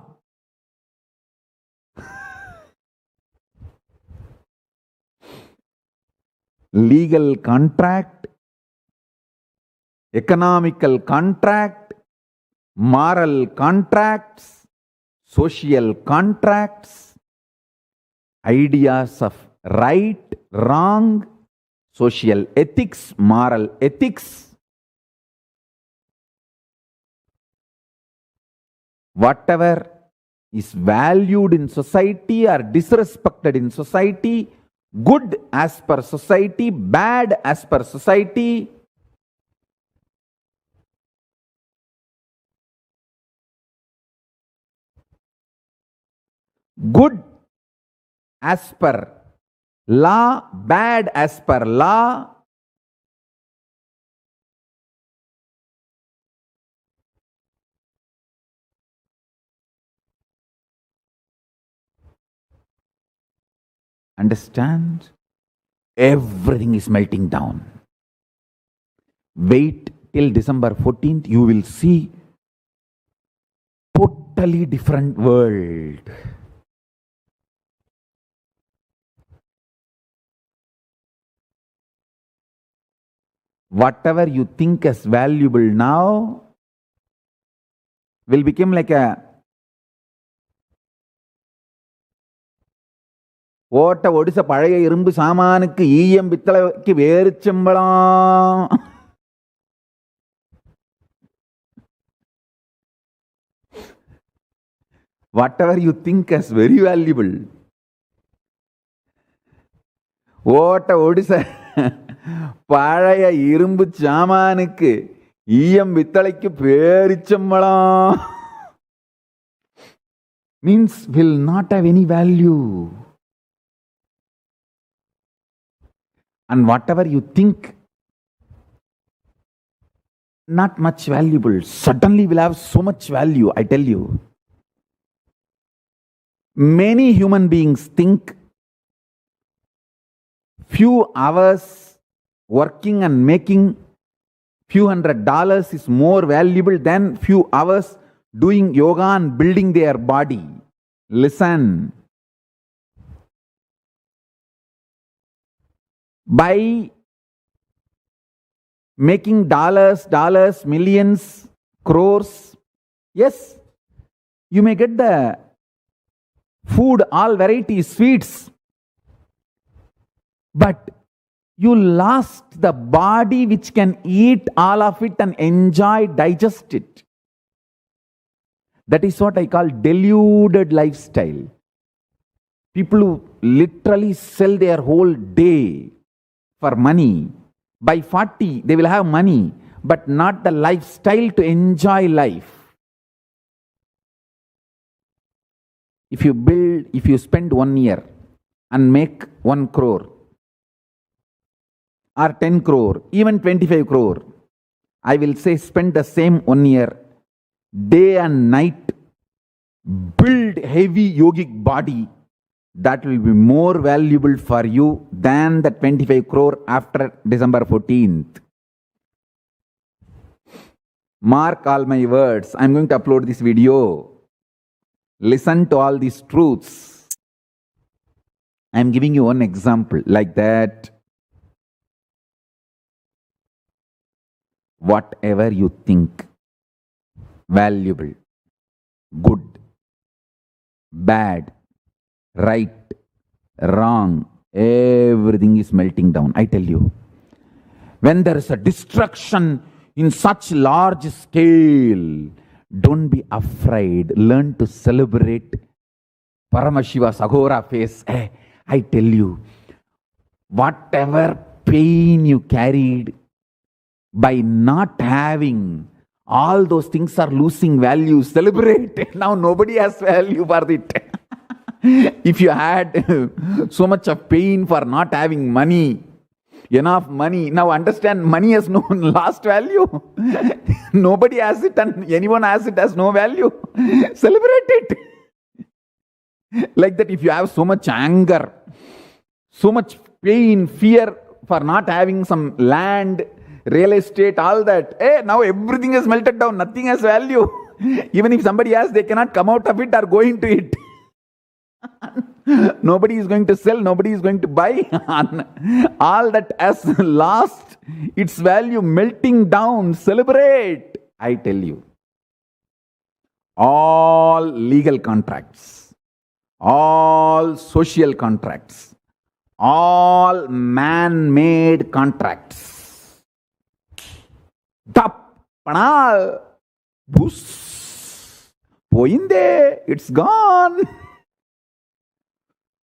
Legal contract, economical contract, moral contracts, social contracts, ideas of right, wrong, social ethics, moral ethics. Whatever is valued in society or disrespected in society, good as per society, bad as per society, good as per law, bad as per law, understand? Everything is melting down. Wait till December 14th, you will see totally different world. Whatever you think as valuable now will become like a ஓட்ட ஒடிச பழைய இரும்பு சாமானுக்கு ஈயம் பித்தளைக்கு வேர்ச்சம்பளம். Whatever you think as very valuable, ஓட்ட ஒடிச பழைய இரும்பு சாமானுக்கு ஈயம் பித்தளைக்கு பேரிச்சம்பளம் means will not have any value. And whatever you think not much valuable, suddenly will have so much value, I tell you. Many human beings think few hours working and making few $100 is more valuable than few hours doing yoga and building their body. Listen. By making dollars, millions, crores, yes, you may get the food, all varieties, sweets, but you lost the body which can eat all of it and enjoy, digest it. That is what I call deluded lifestyle. People who literally sell their whole day for money. By 40, they will have money, but not the lifestyle to enjoy life. If you spend 1 year and make 1 crore or 10 crore, even 25 crore, I will say spend the same 1 year, day and night, build heavy yogic body. That will be more valuable for you than the 25 crore after December 14th. Mark all my words. I'm going to upload this video. Listen to all these truths. I'm giving you one example like that. Whatever you think valuable, good, bad, right, wrong, everything is melting down. I tell you, when there is a destruction in such large scale, don't be afraid. Learn to celebrate Paramashiva's Agora face. I tell you, whatever pain you carried by not having, all those things are losing value. Celebrate. Now nobody has value for it. If you had so much of pain for not having money, enough money, now understand money has no last value. Nobody has it, and anyone has it has no value. Celebrate it. Like that, if you have so much anger, so much pain, fear for not having some land, real estate, all that, now everything is melted down, nothing has value. Even if somebody has, they cannot come out of it or go into it. Nobody is going to sell, nobody is going to buy. All that has lost its value, melting down. Celebrate. I tell you, all legal contracts, all social contracts, all man-made contracts, tap, panal, bus, poinde, it's gone.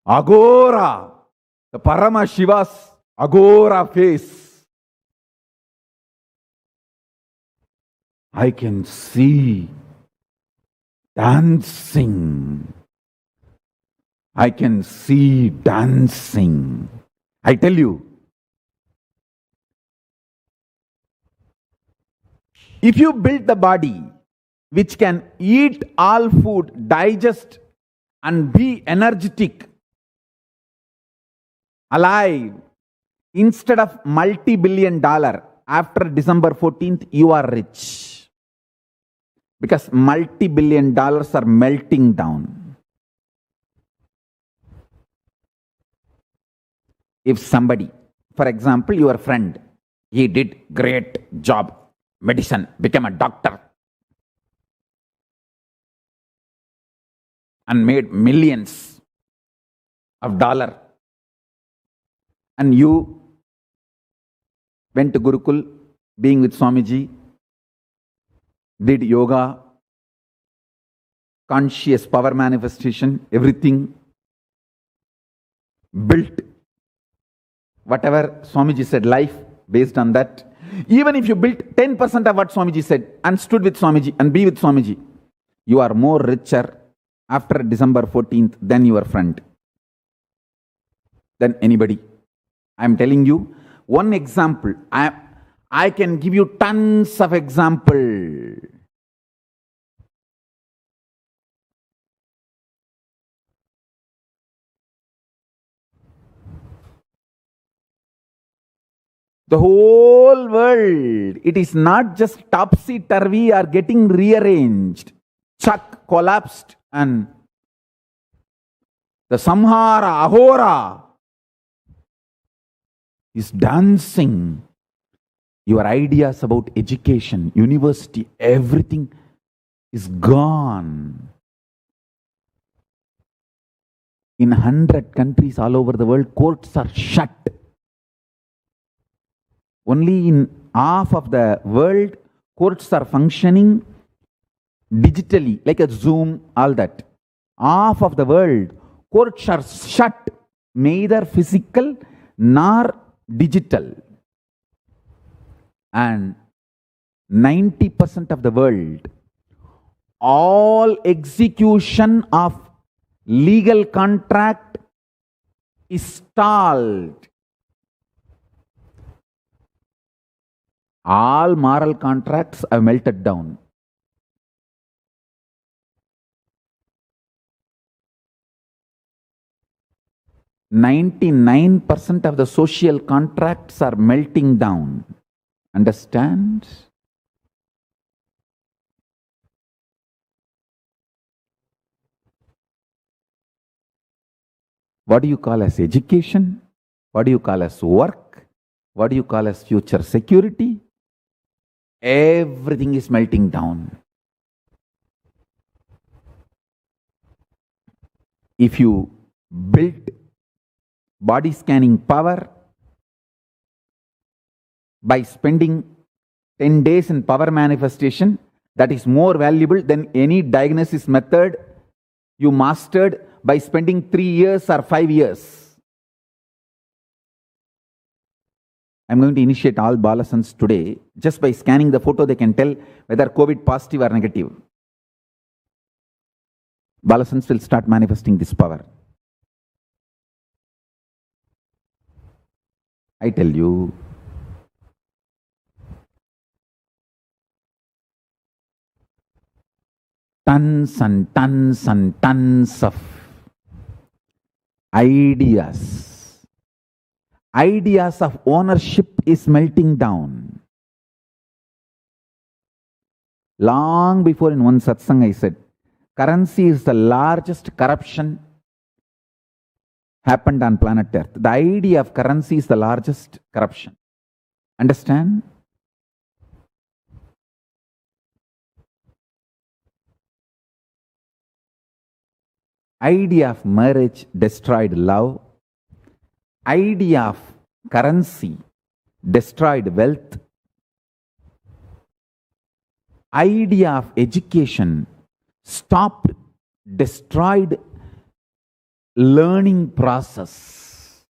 Agora, the Paramashiva's Agora face. I can see dancing. I can see dancing. I tell you, if you build the body which can eat all food, digest and be energetic, alive, instead of multi-billion dollar, after December 14th, you are rich. Because multi-billion dollars are melting down. If somebody, for example, your friend, he did great job, medicine, became a doctor, and made millions of dollars, and you went to Gurukul, being with Swamiji, did yoga, conscious power manifestation, everything, built whatever Swamiji said, life based on that. Even if you built 10% of what Swamiji said and stood with Swamiji and be with Swamiji, you are more richer after December 14th than your friend, than anybody. I am telling you one example. I can give you tons of examples. The whole world, it is not just topsy-turvy or getting rearranged. Chuck collapsed and the Samhara, Ahora, is dancing. Your ideas about education, university, everything is gone. In 100 countries all over the world, courts are shut. Only in half of the world, courts are functioning digitally, like a Zoom, all that. Half of the world, courts are shut, neither physical nor digital, and 90% of the world, all execution of legal contract is stalled. All moral contracts have melted down. "99% of the social contracts are melting down." Understand? What do you call as education? What do you call as work? What do you call as future security? Everything is melting down. If you built body scanning power by spending 10 days in power manifestation, that is more valuable than any diagnosis method you mastered by spending 3 years or 5 years. I'm going to initiate all Balasans today. Just by scanning the photo, they can tell whether COVID positive or negative. Balasans will start manifesting this power. I tell you, tons and tons and tons of ideas of ownership is melting down. Long before, in one satsang I said, currency is the largest corruption happened on planet Earth. The idea of currency is the largest corruption. Understand? Idea of marriage destroyed love. Idea of currency destroyed wealth. Idea of education stopped, destroyed learning process.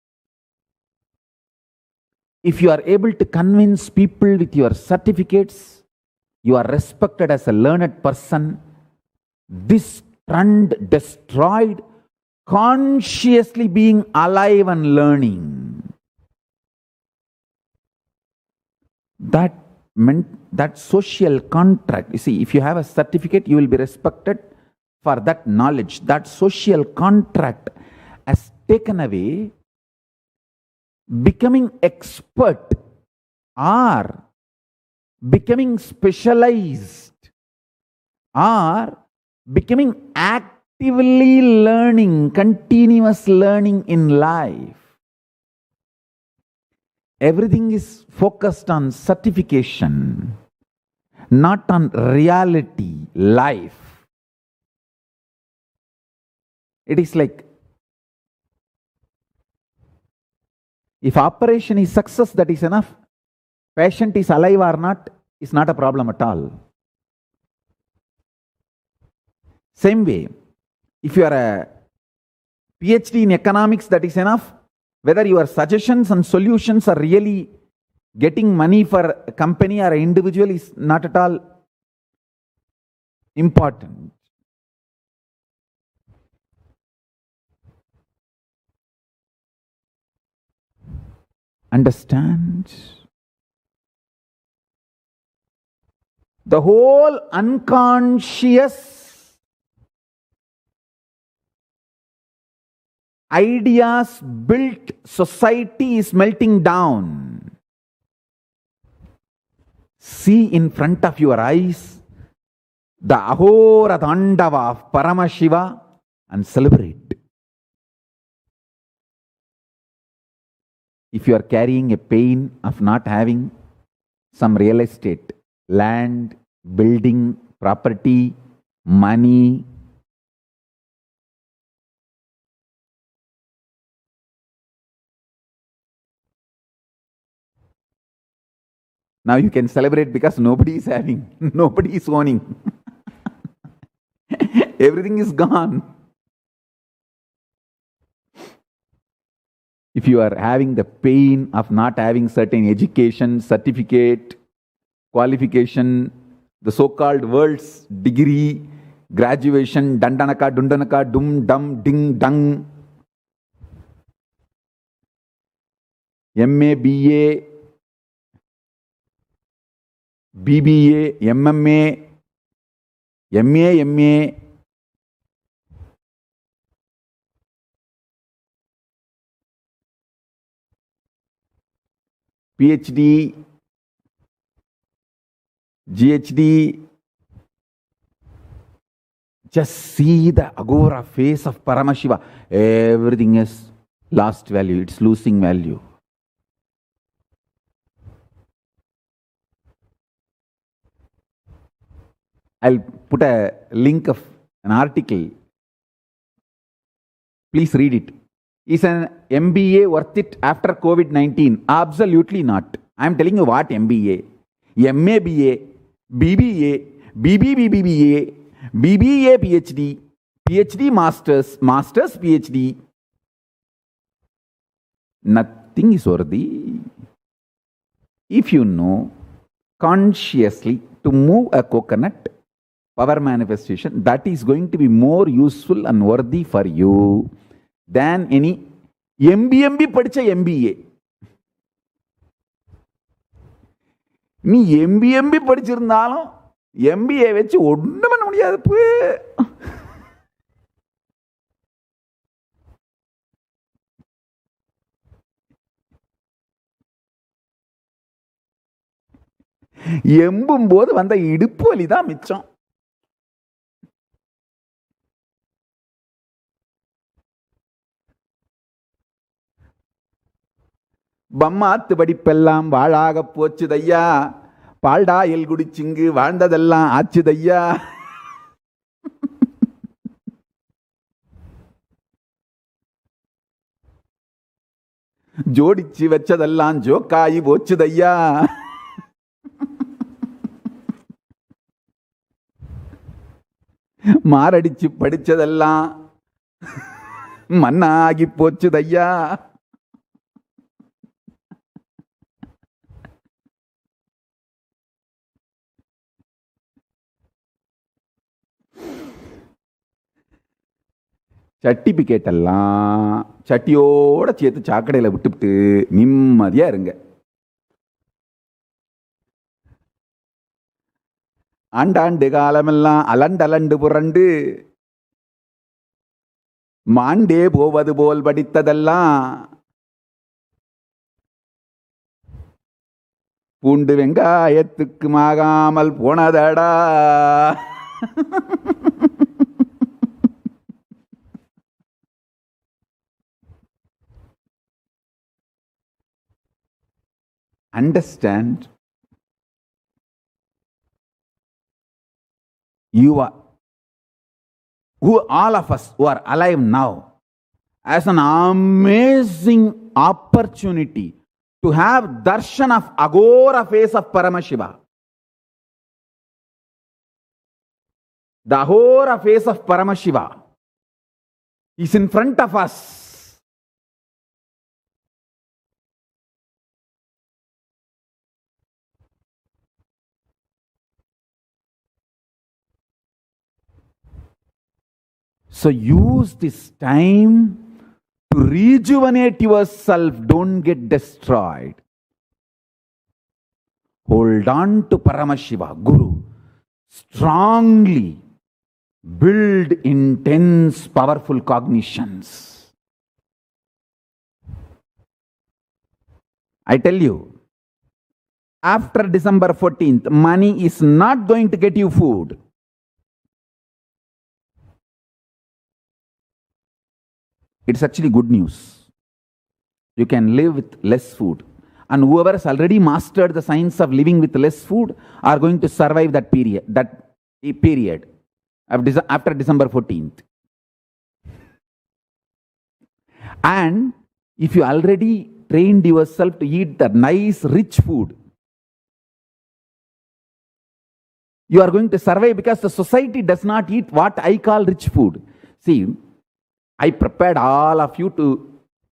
If you are able to convince people with your certificates, you are respected as a learned person. This trend destroyed consciously being alive and learning. That meant that social contract. You see, if you have a certificate, you will be respected for that knowledge. That social contract has taken away becoming expert or becoming specialized or becoming actively learning, continuous learning in life. Everything is focused on certification, not on reality, life. It is like, if operation is success, that is enough. Patient is alive or not is not a problem at all. Same way, if you are a PhD in economics, that is enough. Whether your suggestions and solutions are really getting money for a company or an individual is not at all important. Understand? The whole unconscious ideas built society is melting down. See in front of your eyes the Ahora Dandava of Paramashiva and celebrate. If you are carrying a pain of not having some real estate, land, building, property, money, now you can celebrate because nobody is having, nobody is owning. Everything is gone. if you are having the pain of not having certain education, certificate, qualification, the so-called world's degree, graduation, dandanaka, dundanaka, dum, dum, ding, dung, MA, BA, BBA, MMA, MA, PhD, GHD. Just see the Agora face of Paramashiva. Everything is lost value. It's losing value. I'll put a link of an article. Please read it. Is an MBA worth it after COVID-19? Absolutely not. I'm telling you what MBA. MABA, BBA, BBBBA, BBA PhD, PhD Masters, Masters PhD. Nothing is worthy. If you know consciously to move a coconut, power manifestation, that is going to be more useful and worthy for you than any MBMB படிச்ச MBA. நீ MBMB படிச்சிருந்தாலும் MBA வச்சு ஒன்றும் பண்ண முடியாது. எம்பும் போது வந்த இடுப்பு வலி தான் மிச்சம். பம்மாத்து படிப்பெல்லாம் வாழாக போச்சுதையா, பால்டாயில் குடிச்சிங்கு வாழ்ந்ததெல்லாம் ஆச்சுதையா. ஜோடிச்சு வச்சதெல்லாம் ஜோக்காயி போச்சுதையா. மாரடிச்சு படிச்சதெல்லாம் மண்ணாகி போச்சுதையா. சர்டிபிகேட் எல்லாம் சட்டியோட சேர்த்து சாக்கடையில் விட்டுவிட்டு நிம்மதியா இருங்க. ஆண்டாண்டு காலமெல்லாம் அலண்டலண்டு புரண்டு மாண்டே போவது போல் படித்ததெல்லாம் பூண்டு வெங்காயத்துக்கு மாகாமல் போனதடா. Understand, you are, all of us who are alive now, as an amazing opportunity to have darshan of Agora face of Paramashiva. The Agora face of Paramashiva is in front of us. So use this time to rejuvenate yourself. Don't get destroyed. Hold on to Paramashiva, Guru. Strongly build intense, powerful cognitions. I tell you, after December 14th, money is not going to get you food. It's actually good news. You can live with less food. And whoever has already mastered the science of living with less food are going to survive that period after December 14th. And if you already trained yourself to eat the nice, rich food, you are going to survive because the society does not eat what I call rich food. See, I prepared all of you to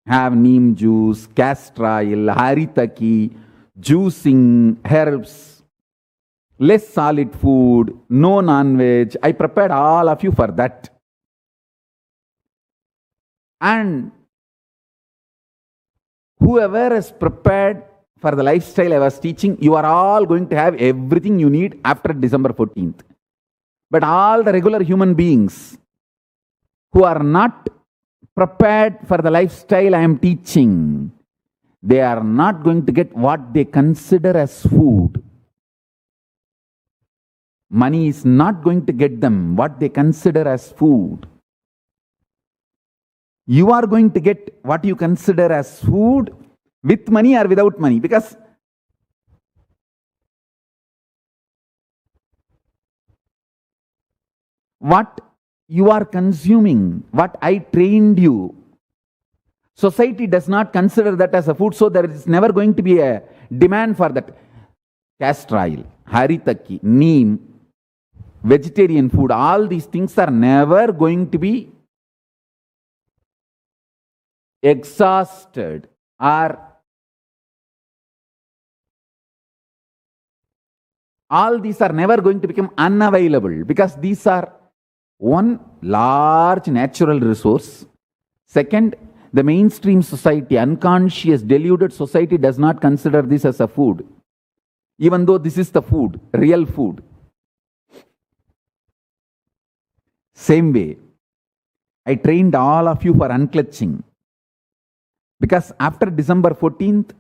have neem juice, castor oil, haritaki, juicing, herbs, less solid food, no non-veg. I prepared all of you for that. And whoever is prepared for the lifestyle I was teaching, you are all going to have everything you need after December 14th. But all the regular human beings who are not prepared for the lifestyle I am teaching, they are not going to get what they consider as food. Money is not going to get them what they consider as food. You are going to get what you consider as food with money or without money, because what you are consuming, what I trained you, society does not consider that as a food, so there is never going to be a demand for that. Castor oil, haritaki, neem, vegetarian food, all these things are never going to be exhausted or all these are never going to become unavailable, because these are one, large natural resource. Second, the mainstream society, unconscious, deluded society does not consider this as a food, even though this is the food, real food. Same way, I trained all of you for unclutching, because after December 14th,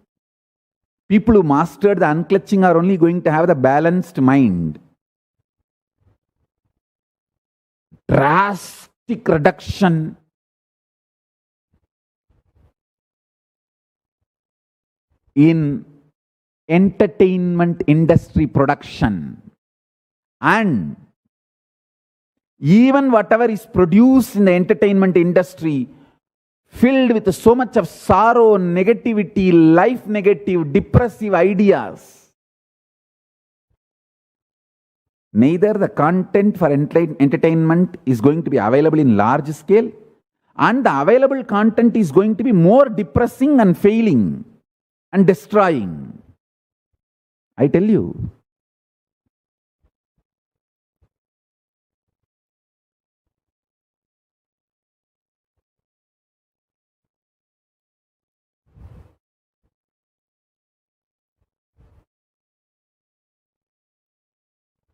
people who mastered the unclutching are only going to have the balanced mind. Drastic reduction in entertainment industry production, and even whatever is produced in the entertainment industry filled with so much of sorrow, negativity, life negative, depressive ideas. Neither the content for entertainment is going to be available in large scale, and the available content is going to be more depressing and failing and destroying. I tell you.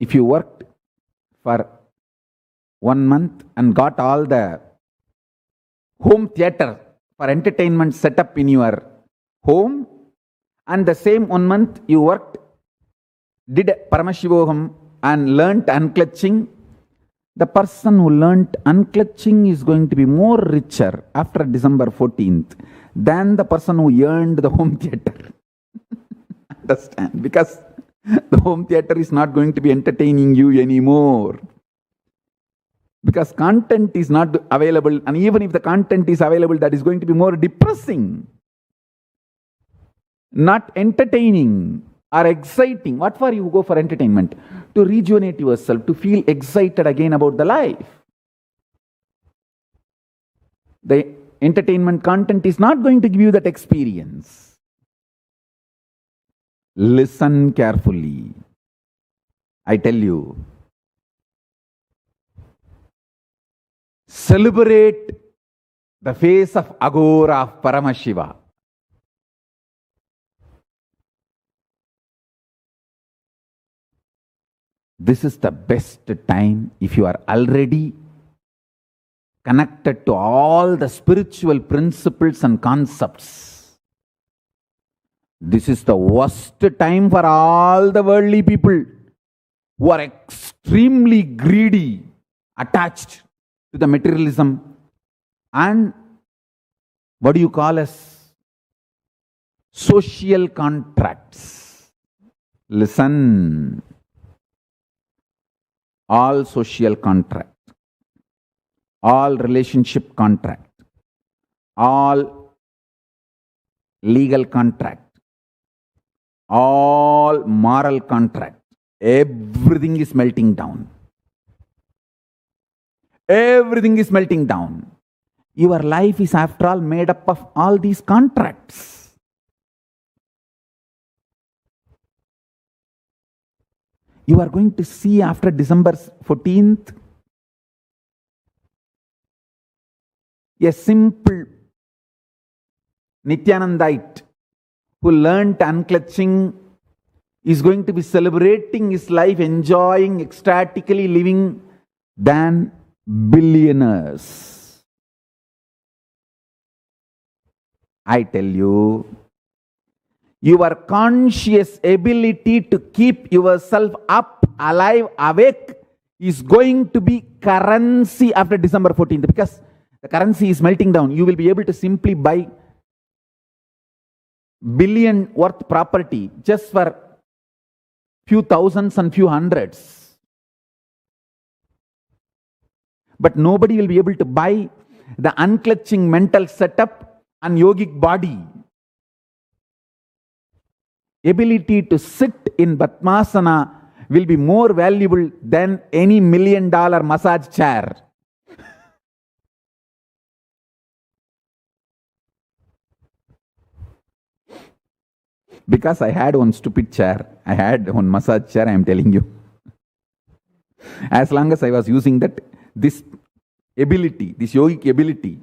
If you worked for 1 month and got all the home theater for entertainment set up in your home, and the same 1 month you worked, did Paramashivoham and learnt unclutching, the person who learnt unclutching is going to be more richer after December 14th than the person who earned the home theater. Understand? Because the home theater is not going to be entertaining you anymore. Because content is not available, and even if the content is available, that is going to be more depressing, not entertaining or exciting. What for you go for entertainment? To rejuvenate yourself, to feel excited again about the life. The entertainment content is not going to give you that experience. Listen carefully. I tell you, celebrate the face of Agora of Paramashiva. This is the best time if you are already connected to all the spiritual principles and concepts. This is the worst time for all the worldly people who are extremely greedy, attached to the materialism and what do you call as social contracts. Listen. All social contract, all relationship contract, all legal contract, all moral contract, everything is melting down. Everything is melting down. Your life is, after all, made up of all these contracts. You are going to see after December 14th a simple Nithyanandite who learnt unclutching is going to be celebrating his life, enjoying, ecstatically living than billionaires. I tell you, your conscious ability to keep yourself up, alive, awake is going to be currency after December 14th, because the currency is melting down. You will be able to simply buy billion worth property just for few thousands and few hundreds. But nobody will be able to buy the unclutching mental setup and yogic body. Ability to sit in Padmasana will be more valuable than any $1 million massage chair. Because I had one stupid chair, I had one massage chair, I am telling you. As long as I was using that, this ability, this yogic ability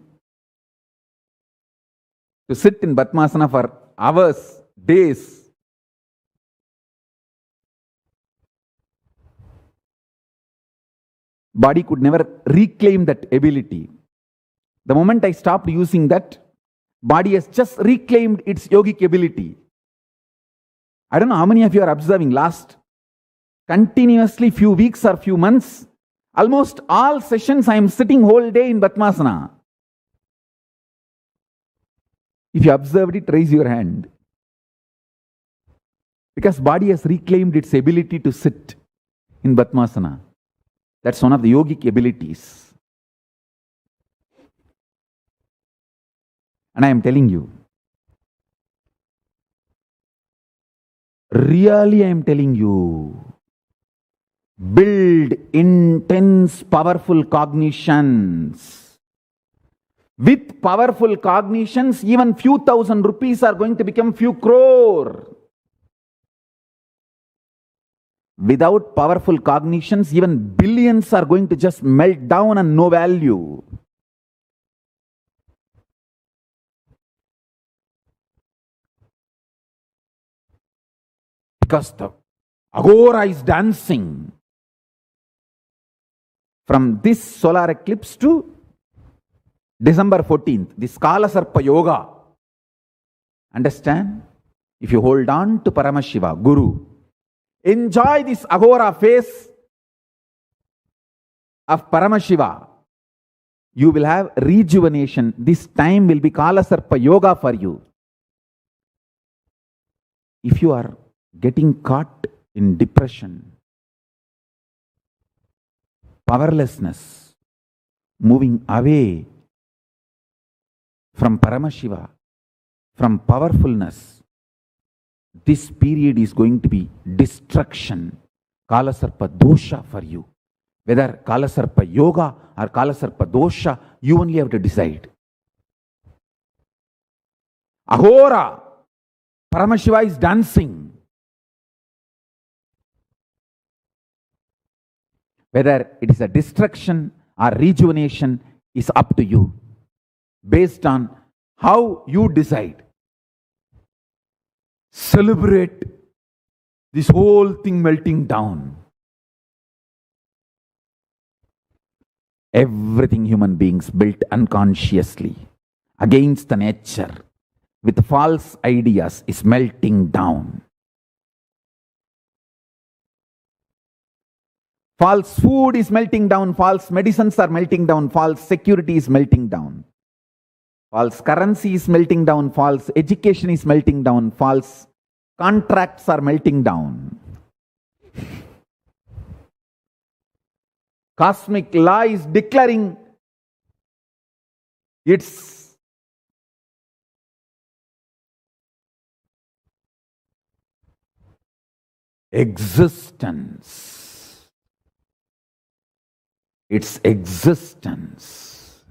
to sit in Padmasana for hours, days, body could never reclaim that ability. The moment I stopped using that, body has just reclaimed its yogic ability. I don't know how many of you are observing last continuously few weeks or few months, almost all sessions I am sitting whole day in Padmasana. If you observed it, raise your hand. Because body has reclaimed its ability to sit in Padmasana. That's one of the yogic abilities. And I am telling you, really I am telling you, build intense, powerful cognitions. With powerful cognitions, even few thousand rupees are going to become few crore. Without powerful cognitions, even billions are going to just melt down and no value. Because the agora is dancing. From this solar eclipse to December 14th, this Kala Sarpa Yoga. Understand? If you hold on to Paramashiva, Guru, enjoy this agora phase of Paramashiva, you will have rejuvenation. This time will be Kala Sarpa Yoga for you. If you are getting caught in depression, powerlessness, moving away from Paramashiva, from powerfulness, this period is going to be destruction, Kalasarpa dosha for you. Whether Kalasarpa yoga or Kalasarpa dosha, you only have to decide. Ahora, Paramashiva is dancing. Whether it is a destruction or rejuvenation is up to you, based on how you decide. Celebrate this whole thing melting down. Everything human beings built unconsciously against the nature with false ideas is melting down. False food is melting down, false medicines are melting down, false security is melting down. False currency is melting down, false education is melting down, false contracts are melting down. Cosmic law is declaring its existence. Its existence.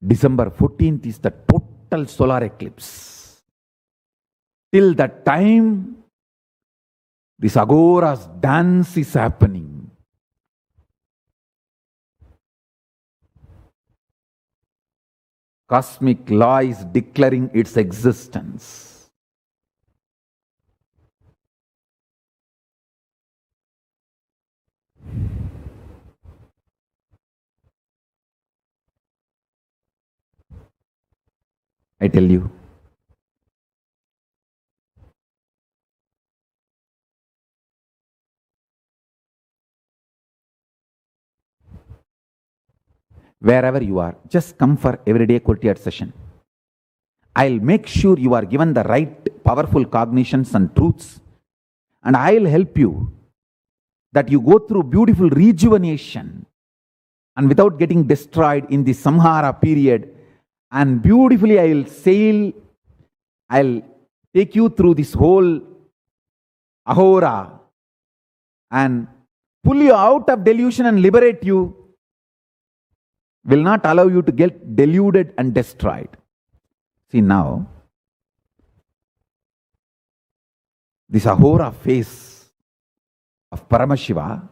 December 14th is the total solar eclipse. Till that time, this agora's dance is happening. Cosmic law is declaring its existence. I tell you, wherever you are, just come for everyday quality session. I'll make sure you are given the right powerful cognitions and truths, and I'll help you that you go through beautiful rejuvenation and without getting destroyed in the Samhara period. And beautifully I'll take you through this whole ahora and pull you out of delusion and liberate you. Will not allow you to get deluded and destroyed. See now, this ahora phase of Paramashiva,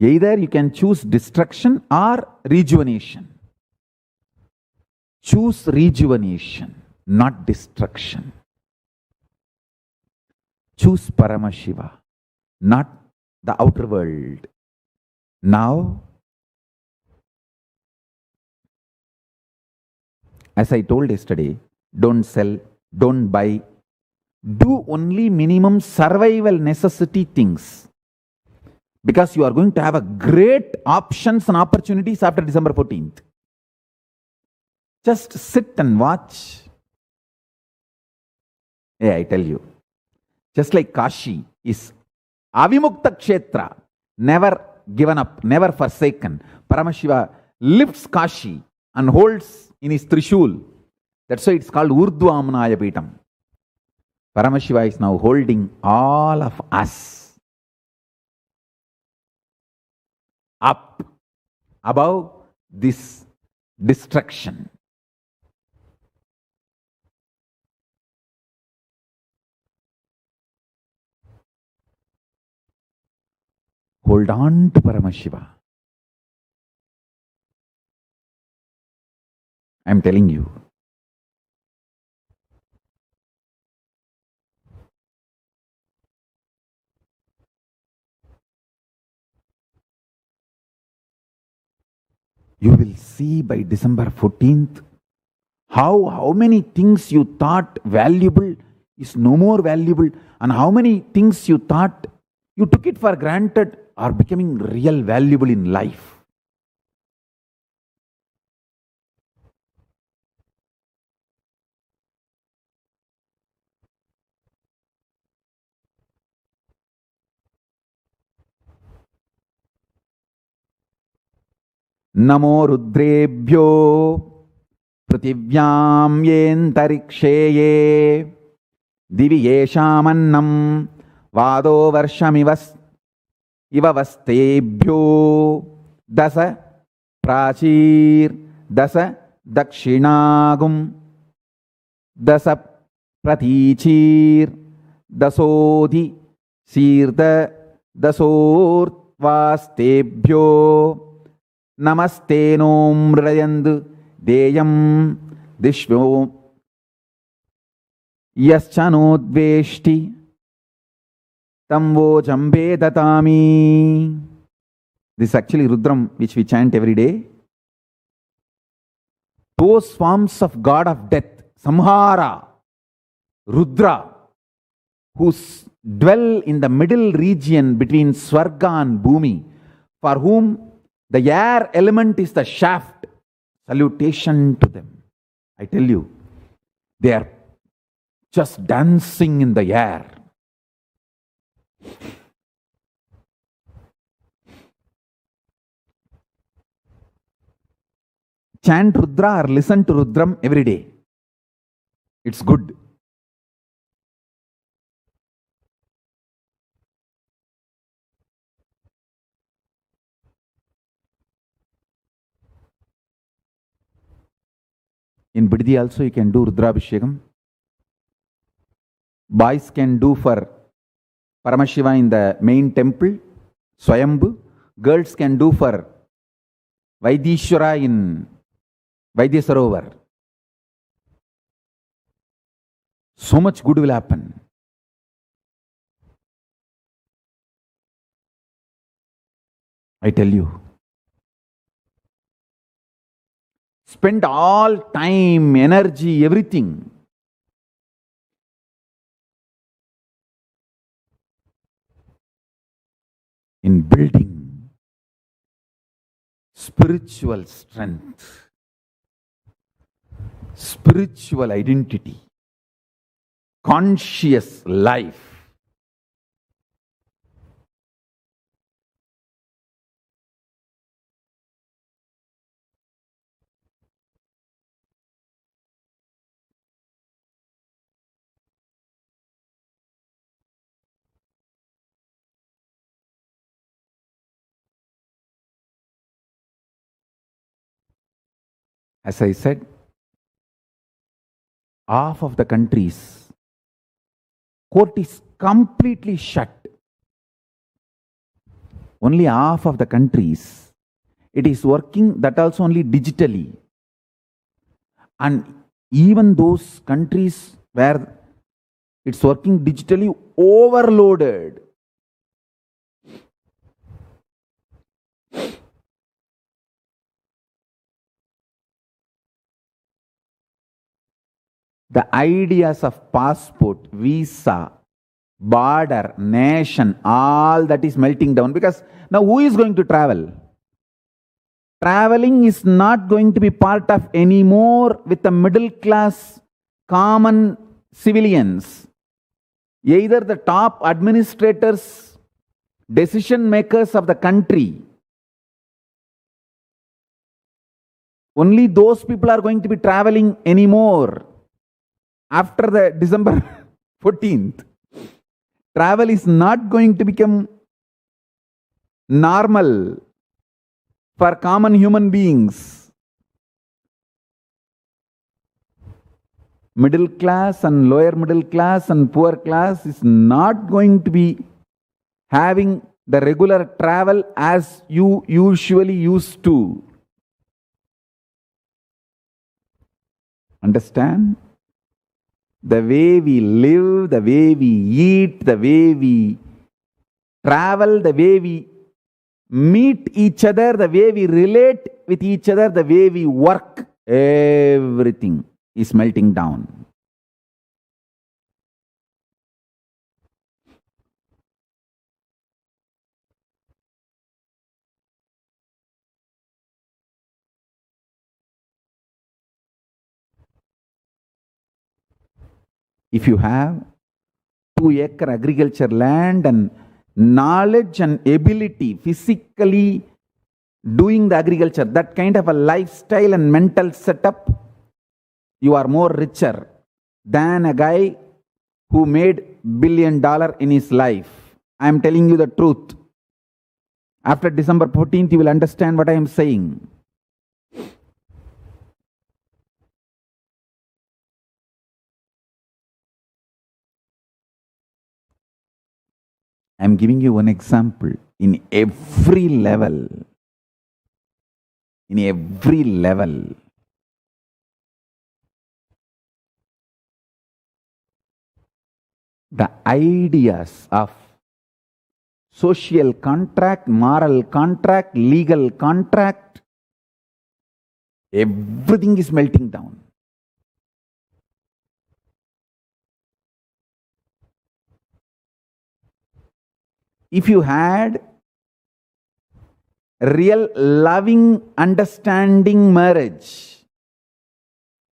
either you can choose destruction or rejuvenation. Choose rejuvenation, not destruction. Choose Paramashiva, not the outer world. Now, as I told yesterday, don't sell, don't buy. Do only minimum survival necessity things. Because you are going to have a great options and opportunities after December 14th. Just sit and watch. Yeah, I tell you. Just like Kashi is Avimukta Kshetra, never given up, never forsaken. Paramashiva lifts Kashi and holds in his Trishul. That's why it's called Urdhvamnaya Pitam. Paramashiva is now holding all of us up above this destruction. Hold on to Paramashiva. I'm telling you. You will see by December 14th how many things you thought valuable is no more valuable, and how many things you thought you took it for granted are becoming real valuable in life. Namo Rudrebhyo Prativyam Yentarikshe Divi Yeshamannam Vado Varshamivas Ivavastebhyo Dasa Prachir Dasa Dakshinagum Dasa Pratichir Dasodhi Sirta Dasortvastebhyo Namaste nom Rayandu Deyam Dishvo Yaschanodveshti Tamvo Jambe Datami. This is actually Rudram, which we chant every day. Those forms of god of death, Samhara, Rudra, who dwell in the middle region between Swarga and Bhumi, for whom the air element is the shaft. Salutation to them. I tell you, they are just dancing in the air. Chant Rudra or listen to Rudram every day. It's good. In Biddi also you can do Rudrabhishekam. Boys can do for Paramashiva in the main temple, Swayambhu. Girls can do for Vaidishwara in Vaidyasarovar. So much good will happen. I tell you. Spend all time, energy, everything in building spiritual strength, spiritual identity, conscious life. As I said, half of the countries, court is completely shut. Only half of the countries, it is working, that also only digitally. And even those countries where it's working digitally, overloaded. The ideas of passport, visa, border, nation, all that is melting down. Because now who is going to travel? Traveling is not going to be part of anymore with the middle class, common civilians. Either the top administrators, decision makers of the country, only those people are going to be traveling anymore. After the December 14th, travel is not going to become normal for common human beings. Middle class and lower middle class and poor class is not going to be having the regular travel as you usually used to. Understand? The way we live, the way we eat, the way we travel, the way we meet each other, the way we relate with each other, the way we work, everything is melting down. If you have 2-acre agriculture land and knowledge and ability, physically doing the agriculture, that kind of a lifestyle and mental setup, you are more richer than a guy who made $1 billion in his life. I am telling you the truth. After December 14th, you will understand what I am saying. I am giving you one example. In every level, the ideas of social contract, moral contract, legal contract, everything is melting down. If you had real loving, understanding marriage,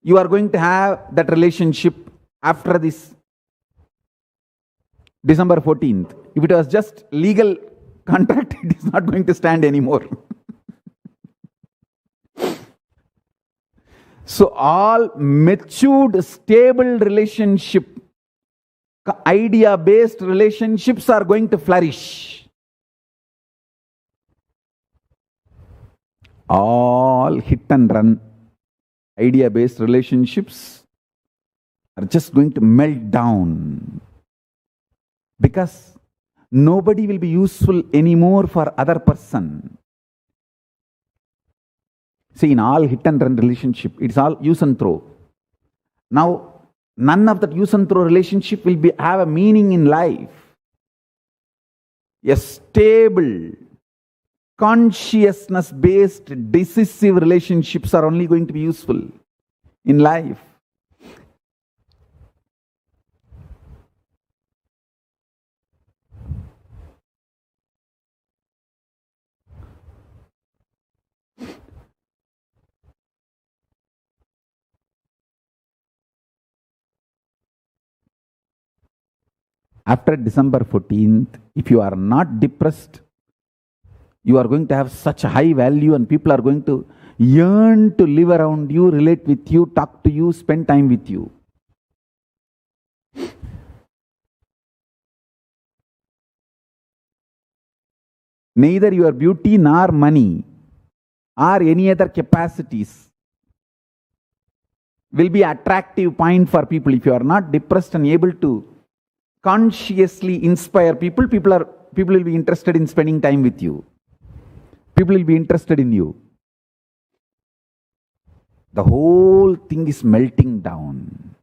you are going to have that relationship after this December 14th. If it was just legal contract, it is not going to stand anymore. So all matured, stable relationship, idea-based relationships are going to flourish. All hit and run idea-based relationships are just going to melt down because nobody will be useful anymore for other person. See, in all hit and run relationship, it's all use and throw. Now, none of that use and throw relationship will have a meaning in life. A stable, consciousness-based, decisive relationships are only going to be useful in life. After December 14th, if you are not depressed, you are going to have such a high value and people are going to yearn to live around you, relate with you, talk to you, spend time with you. Neither your beauty nor money or any other capacities will be attractive point for people. If you are not depressed and able to consciously inspire people, people will be interested in spending time with you. People will be interested in you. The whole thing is melting down.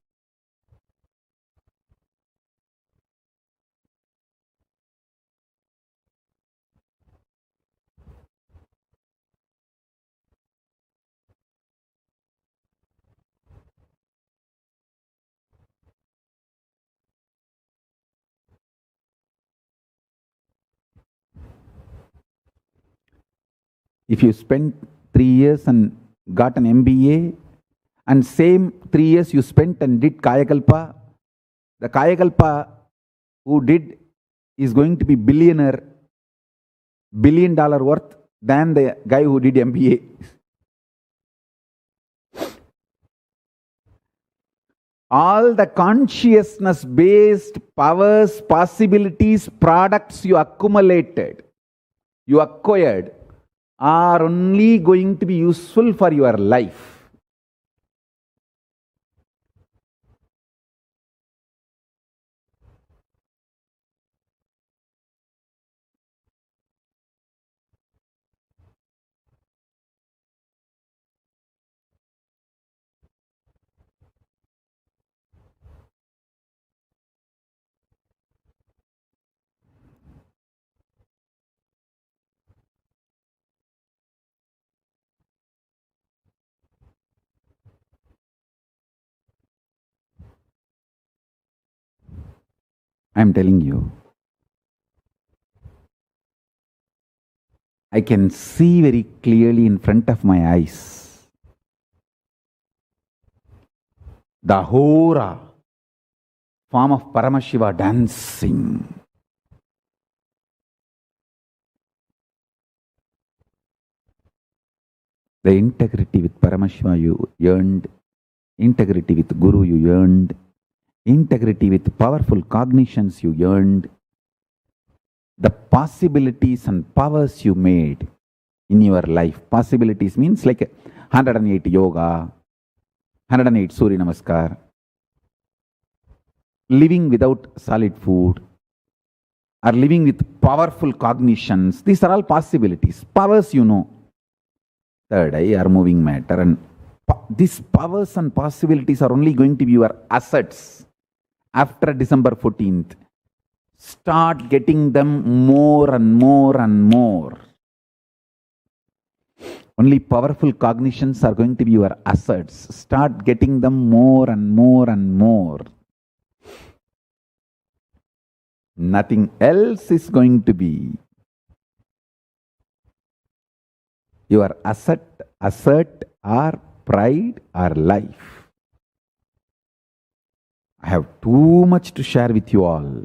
If you spent 3 years and got an MBA, and same 3 years you spent and did Kayakalpa, the Kayakalpa who did is going to be billionaire, $1 billion worth than the guy who did MBA. All the consciousness-based powers, possibilities, products you accumulated, you acquired, are only going to be useful for your life. I am telling you, I can see very clearly in front of my eyes the Hora form of Paramashiva dancing. The integrity with Paramashiva you earned, integrity with Guru you earned, integrity with powerful cognitions you earned, the possibilities and powers you made in your life. Possibilities means like 108 yoga, 108 Surya Namaskar, living without solid food, or living with powerful cognitions. These are all possibilities. Powers you know. Third eye or moving matter. And these powers and possibilities are only going to be your assets after December 14th. Start getting them more and more and more. Only powerful cognitions are going to be your assets. Start getting them more and more and more. Nothing else is going to be your asset or pride or life. I have too much to share with you all.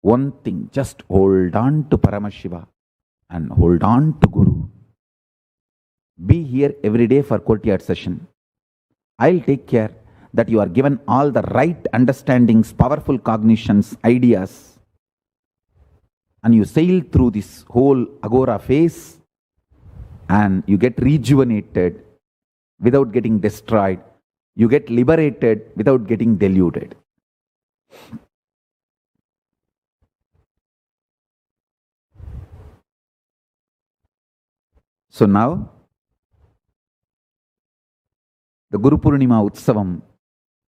One thing, just hold on to Paramashiva and hold on to Guru. Be here every day for courtyard session. I'll take care that you are given all the right understandings, powerful cognitions, ideas, and you sail through this whole agora phase and you get rejuvenated without getting destroyed. You get liberated without getting deluded. So now, the Guru Purnima Utsavam,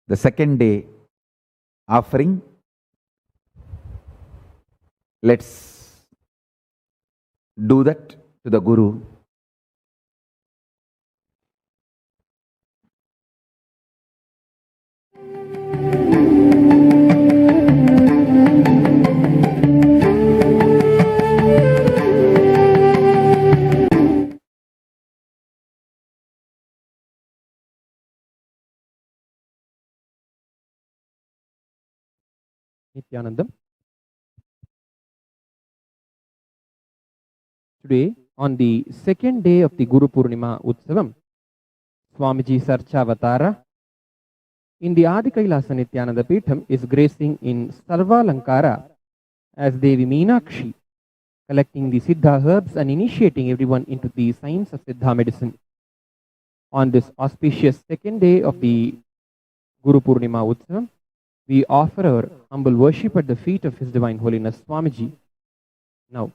the second day offering, let's do that to the Guru. Nithyanandam. Today, on the second day of the Guru Purnima Utsavam, Swamiji Sarchavatara in the Adi Kailasa Nithyananda Peetham is gracing in Sarvalankara as Devi Meenakshi, collecting the Siddha herbs and initiating everyone into the science of Siddha medicine. On this auspicious second day of the Guru Purnima Utsavam, we offer our humble worship at the feet of His Divine Holiness Swamiji. Now,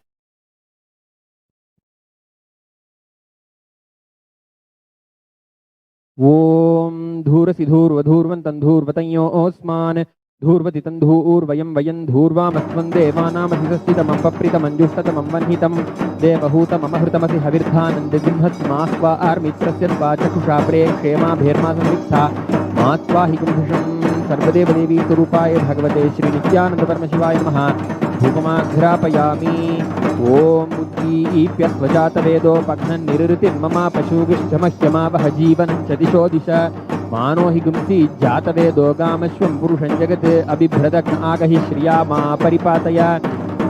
Om Dhurasi Dhurvadhurvantan Dhurvatanyo Osman Dhurvati Tandhurvayam Vayan Dhurvamasvan Devanamasisastitamam Papritamam Justatamam Vanhitam Devahutam Amahrutamasi Havirthanand Dimhatmasva Armitrasya Chakusha Kshema Bherma Samriktha Masva Hikumsham Sarvadeva Devi Surupaya Bhagavate Shri Nithyananda Paramashivam Namaha Dhupamaghrapayaami Om Buddhi Ipyasvajata Vedo Pagnan Nirritin Mama Pashugishtamahyama Vahajivanam Chatisho Disha Mano Higumsi Jata Vedo Gamashwam Purushan Jagat Abhibhradakna Agahi Shriyama Paripataya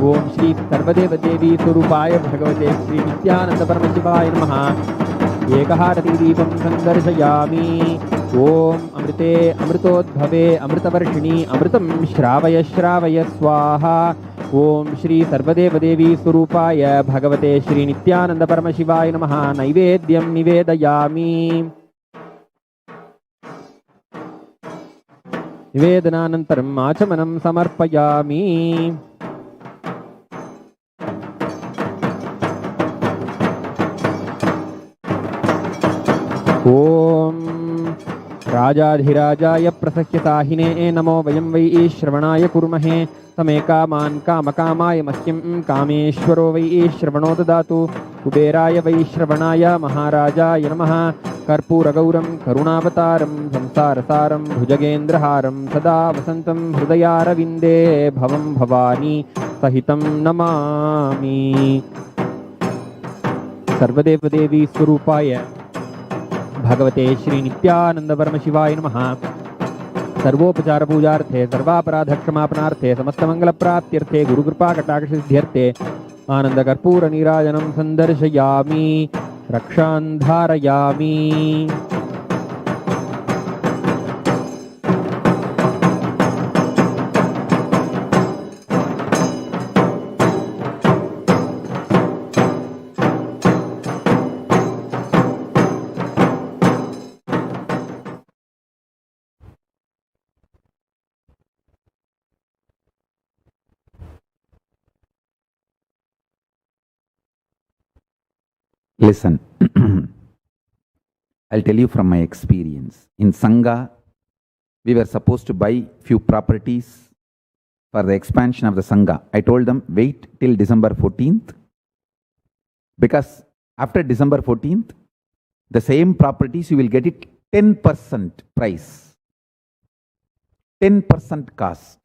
Om Shri Sarvadeva Devi Surupaya Bhagavate Shri Nithyananda Paramashivam Namaha Ekaharati Deepam Sandarshayami Om Amrite Amritodbhave Amritavarshini Amritam Shravaya Shravaya Swaha Om Shri Sarvadeva Devi Surupaya Bhagavate Shri Nithyananda Paramashivam Namaha Naivedyam Nivedayami Nivedananantaram Achamanam Samarpayami Om Rajadhirajaya Prasahyasahine Namo Vayam Vai Shravanaya Kurmahe Samekaman Kamakamaya Mahyam Kameshwaro Vai Shravano Dadatu Kuberaya Vai Shravanaya Maharajaya Namaha Karpuragauram Karunavataram Samsarasaram Bhujagendraharam Sada Vasantam Hridayara Bhavam Bhavani Sahitam Namami Sarvadeva Devi Surupaya Bhagavate Shri Nithyananda Paramashivam Namaha Sarvopachara Pujarthe Sarvaparadhakshamapnarthe Samastamangala Pratyarthe Guru Kripa Katakashidhyarthe Ananda Karpura Nirajanam Sandarshayami Rakshandharayami Listen, I'll tell you from my experience. In Sangha, we were supposed to buy few properties for the expansion of the Sangha. I told them, wait till December 14th, because after December 14th, the same properties you will get it 10% price, 10% cost.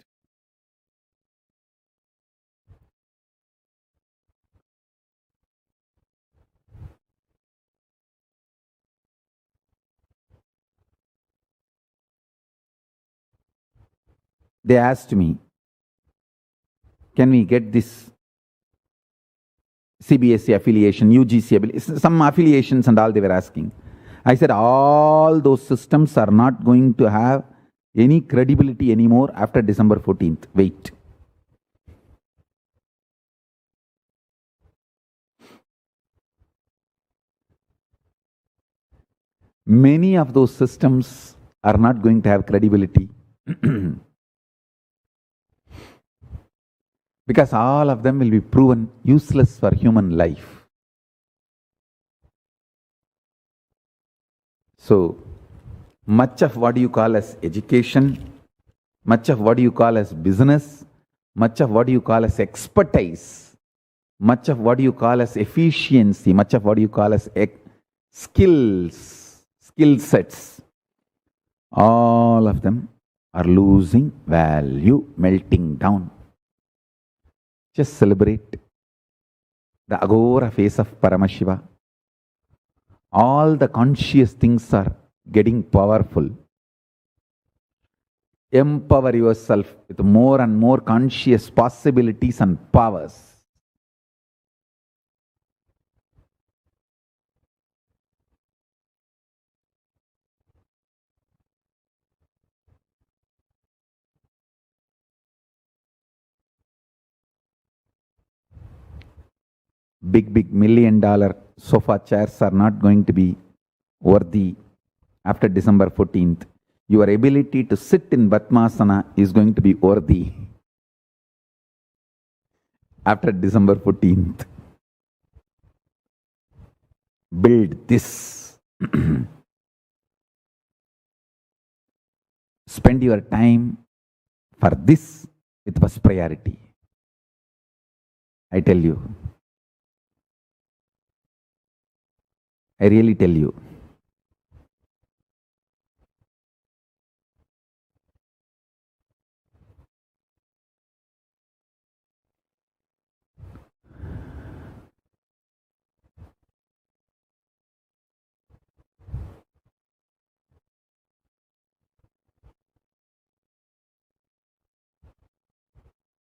They asked me, can we get this CBSE affiliation, UGC, some affiliations and all they were asking. I said, all those systems are not going to have any credibility anymore after December 14th. Wait. Many of those systems are not going to have credibility because all of them will be proven useless for human life. So, much of what you call as education, much of what you call as business, much of what you call as expertise, much of what you call as efficiency, much of what you call as skill sets, all of them are losing value, melting down. Just celebrate the Agora face of Paramashiva. All the conscious things are getting powerful. Empower yourself with more and more conscious possibilities and powers. Big $1 million sofa chairs are not going to be worthy after December 14th. Your ability to sit in Padmasana is going to be worthy after December 14th. Build this. Spend your time for this with first priority. I tell you. I really tell you.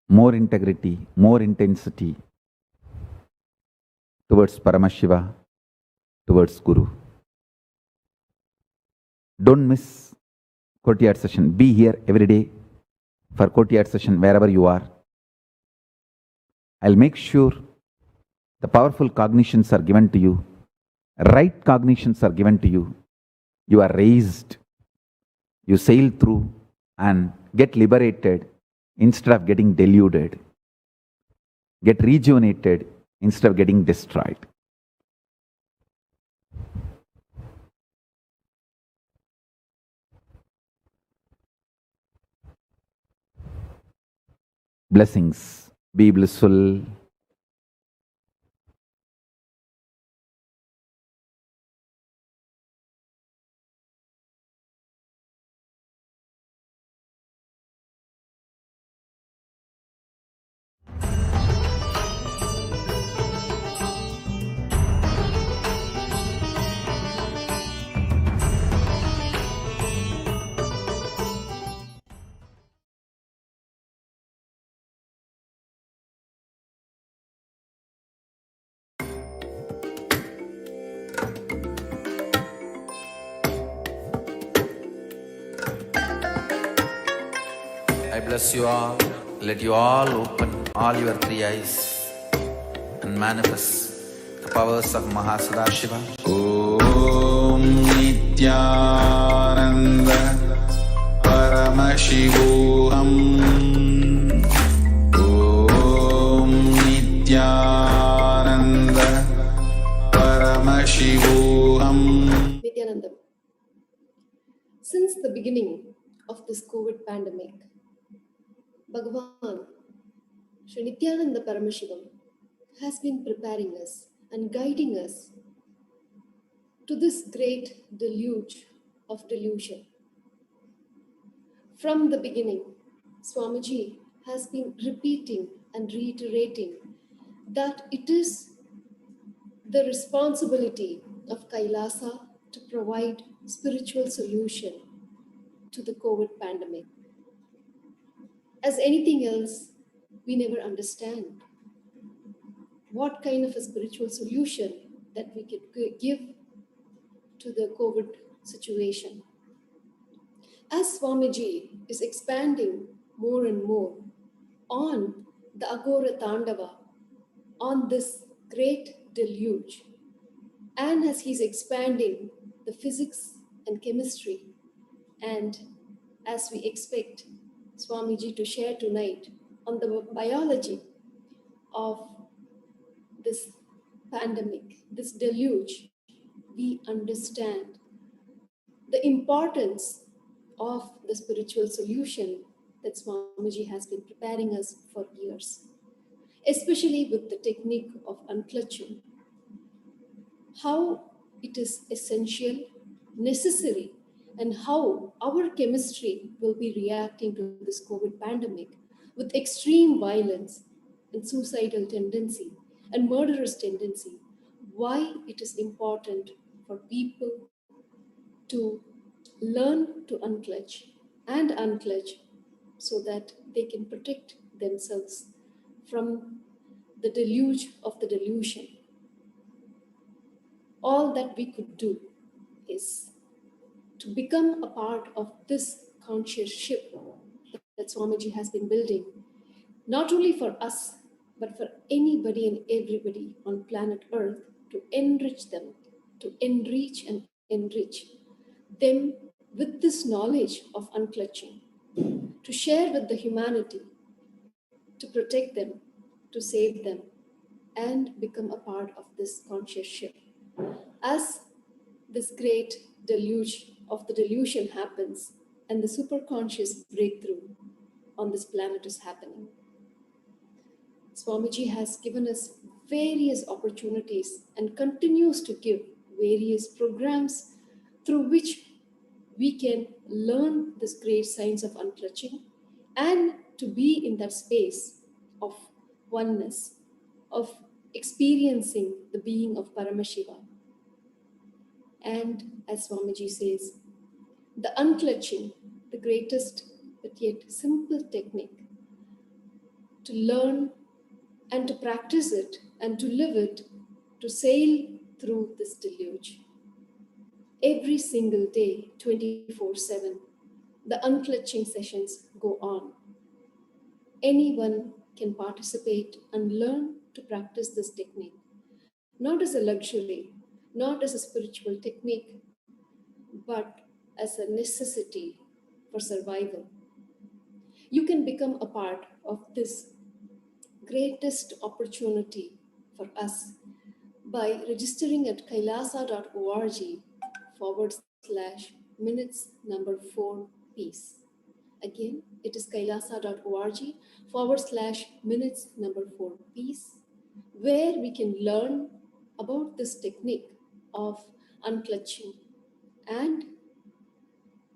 More integrity, more intensity towards Paramashiva, towards Guru. Don't miss courtyard session. Be here every day for courtyard session wherever you are. I'll make sure the powerful cognitions are given to you. Right cognitions are given to you. You are raised. You sail through and get liberated instead of getting deluded. Get rejuvenated instead of getting destroyed. Blessings. Be blissful. I bless you all. Let you all open all your three eyes and manifest the powers of Mahasadashiva. Om Nithyananda Paramashivoham. Om Nithyananda Paramashivoham. Nithyanandam. Since the beginning of this COVID pandemic, Bhagavan, Sri Nithyananda Paramashivam, has been preparing us and guiding us to this great deluge of delusion. From the beginning, Swamiji has been repeating and reiterating that it is the responsibility of Kailasa to provide spiritual solution to the COVID pandemic. As anything else, we never understand what kind of a spiritual solution that we could give to the COVID situation. As Swamiji is expanding more and more on the Agora Tandava, on this great deluge, and as he's expanding the physics and chemistry. And as we expect Swamiji to share tonight on the biology of this pandemic, this deluge, we understand the importance of the spiritual solution that Swamiji has been preparing us for years, especially with the technique of unclutching, how it is essential, necessary, and how our chemistry will be reacting to this COVID pandemic with extreme violence and suicidal tendency and murderous tendency. Why it is important for people to learn to unclutch and unclutch so that they can protect themselves from the deluge of the delusion. All that we could do is to become a part of this conscious ship that Swamiji has been building, not only for us, but for anybody and everybody on planet Earth, to enrich them, to enrich and enrich them with this knowledge of unclutching, to share with the humanity, to protect them, to save them, and become a part of this conscious ship. As this great deluge of the delusion happens and the superconscious breakthrough on this planet is happening, Swamiji has given us various opportunities and continues to give various programs through which we can learn this great science of unclutching and to be in that space of oneness, of experiencing the being of Paramashiva. And as Swamiji says, the unclutching, the greatest but yet simple technique to learn and to practice it and to live it, to sail through this deluge. Every single day, 24/7, the unclutching sessions go on. Anyone can participate and learn to practice this technique, not as a luxury, not as a spiritual technique, but as a necessity for survival. You can become a part of this greatest opportunity for us by registering at kailasa.org/minutes number 4 peace. Again, it is kailasa.org/minutes number 4 peace, where we can learn about this technique of unclutching and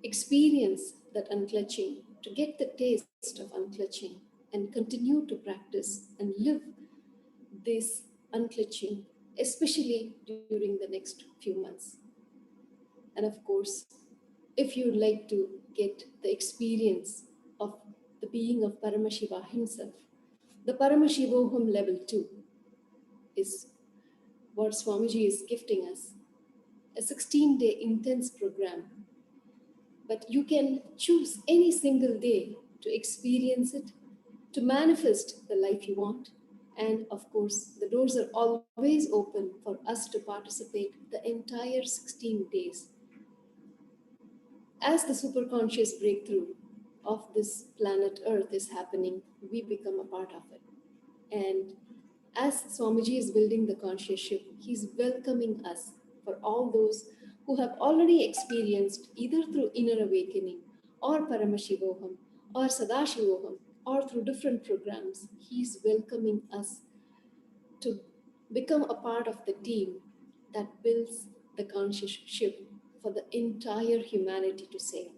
experience that unclutching, to get the taste of unclutching and continue to practice and live this unclutching, especially during the next few months. And of course, if you'd like to get the experience of the being of Paramashiva himself, the Paramashivoham level 2 is what Swamiji is gifting us, a 16-day intense program. But you can choose any single day to experience it, to manifest the life you want. And of course, the doors are always open for us to participate the entire 16 days. As the superconscious breakthrough of this planet Earth is happening, we become a part of it. And as Swamiji is building the conscious ship, he's welcoming us for all those who have already experienced, either through inner awakening or Paramashivoham or Sadashivoham or through different programs. He's welcoming us to become a part of the team that builds the conscious ship for the entire humanity to sail,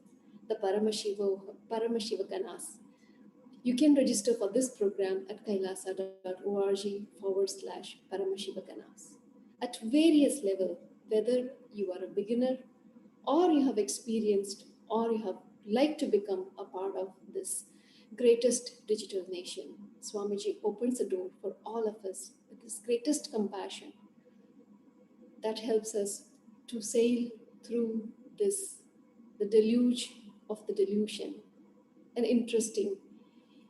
the Paramashivoganas. You can register for this program at kailasa.org/Paramashivoganas. At various levels, whether you are a beginner or you have experienced or you have like to become a part of this greatest digital nation, Swamiji opens the door for all of us with his greatest compassion that helps us to sail through this, the deluge of the delusion, an interesting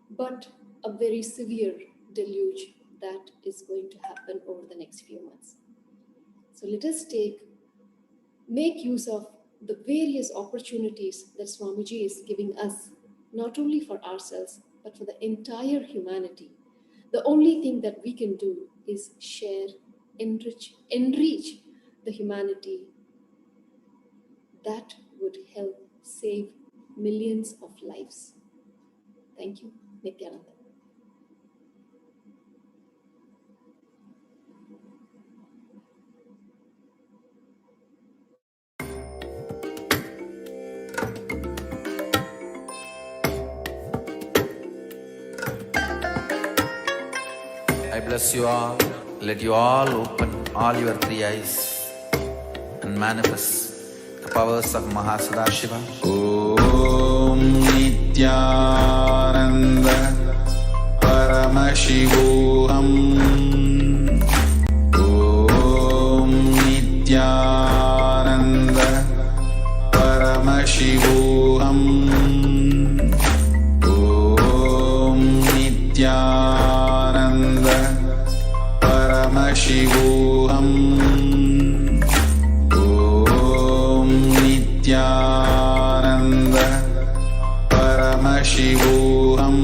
but a very severe deluge that is going to happen over the next few months. So let us make use of the various opportunities that Swamiji is giving us, not only for ourselves, but for the entire humanity. The only thing that we can do is share, enrich the humanity. That would help save millions of lives. Thank you, Nithyananda. I bless you all. Let you all open all your three eyes and manifest the powers of Mahasadashiva. Om Nithyananda Paramashivoham. Om Nithyananda Paramashivoham. Om Nithyananda Paramashivoham. Om Nithyananda Paramashivoham.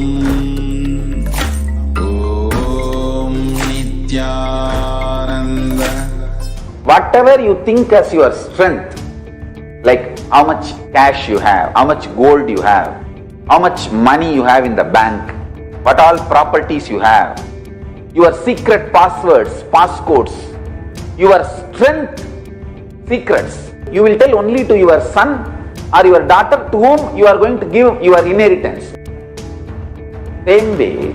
Om Nithyananda. Whatever you think as your strength, like how much cash you have, how much gold you have, how much money you have in the bank, what all properties you have, your secret passwords, passcodes, your strength secrets, you will tell only to your son or your daughter to whom you are going to give your inheritance. Same way,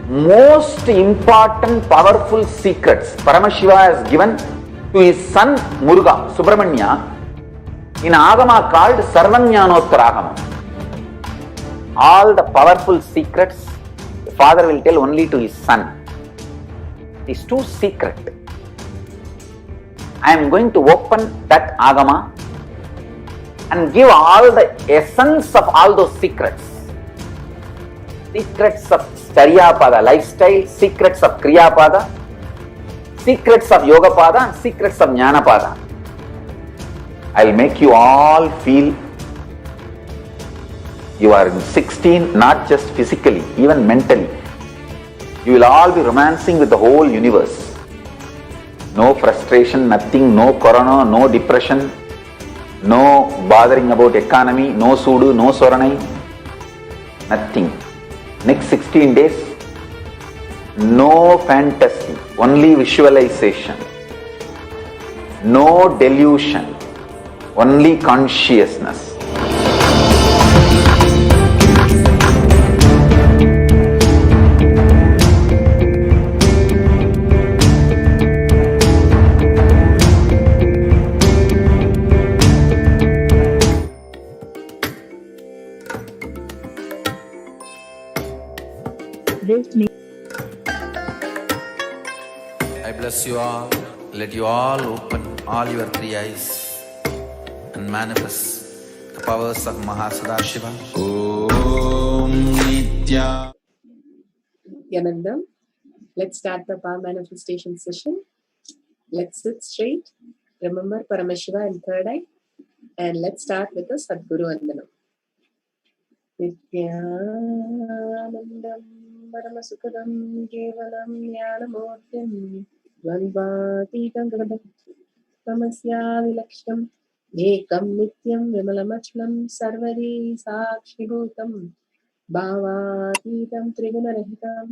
most important powerful secrets Paramashiva has given to his son Muruga, Subramanya, in Agama called Sarvanyanottaragamam. All the powerful secrets the father will tell only to his son. It is too secret. I am going to open that Agama and give all the essence of all those secrets. Secrets of Charyapada lifestyle, secrets of Kriyapada, secrets of Yogapada, and secrets of Jnanapada. I will make you all feel you are 16, not just physically, even mentally. You will all be romancing with the whole universe. No frustration, nothing, no corona, no depression, no bothering about economy, no sudu, no soranai, nothing. Next 16 days, no fantasy, only visualization. No delusion, only consciousness. I bless you all. Let you all open all your three eyes and manifest the powers of Mahasadashiva. Om Nithya. Nithyananda, let's start the power manifestation session. Let's sit straight. Remember Paramashiva and third eye. And let's start with the Sadguru Vandanam. Nithyanandam Paramasukadam Kevalam Jnanamurtim Dvandvatītam Gadam Tamasya Vilaksham Ekam Nityam Vimalamachlam Sarvari Sakshibhutam Bhavatītam Trigunarahitam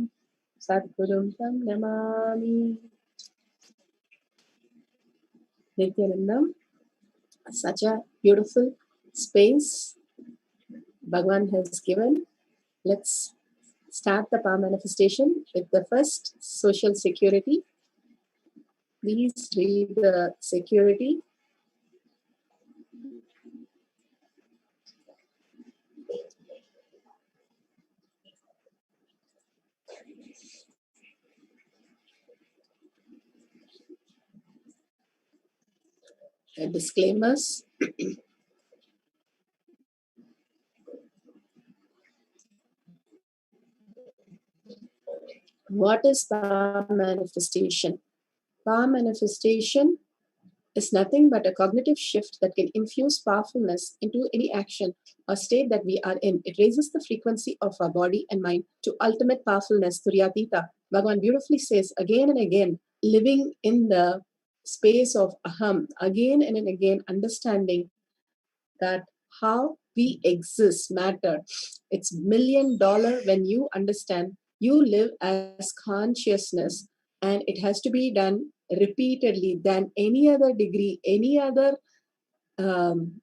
Sadgurum Tam Namami. Nithyanandam, such a beautiful space Bhagwan has given. Let's start the power manifestation with the first social security. Please read the security. Disclaimers. What is power manifestation? Power manifestation is nothing but a cognitive shift that can infuse powerfulness into any action or state that we are in. It raises the frequency of our body and mind to ultimate powerfulness, Turyatita. Bhagavan beautifully says again and again, living in the space of aham, again and again, understanding that how we exist matter. It's $1,000,000 when you understand you live as consciousness, and it has to be done repeatedly than any other degree, any other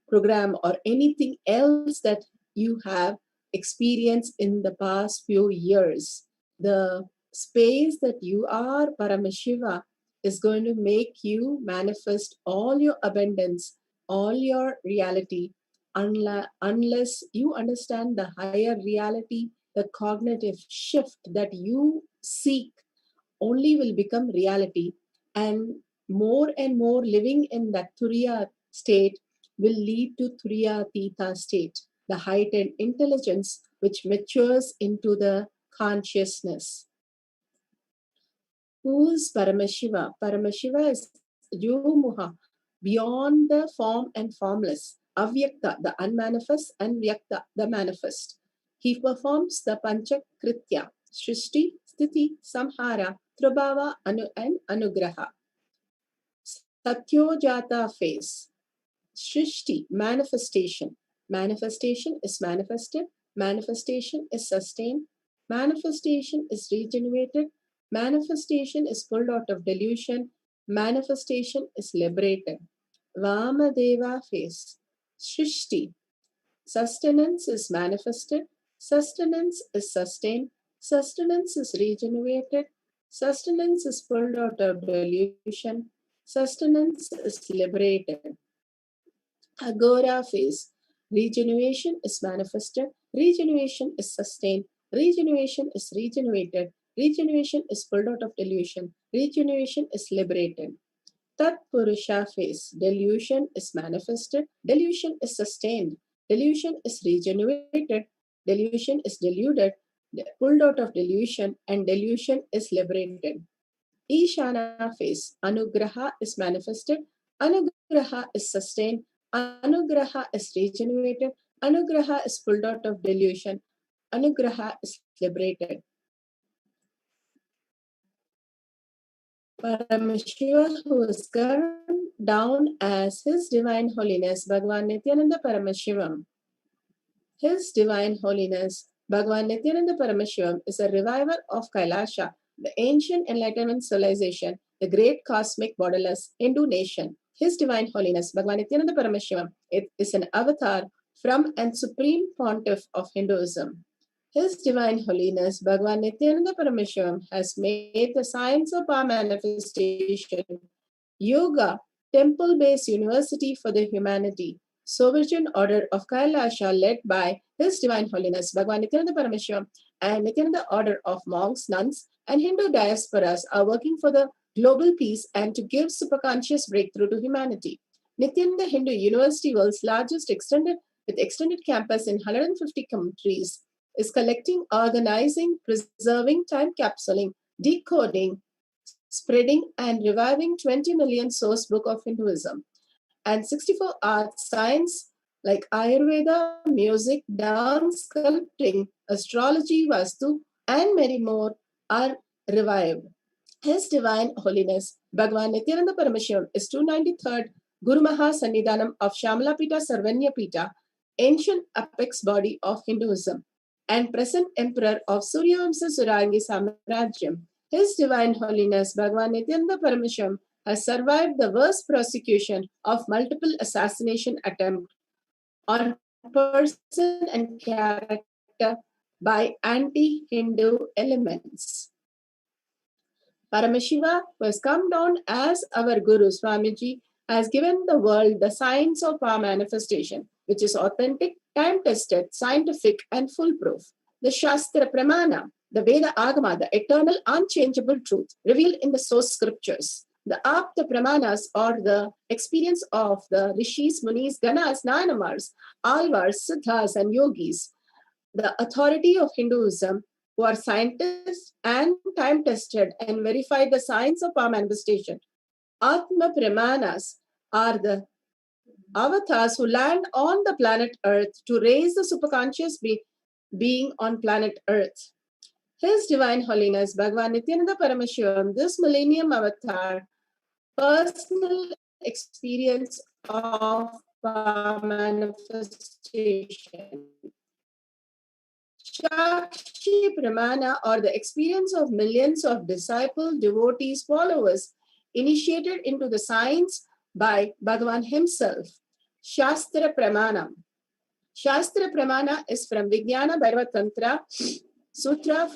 program or anything else that you have experienced in the past few years. The space that you are, Paramashiva, is going to make you manifest all your abundance, all your reality, unless you understand the higher reality, the cognitive shift that you seek only will become reality, and more living in that Turiya state will lead to Turiya Tita state, the heightened intelligence which matures into the consciousness. Who is Paramashiva? Paramashiva is Yumuha, beyond the form and formless, Avyakta, the unmanifest, and Vyakta, the manifest. He performs the Panchakritya, Shrishti, Sthiti, Samhara, Trabhava, Anu, and Anugraha. Satyojata phase. Shrishti, manifestation. Manifestation is manifested. Manifestation is sustained. Manifestation is regenerated. Manifestation is pulled out of delusion. Manifestation is liberated. Vamadeva phase. Shrishti. Sustenance is manifested. Sustenance is sustained. Sustenance is regenerated. Sustenance is pulled out of delusion. Sustenance is liberated. Agora phase. Regeneration is manifested. Regeneration is sustained. Regeneration is regenerated. Regeneration is pulled out of delusion. Regeneration is liberated. Tat Purusha phase. Delusion is manifested. Delusion is sustained. Delusion is regenerated. Delusion is deluded, pulled out of delusion, and delusion is liberated. Ishana phase. Anugraha is manifested. Anugraha is sustained. Anugraha is regenerated. Anugraha is pulled out of delusion. Anugraha is liberated. Paramashiva, who is governed down as His Divine Holiness Bhagavan Nithyananda Paramashivam. His Divine Holiness Bhagavan Nithyananda Paramashivam is a reviver of Kailasha, the ancient enlightenment civilization, the great cosmic borderless Hindu nation. His Divine Holiness Bhagavan Nithyananda Paramashivam is an avatar from and supreme pontiff of Hinduism. His Divine Holiness Bhagavan Nithyananda Paramashivam has made the science of our manifestation, yoga, temple-based university for the humanity, sovereign order of Kailasha led by His Divine Holiness Bhagavan Nithyananda Paramashivam and Nithyananda order of monks, nuns, and Hindu diasporas are working for the global peace and to give superconscious breakthrough to humanity. Nithyananda Hindu University, world's largest extended campus in 150 countries, is collecting, organizing, preserving, time capsuling, decoding, spreading, and reviving 20 million source book of Hinduism. And 64 arts, science like Ayurveda, music, dance, sculpting, astrology, Vastu, and many more are revived. His Divine Holiness Bhagavan Nithyananda Paramashivam is 293rd Guru Maha Sannidhanam of Shamalapita Sarvanya Pita, ancient apex body of Hinduism, and present emperor of Suryavamsa Surangi Samarajyam. His Divine Holiness Bhagavan Nithyananda Paramashivam has survived the worst prosecution of multiple assassination attempts on person and character by anti-Hindu elements. Paramashiva, who has come down as our Guru Swamiji, has given the world the science of our manifestation, which is authentic, time-tested, scientific, and foolproof. The Shastra Pramana, the Veda Agama, the eternal, unchangeable truth revealed in the source scriptures. The Apta Pramanas, or the experience of the Rishis, Munis, Ganas, Nayanamars, Alvars, Siddhas, and Yogis. The authority of Hinduism, who are scientists and time-tested and verified the science of our manifestation. Atma Pramanas are the avatars who land on the planet Earth to raise the superconscious being on planet Earth. His Divine Holiness Bhagavan Nithyananda Paramashivam, this Millennium Avatar, personal experience of manifestation. Shakshi Pramana, or the experience of millions of disciples, devotees, followers, initiated into the science by Bhagavan himself. Shastra Pramana. Shastra Pramana is from Vijnana Bhairava Tantra Sutra.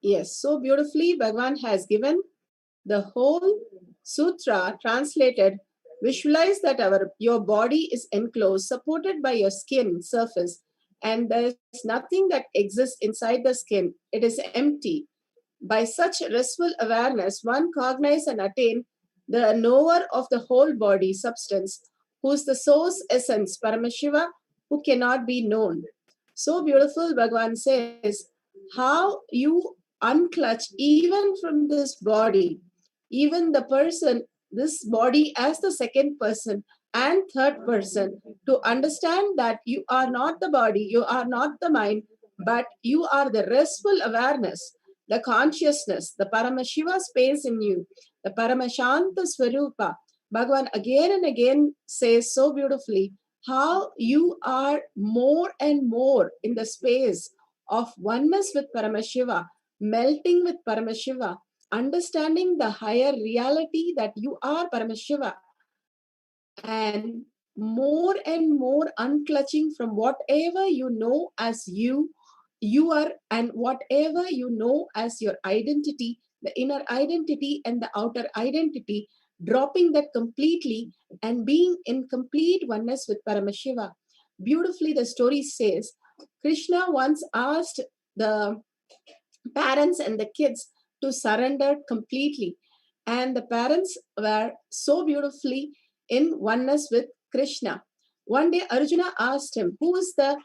Yes, so beautifully Bhagavan has given the whole sutra translated. Visualize that your body is enclosed, supported by your skin surface, and there's nothing that exists inside the skin. It is empty. By such restful awareness, one cognizes and attains the knower of the whole body substance, who is the source essence, Paramashiva, who cannot be known. So beautiful, Bhagavan says, how you unclutch even from this body, even the person, this body as the second person and third person, to understand that you are not the body, you are not the mind, but you are the restful awareness, the consciousness, the Paramashiva space in you, the Paramashanta Swarupa. Bhagavan again and again says so beautifully how you are more and more in the space of oneness with Paramashiva, melting with Paramashiva, understanding the higher reality that you are Paramashiva, and more unclutching from whatever you know as you are, and whatever you know as your identity, the inner identity and the outer identity, dropping that completely and being in complete oneness with Paramashiva. Beautifully, the story says, Krishna once asked the parents and the kids to surrender completely. And the parents were so beautifully in oneness with Krishna. One day, Arjuna asked him, who is the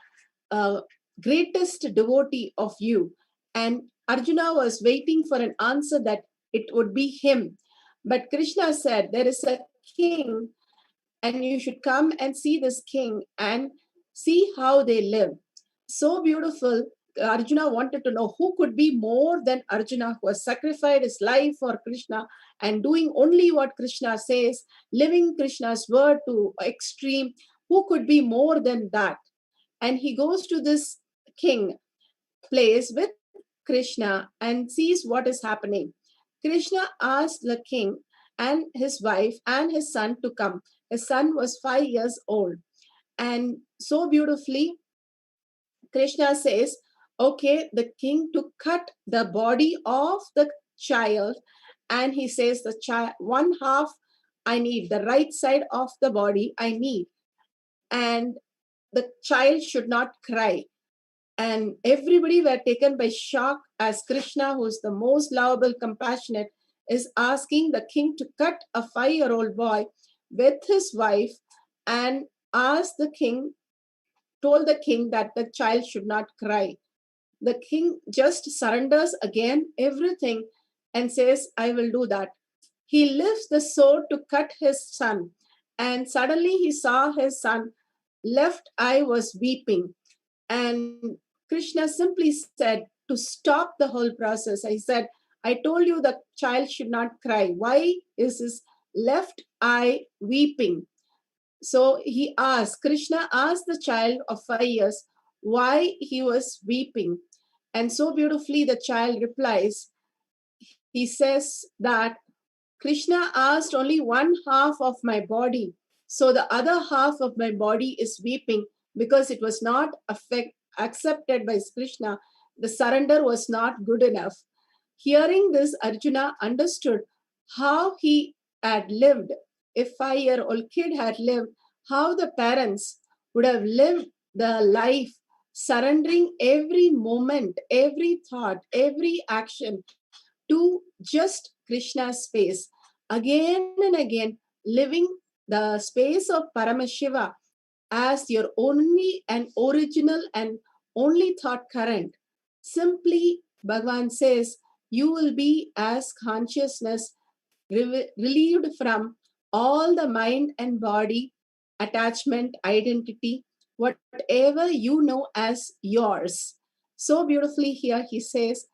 greatest devotee of you? And Arjuna was waiting for an answer that it would be him. But Krishna said, there is a king, and you should come and see this king and see how they live. So beautiful. Arjuna wanted to know who could be more than Arjuna, who has sacrificed his life for Krishna and doing only what Krishna says, living Krishna's word to extreme. Who could be more than that? And he goes to this king place with Krishna and sees what is happening. Krishna asked the king and his wife and his son to come. His son was 5 years old. And so beautifully, Krishna says, okay, the king to cut the body of the child, and he says the child, one half I need, the right side of the body I need, and the child should not cry. And everybody were taken by shock as Krishna, who is the most lovable, compassionate, is asking the king to cut a 5-year-old boy with his wife, and asked the king, told the king that the child should not cry. The king just surrenders again everything and says, I will do that. He lifts the sword to cut his son, and suddenly he saw his son, left eye was weeping. And Krishna simply said to stop the whole process. I said, I told you the child should not cry. Why is his left eye weeping. So Krishna asked the child of 5 years why he was weeping. And so beautifully the child replies, he says that Krishna asked only one half of my body. So the other half of my body is weeping because it was not accepted by Krishna. The surrender was not good enough. Hearing this, Arjuna understood how he had lived. If 5-year-old kid had lived, how the parents would have lived the life, surrendering every moment, every thought, every action to just Krishna's space. Again and again, living the space of Paramashiva as your only and original and only thought current. Simply, Bhagavan says, you will be as consciousness relieved from all the mind and body attachment, identity, whatever you know as yours. So beautifully here he says,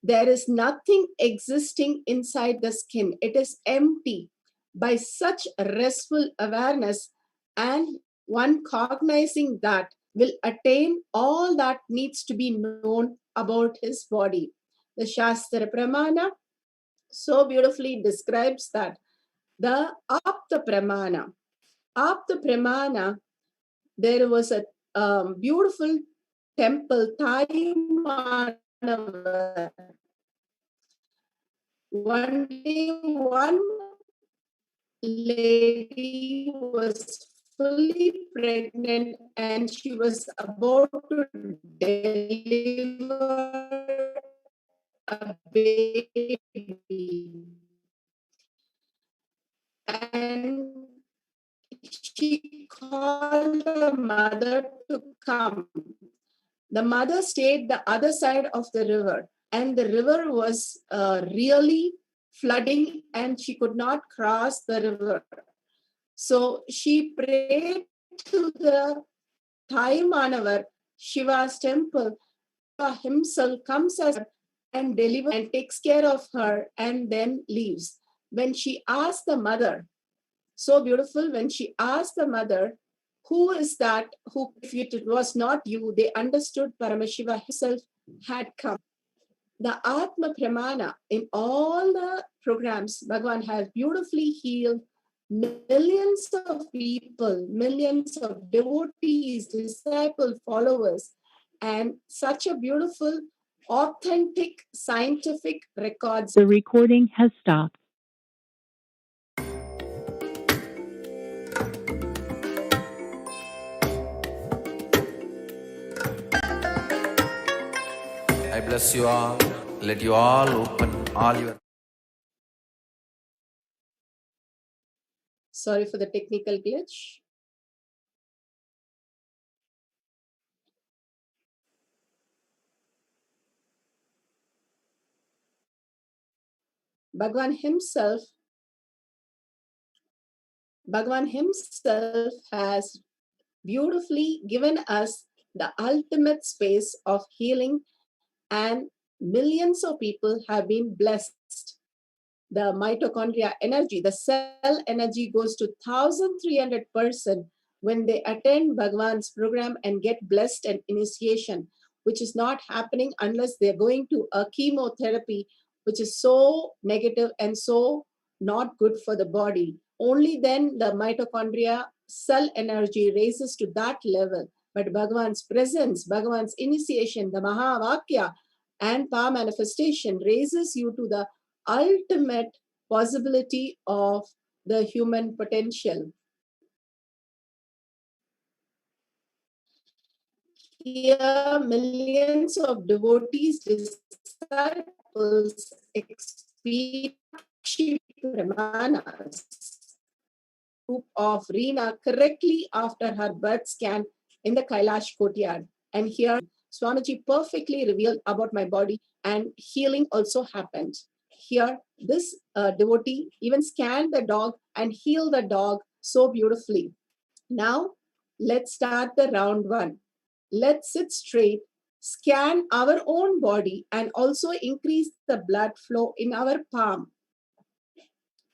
there is nothing existing inside the skin. It is empty. By such restful awareness and one cognizing that will attain all that needs to be known about his body. The Shastra Pramana so beautifully describes that. The Apta Pramana, there was a beautiful temple, Thai Manavar. One day, one lady was fully pregnant and she was about to deliver a baby. And she called the mother to come. The mother stayed the other side of the river, and the river was really flooding, and she could not cross the river. So she prayed to the Thai Manavar, Shiva's temple. Shiva himself comes as and delivers and takes care of her and then leaves. When she asked the mother, so beautiful, when she asked the mother, who is that who, if it was not you, they understood Paramashiva himself had come. The Atma Pramana in all the programs, Bhagavan has beautifully healed millions of people, millions of devotees, disciples, followers, and such a beautiful, authentic, scientific records. The recording has stopped. I bless you all. Let you all open all your. Sorry for the technical glitch. Bhagavan himself has beautifully given us the ultimate space of healing, and millions of people have been blessed. The mitochondria energy, the cell energy goes to 1300% when they attend Bhagavan's program and get blessed and initiation, which is not happening unless they're going to a chemotherapy, which is so negative and so not good for the body. Only then the mitochondria cell energy raises to that level. But Bhagavan's presence, Bhagavan's initiation, the Mahavakya and power manifestation raises you to the ultimate possibility of the human potential. Here, millions of devotees, disciples experience Pramanas. Group of Reena correctly after her birth scan in the Kailash courtyard. And here, Swamiji perfectly revealed about my body, and healing also happened. Here, this devotee even scanned the dog and healed the dog so beautifully. Now, let's start the round one. Let's sit straight, scan our own body, and also increase the blood flow in our palm.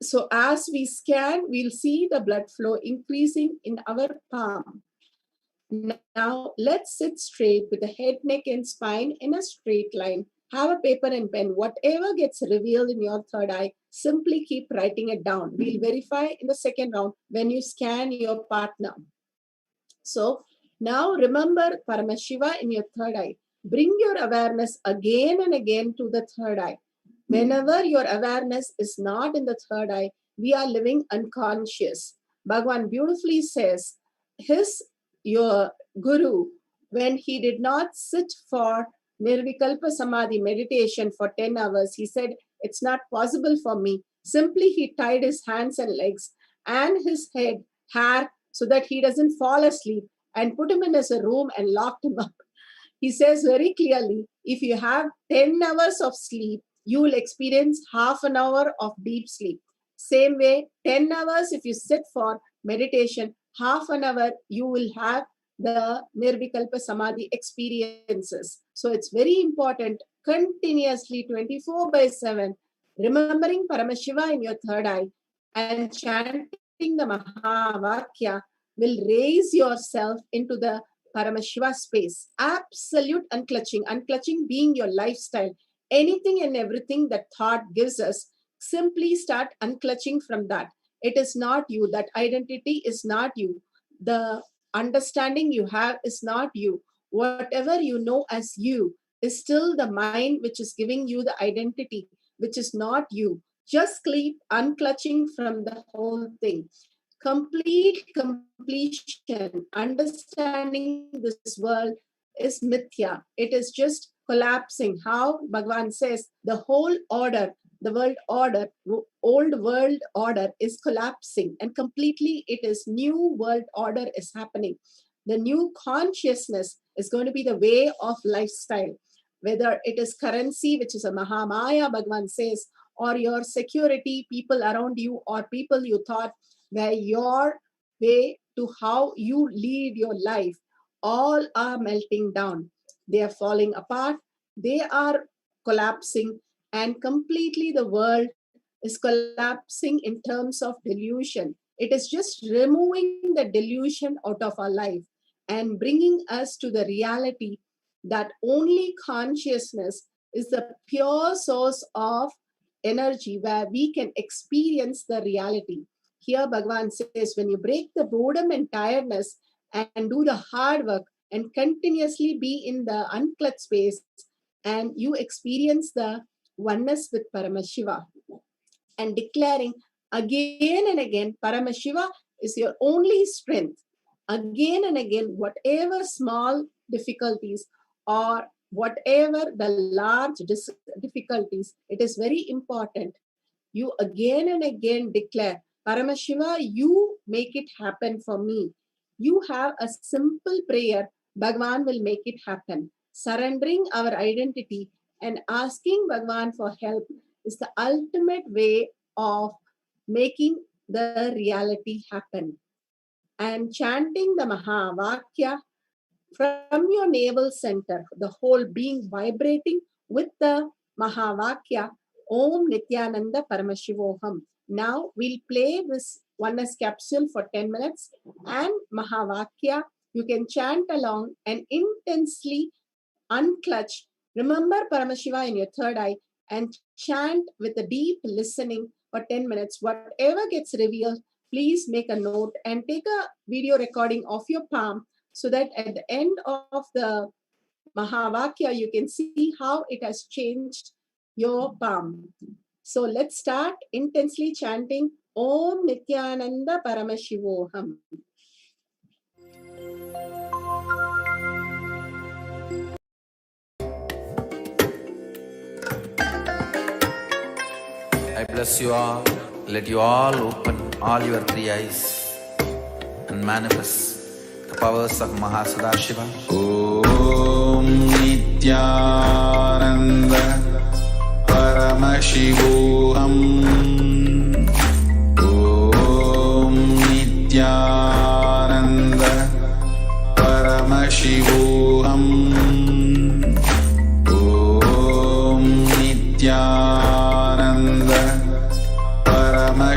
So as we scan, we'll see the blood flow increasing in our palm. Now let's sit straight with the head, neck, and spine in a straight line. Have a paper and pen. Whatever gets revealed in your third eye, simply keep writing it down. We'll verify in the second round when you scan your partner. So now remember Paramashiva in your third eye. Bring your awareness again and again to the third eye. Whenever your awareness is not in the third eye, we are living unconscious. Bhagavan beautifully says, your guru, when he did not sit for Nirvikalpa Samadhi meditation for 10 hours, he said, it's not possible for me. Simply he tied his hands and legs and his hair so that he doesn't fall asleep and put him in a room and locked him up. He says very clearly, if you have 10 hours of sleep, you will experience half an hour of deep sleep. Same way, 10 hours if you sit for meditation, half an hour you will have the Nirvikalpa Samadhi experiences. So it's very important, continuously 24/7, remembering Paramashiva in your third eye and chanting the Mahavakya will raise yourself into the Paramashiva space. Absolute unclutching being your lifestyle. Anything and everything that thought gives us, simply start unclutching from that. It is not you. That identity is not you. The understanding you have is not you. Whatever you know as you is still the mind which is giving you the identity, which is not you. Just keep unclutching from the whole thing. Complete completion, understanding this world is mithya. It is just collapsing. How Bhagavan says the whole order, the world order, old world order is collapsing and completely it is new world order is happening. The new consciousness is going to be the way of lifestyle. Whether it is currency, which is a Mahamaya, Bhagavan says, or your security, people around you, or people you thought were your way to how you lead your life, all are melting down. They are falling apart. They are collapsing, and completely the world is collapsing in terms of delusion. It is just removing the delusion out of our life and bringing us to the reality that only consciousness is the pure source of energy where we can experience the reality. Here Bhagavan says, when you break the boredom and tiredness and do the hard work and continuously be in the unclutched space, and you experience the oneness with Paramashiva and declaring again and again, Paramashiva is your only strength. Again and again, whatever small difficulties or whatever the large difficulties, it is very important. You again and again declare, Paramashiva, you make it happen for me. You have a simple prayer, Bhagavan will make it happen. Surrendering our identity and asking Bhagavan for help is the ultimate way of making the reality happen. And chanting the Mahavakya from your navel center, the whole being vibrating with the Mahavakya, Om Nithyananda Paramashivoham. Now we'll play this oneness capsule for 10 minutes and Mahavakya. You can chant along and intensely unclutch. Remember Paramashiva in your third eye and chant with a deep listening for 10 minutes. Whatever gets revealed, please make a note and take a video recording of your palm so that at the end of the Mahavakya, you can see how it has changed your palm. So let's start intensely chanting Om Nithyananda Paramashivoham. I bless you all. Let you all open all your three eyes and manifest the powers of Mahasadashiva. Om Nithyananda Paramashivoham. Om Nithyananda Paramashivoham. Om Nithyananda Paramashivoham.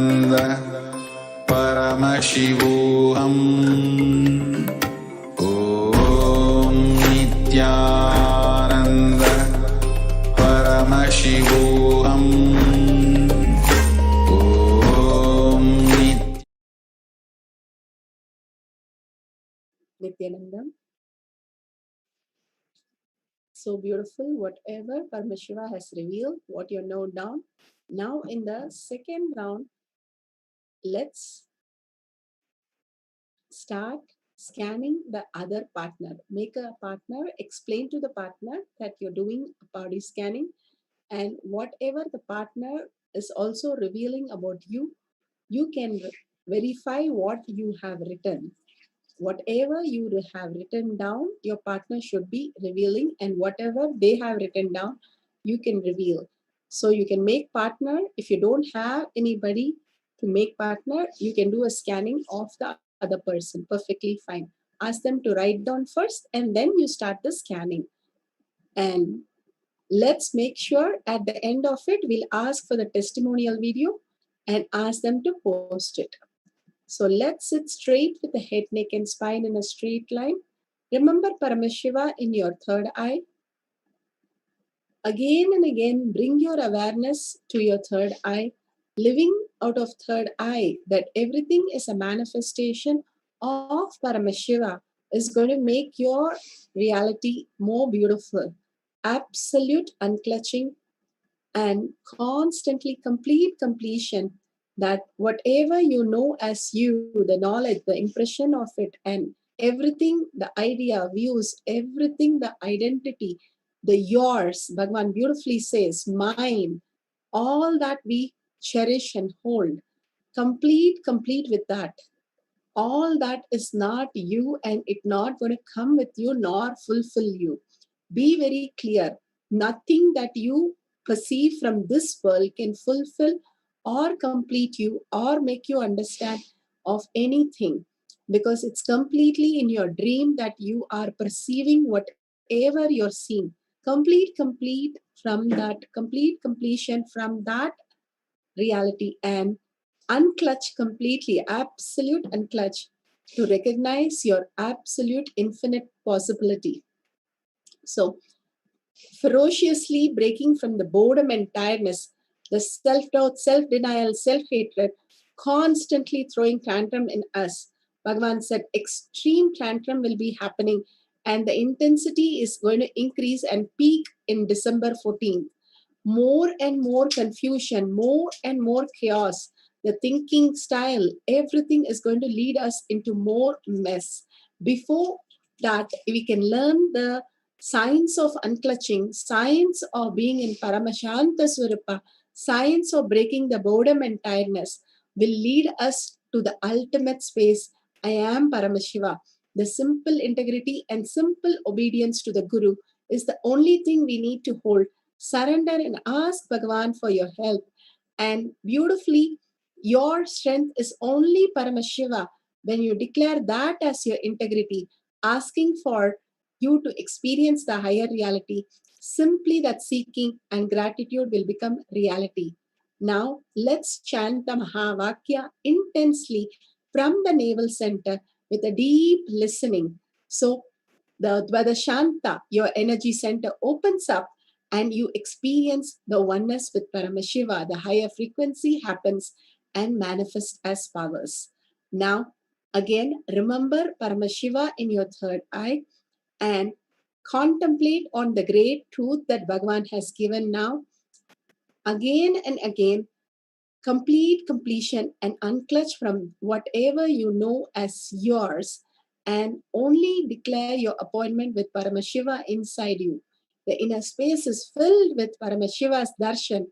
Paramashivoham. Om Nithyananda Paramashivoham. Om Nithyanandam. So beautiful, whatever Paramashiva has revealed, what you know down. Now in the second round, let's start scanning the other partner. Make a partner, explain to the partner that you're doing body scanning, and whatever the partner is also revealing about you, you can verify what you have written. Whatever you have written down, your partner should be revealing, and whatever they have written down, you can reveal. So you can make partner. If you don't have anybody to make partner, you can do a scanning of the other person perfectly fine. Ask them to write down first, and then you start the scanning. And let's make sure at the end of it, we'll ask for the testimonial video and ask them to post it. So let's sit straight with the head, neck, and spine in a straight line. Remember Paramashiva in your third eye. Again and again, bring your awareness to your third eye, living out of third eye that everything is a manifestation of Paramashiva is going to make your reality more beautiful. Absolute unclutching and constantly complete completion, that whatever you know as you, the knowledge, the impression of it, and everything, the idea, views, everything, the identity, the yours, Bhagavan beautifully says, mine, all that we cherish and hold, complete with that. All that is not you, and it not going to come with you nor fulfill you. Be very clear. Nothing that you perceive from this world can fulfill or complete you or make you understand of anything, because it's completely in your dream that you are perceiving whatever you're seeing. Complete from that, complete completion from that reality, and unclutch completely, absolute unclutch, to recognize your absolute infinite possibility. So, ferociously breaking from the boredom and tiredness, the self doubt, self denial, self hatred, constantly throwing tantrum in us. Bhagavan said extreme tantrum will be happening, and the intensity is going to increase and peak in December 14th. More and more confusion, more and more chaos. The thinking style, everything is going to lead us into more mess. Before that, we can learn the science of unclutching, science of being in Paramashanta Swarupa, science of breaking the boredom and tiredness will lead us to the ultimate space. I am Paramashiva. The simple integrity and simple obedience to the Guru is the only thing we need to hold. Surrender and ask Bhagavan for your help. And beautifully, your strength is only Paramashiva when you declare that as your integrity, asking for you to experience the higher reality. Simply that seeking and gratitude will become reality. Now, let's chant the Mahavakya intensely from the navel center with a deep listening. So, the Dvada Shanta, your energy center, opens up and you experience the oneness with Paramashiva. The higher frequency happens and manifests as powers. Now, again, remember Paramashiva in your third eye and contemplate on the great truth that Bhagavan has given now. Again and again, complete completion and unclutch from whatever you know as yours, and only declare your appointment with Paramashiva inside you. The inner space is filled with Paramashiva's darshan,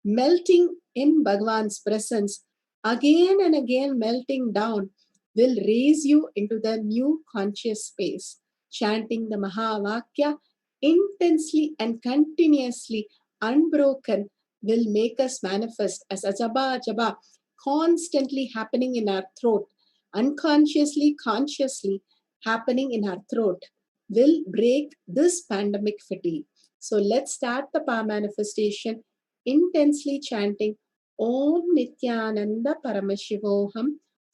melting in Bhagavan's presence, again and again melting down, will raise you into the new conscious space. Chanting the Mahavakya intensely and continuously, unbroken, will make us manifest as a jaba jaba, constantly happening in our throat, unconsciously, consciously happening in our throat, will break this pandemic fatigue. So let's start the power manifestation intensely chanting Om Nithyananda Paramashivoham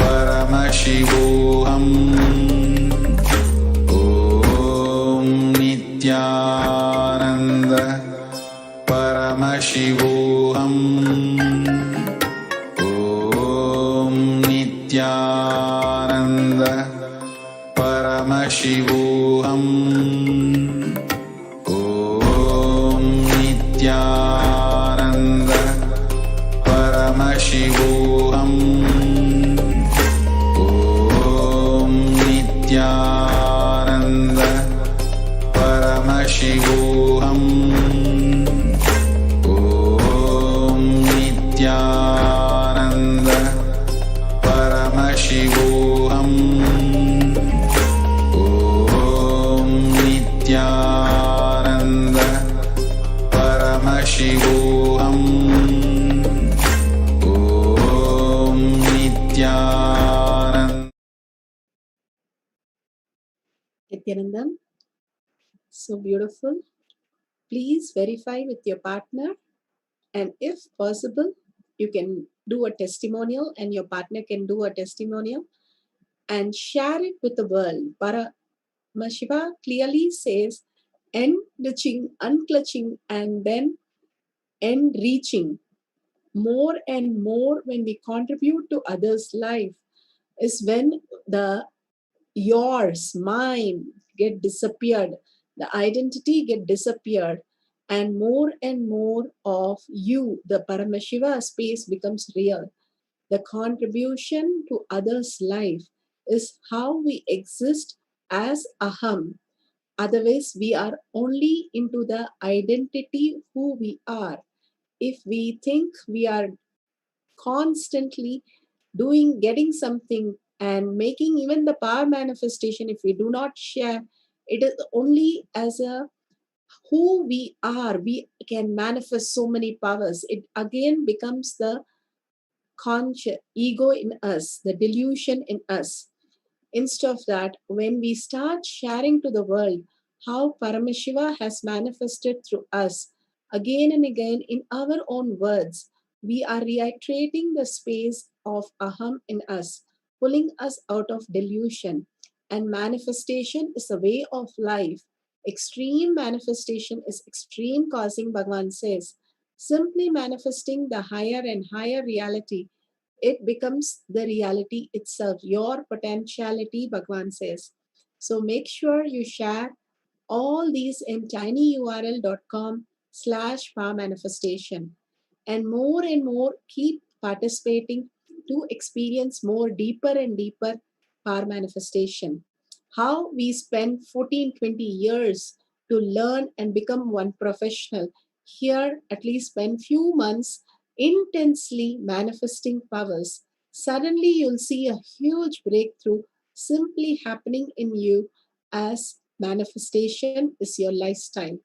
Paramashivoham. Om Nithyananda Paramashivoham. Om Nithyananda Paramashivoham. Om Nithyananda Paramashivoham. Om Nithyananda Paramashivoham. Om Nithyananda Paramashivoham. Om Nithyananda Paramashivoham. Om Nithyananda. Nithyanandam, so beautiful. Please verify with your partner, and if possible, you can do a testimonial, and your partner can do a testimonial and share it with the world. Paramashiva clearly says, enriching, unclutching, and then enriching. More and more, when we contribute to others' life, is when the yours, mine get disappeared, the identity get disappeared, and more of you, the Paramashiva space, becomes real. The contribution to others' life is how we exist as aham. Otherwise, we are only into the identity who we are. If we think we are constantly getting something and making even the power manifestation, if we do not share, it is only as a who we are, we can manifest so many powers. It again becomes the conscious ego in us, the delusion in us. Instead of that, when we start sharing to the world how Paramashiva has manifested through us, again and again in our own words, we are reiterating the space of aham in us, pulling us out of delusion. And manifestation is a way of life. Extreme manifestation is extreme causing, Bhagavan says. Simply manifesting the higher and higher reality, it becomes the reality itself, your potentiality, Bhagavan says. So make sure you share all these in tinyurl.com/power manifestation. And more keep participating to experience more deeper and deeper power manifestation. How we spend 14-20 years to learn and become one professional. Here, at least spend few months intensely manifesting powers. Suddenly, you'll see a huge breakthrough simply happening in you as manifestation is your lifestyle.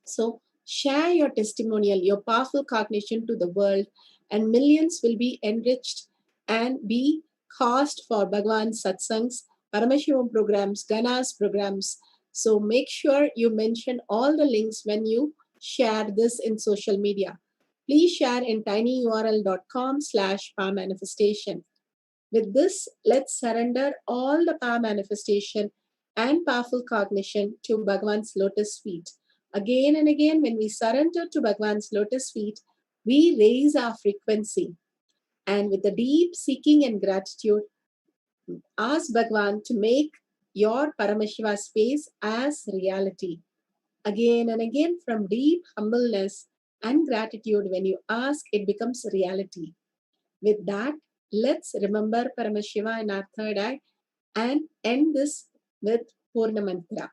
So share your testimonial, your powerful cognition to the world, and millions will be enriched and be caused for Bhagavan satsangs, Paramashivam programs, Ganas programs. So make sure you mention all the links when you share this in social media. Please share in tinyurl.com/power manifestation. With this, let's surrender all the power manifestation and powerful cognition to Bhagavan's lotus feet. Again and again, when we surrender to Bhagavan's lotus feet, we raise our frequency. And with a deep seeking and gratitude, ask Bhagavan to make your Paramashiva space as reality. Again and again, from deep humbleness and gratitude, when you ask, it becomes reality. With that, let's remember Paramashiva in our third eye and end this with Purna Mantra.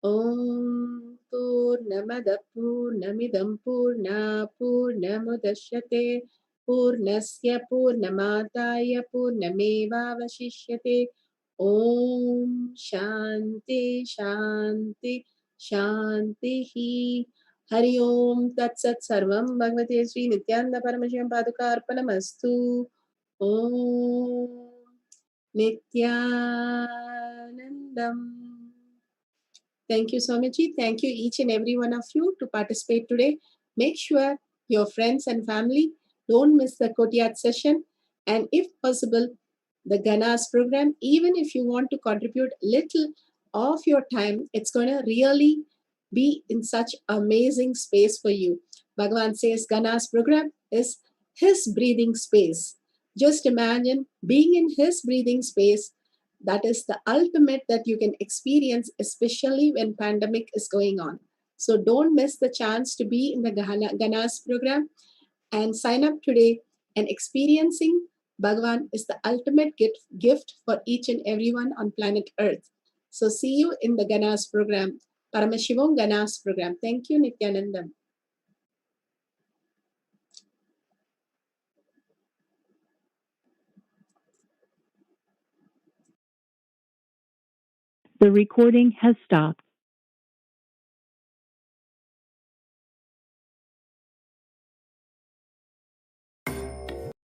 Om Purnamada Purnamidam Purna Purnamudashyate Purnasya Purnamataya Purnameva Vashishyate. Om Shanti Shanti Shanti. Hari Om Tat Sat Sarvam Bhagavate Sri Nithyananda Paramashivam Paduka Arpanamastu. Om Nithyanandam. Thank you, Swamiji. Thank you, each and every one of you, to participate today. Make sure your friends and family don't miss the courtyard session. And if possible, the Ganas program, even if you want to contribute little of your time, it's going to really be in such amazing space for you. Bhagavan says Ganas program is his breathing space. Just imagine being in his breathing space. That is the ultimate that you can experience, especially when pandemic is going on. So don't miss the chance to be in the Ganas program and sign up today. And experiencing Bhagavan is the ultimate gift for each and everyone on planet Earth. So see you in the Ganas program, Paramashivoham Ganas program. Thank you, Nithyanandam. The recording has stopped.